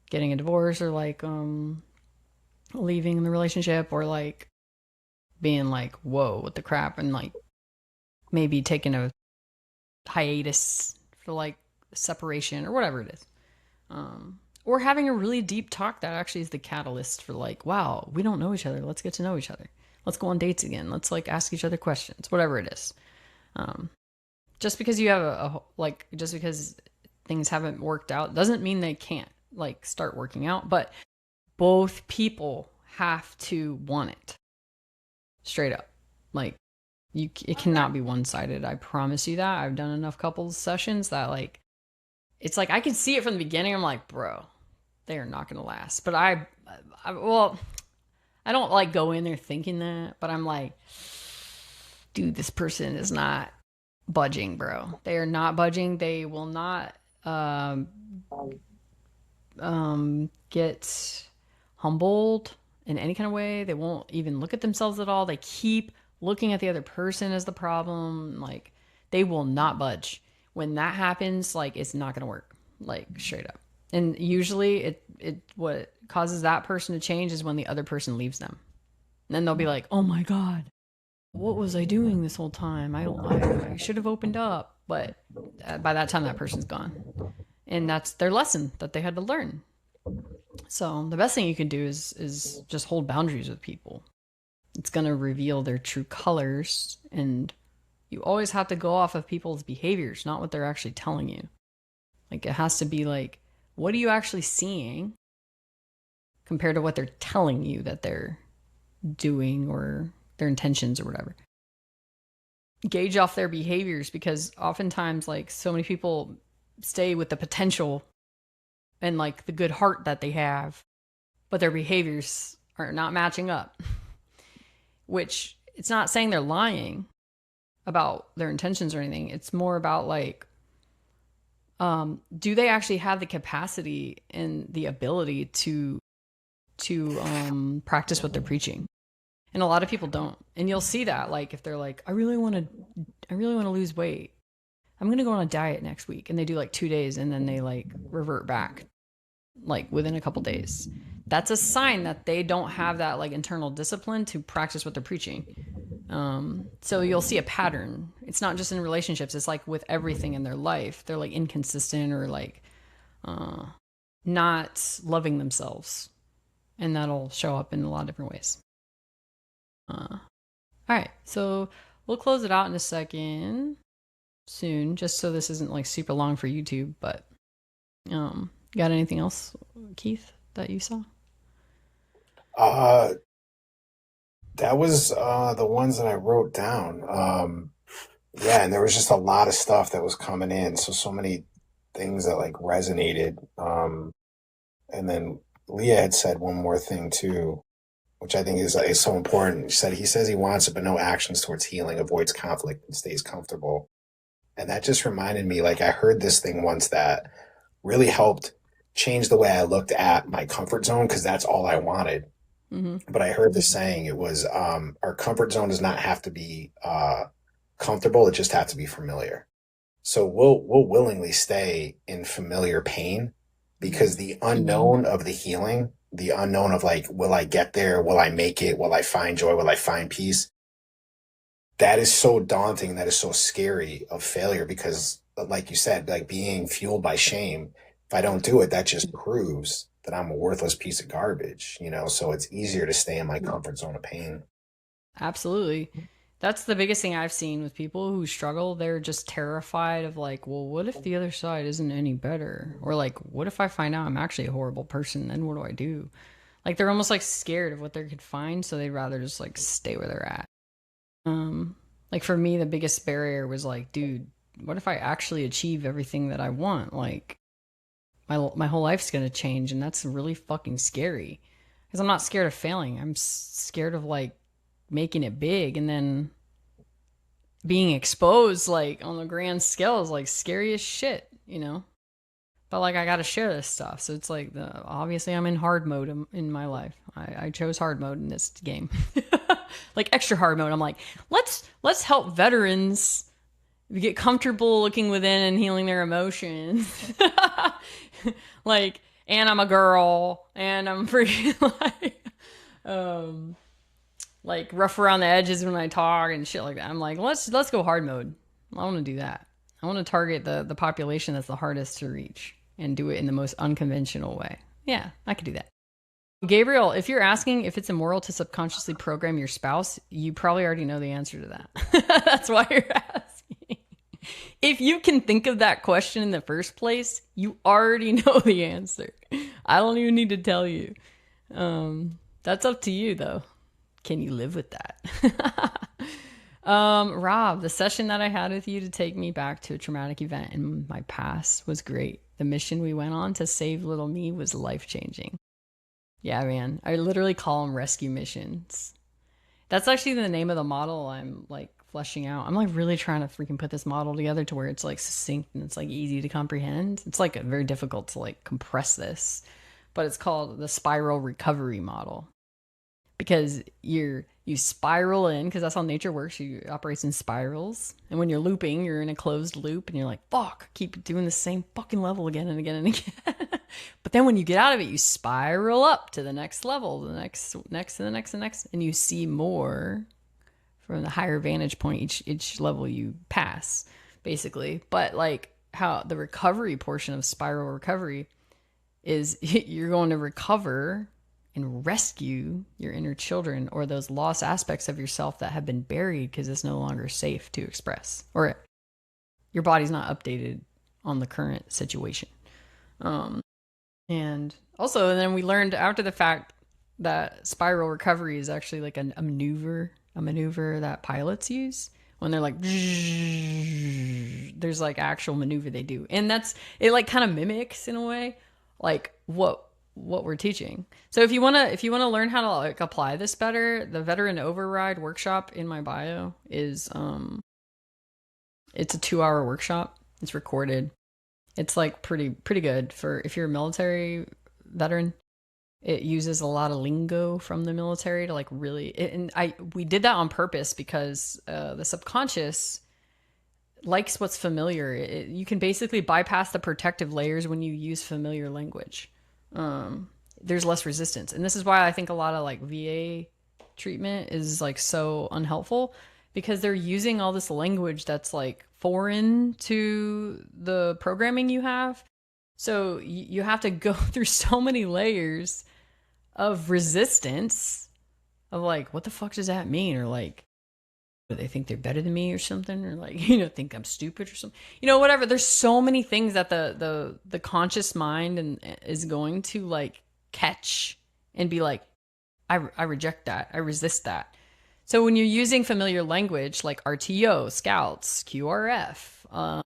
S1: getting a divorce or like leaving the relationship, or like being like, whoa, what the crap, and like maybe taking a hiatus for like separation or whatever it is. Or having a really deep talk that actually is the catalyst for like, wow, we don't know each other. Let's get to know each other. Let's go on dates again. Let's like ask each other questions, whatever it is. Just because you have just because things haven't worked out doesn't mean they can't like start working out, but both people have to want it straight up. Like, it cannot be one-sided. I promise you that. I've done enough couples sessions that like it's like I can see it from the beginning. I'm like, bro, they are not gonna last. But well, I don't like go in there thinking that, but I'm like, dude, this person is not budging, bro. They are not budging. They will not get humbled in any kind of way. They won't even look at themselves at all. They keep looking at the other person as the problem. Like, they will not budge. When that happens, like, it's not gonna work. Like, straight up. And usually it what causes that person to change is when the other person leaves them. And then they'll be like, oh my God, what was I doing this whole time? I should have opened up. But by that time, that person's gone. And that's their lesson that they had to learn. So the best thing you can do is just hold boundaries with people. It's going to reveal their true colors, and you always have to go off of people's behaviors, not what they're actually telling you. Like, it has to be like, what are you actually seeing compared to what they're telling you that they're doing or their intentions or whatever. Gauge off their behaviors, because oftentimes, like, so many people stay with the potential and like the good heart that they have, but their behaviors are not matching up. Which, it's not saying they're lying about their intentions or anything. It's more about like, do they actually have the capacity and the ability to practice what they're preaching? And a lot of people don't. And you'll see that, like, if they're like, I really want to lose weight, I'm going to go on a diet next week, and they do like 2 days and then they like revert back like within a couple days. That's a sign that they don't have that like internal discipline to practice what they're preaching. So you'll see a pattern. It's not just in relationships. It's like with everything in their life. They're like inconsistent or like not loving themselves. And that'll show up in a lot of different ways. All right. So we'll close it out in a second soon, just so this isn't like super long for YouTube. But got anything else, Keith, that you saw?
S2: That was the ones that I wrote down. Yeah, and there was just a lot of stuff that was coming in. So many things that like resonated. And then Leah had said one more thing too, which I think is so important. He says he wants it, but no actions towards healing, avoids conflict, and stays comfortable. And that just reminded me, like, I heard this thing once that really helped change the way I looked at my comfort zone, because that's all I wanted.
S1: Mm-hmm.
S2: But I heard this saying, it was our comfort zone does not have to be comfortable, it just has to be familiar. So we'll willingly stay in familiar pain, because the unknown of the healing, the unknown of like, will I get there? Will I make it? Will I find joy? Will I find peace? That is so daunting. That is so scary of failure, because like you said, like being fueled by shame, if I don't do it, that just proves that I'm a worthless piece of garbage, you know, so it's easier to stay in my comfort zone of pain.
S1: Absolutely. That's the biggest thing I've seen with people who struggle. They're just terrified of like, well, what if the other side isn't any better? Or like, what if I find out I'm actually a horrible person? Then what do I do? Like they're almost like scared of what they could find, so they'd rather just like stay where they're at. Like for me, the biggest barrier was like, dude, what if I actually achieve everything that I want? Like my whole life's gonna change, and that's really fucking scary. Because I'm not scared of failing. I'm scared of like making it big and then being exposed like on the grand scale is like scary as shit, you know. But like I gotta share this stuff, so it's like obviously I'm in hard mode in my life. I chose hard mode in this game, like extra hard mode. I'm like, let's help veterans get comfortable looking within and healing their emotions. Like, and I'm a girl, and I'm pretty like rough around the edges when I talk and shit like that. I'm like, let's go hard mode. I want to do that. I want to target the population that's the hardest to reach and do it in the most unconventional way. Yeah, I could do that. Gabriel, if you're asking if it's immoral to subconsciously program your spouse, you probably already know the answer to that. That's why you're asking. If you can think of that question in the first place, you already know the answer. I don't even need to tell you. That's up to you, though. Can you live with that? Rob, the session that I had with you to take me back to a traumatic event in my past was great. The mission we went on to save little me was life-changing. Yeah, man. I literally call them rescue missions. That's actually the name of the model I'm like fleshing out. I'm like really trying to freaking put this model together to where it's like succinct and it's like easy to comprehend. It's like very difficult to like compress this, but it's called the spiral recovery model. Because you spiral in, because that's how nature works. You operates in spirals, and when you're looping, you're in a closed loop, and you're like, "Fuck, keep doing the same fucking level again and again and again." But then when you get out of it, you spiral up to the next level, the next, to the next, and you see more from the higher vantage point each level you pass, basically. But like how the recovery portion of spiral recovery is, you're going to recover and rescue your inner children or those lost aspects of yourself that have been buried because it's no longer safe to express, or your body's not updated on the current situation. And also, and then we learned after the fact that spiral recovery is actually like a maneuver that pilots use when they're like, there's like actual maneuver they do, and it like kind of mimics in a way like what we're teaching. So if you want to learn how to like apply this better, the veteran override workshop in my bio is it's a 2-hour workshop. It's recorded. It's like pretty good for if you're a military veteran. It uses a lot of lingo from the military to like really, we did that on purpose because the subconscious likes what's familiar. You can basically bypass the protective layers when you use familiar language. There's less resistance. And this is why I think a lot of like VA treatment is like so unhelpful, because they're using all this language that's like foreign to the programming you have. So you have to go through so many layers of resistance of like, what the fuck does that mean? Or like, do they think they're better than me or something? Or like, think I'm stupid or something, whatever. There's so many things that the conscious mind is going to like catch and be like, I reject that. I resist that. So when you're using familiar language like RTO, Scouts, QRF,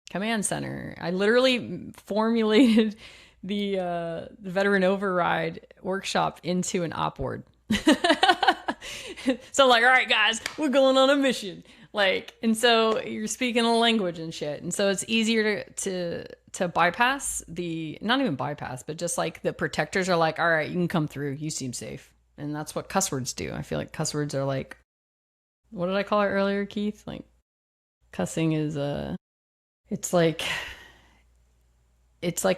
S1: Command Center, I literally formulated the Veteran Override workshop into an op word. So I'm like, all right, guys, we're going on a mission. Like, and so you're speaking a language and shit. And so it's easier to bypass not even bypass, but just like the protectors are like, all right, you can come through. You seem safe. And that's what cuss words do. I feel like cuss words are like, what did I call it earlier, Keith? Like cussing is it's like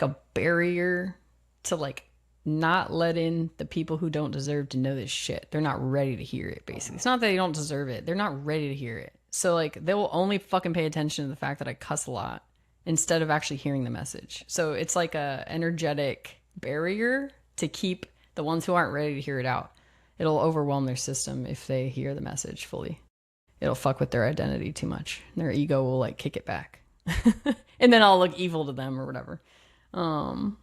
S1: a barrier to like not let in the people who don't deserve to know this shit. They're not ready to hear it, basically. It's not that they don't deserve it. They're not ready to hear it. So like they will only fucking pay attention to the fact that I cuss a lot instead of actually hearing the message. So it's like a energetic barrier to keep the ones who aren't ready to hear it out. It'll overwhelm their system if they hear the message fully. It'll fuck with their identity too much. Their ego will like kick it back. And then I'll look evil to them or whatever. Um,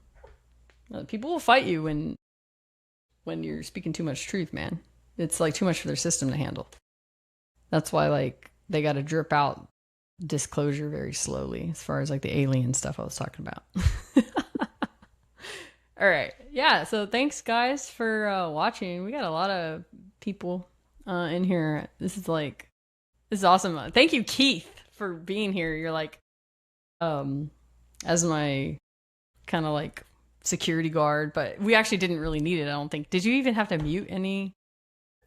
S1: People will fight you when you're speaking too much truth, man. It's like too much for their system to handle. That's why like they got to drip out disclosure very slowly as far as like the alien stuff I was talking about. All right. Yeah, so thanks guys for watching. We got a lot of people in here. This is awesome. Thank you Keith for being here. You're like as my kind of like security guard, but we actually didn't really need it, I don't think. Did you even have to mute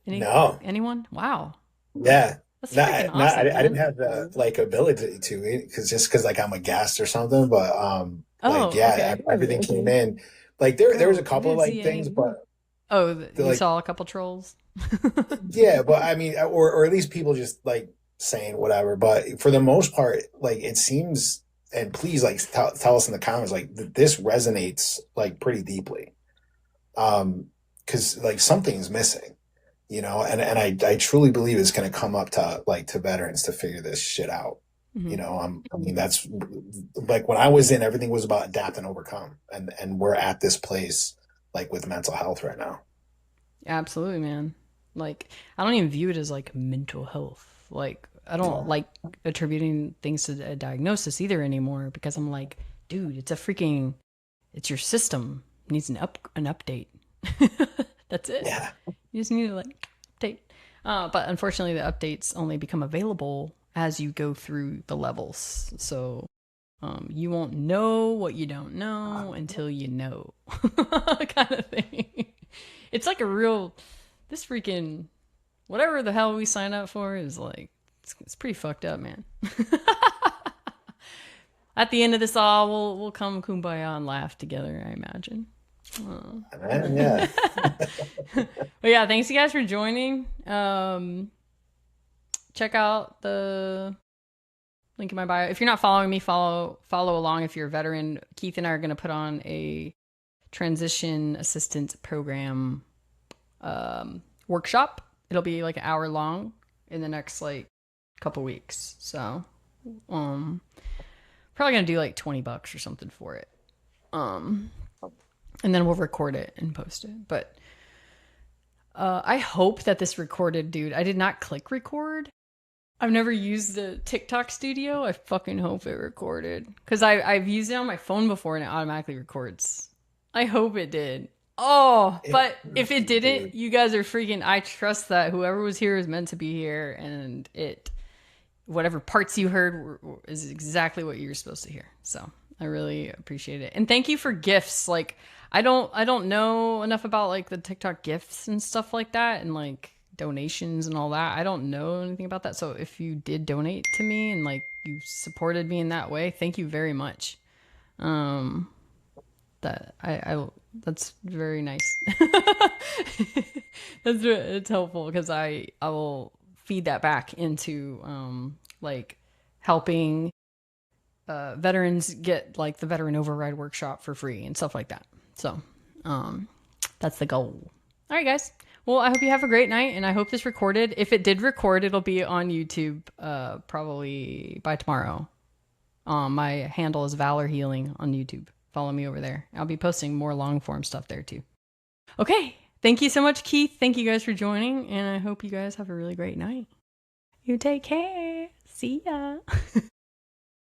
S2: No.
S1: anyone? Wow.
S2: Yeah.
S1: That's freaking awesome.
S2: I didn't have the like ability to, because like I'm a guest or something, but like yeah,
S1: okay.
S2: everything came in. Like there was a couple of like things, but
S1: you
S2: like
S1: saw a couple trolls.
S2: yeah, but I mean, or at least people just like saying whatever. But for the most part, like it seems, and please like tell us in the comments, like this resonates like pretty deeply, because like something's missing, you know, and I truly believe it's going to come up to like to veterans to figure this shit out. You know, I mean, that's like when I was in, everything was about adapt and overcome, and we're at this place like with mental health right now.
S1: Absolutely, man. Like I don't even view it as like mental health. Like I don't like attributing things to a diagnosis either anymore, because I'm like, dude, it's your system needs an update. That's it.
S2: Yeah.
S1: You just need to like update. But unfortunately, the updates only become available as you go through the levels. So you won't know what you don't know until you know, kind of thing. It's like this freaking whatever the hell we sign up for is like it's pretty fucked up, man. At the end of this all, we'll come kumbaya and laugh together, I imagine.
S2: Yeah.
S1: But yeah, thanks you guys for joining. Check out the link in my bio. If you're not following me, follow along. If you're a veteran, Keith and I are going to put on a transition assistance program workshop. It'll be like an hour long in the next like couple weeks. So probably gonna do like $20 or something for it. And then we'll record it and post it. But I hope that this recorded, dude. I did not click record. I've never used the TikTok studio. I fucking hope it recorded, because I've used it on my phone before and it automatically records. I hope it did. Oh, but if it didn't, you guys are freaking. I trust that whoever was here is meant to be here, and whatever parts you heard is exactly what you're supposed to hear. So I really appreciate it, and thank you for gifts. Like I don't know enough about like the TikTok gifts and stuff like that, and like donations and all that. I don't know anything about that. So if you did donate to me and like you supported me in that way, thank you very much. That that's very nice. It's helpful, because I will feed that back into like helping veterans get like the veteran override workshop for free and stuff like that. So that's the goal. All right, guys. Well, I hope you have a great night, and I hope this recorded. If it did record, it'll be on YouTube probably by tomorrow. My handle is Valor Healing on YouTube. Follow me over there. I'll be posting more long form stuff there too. Okay. Thank you so much, Keith. Thank you guys for joining, and I hope you guys have a really great night. You take care. See ya.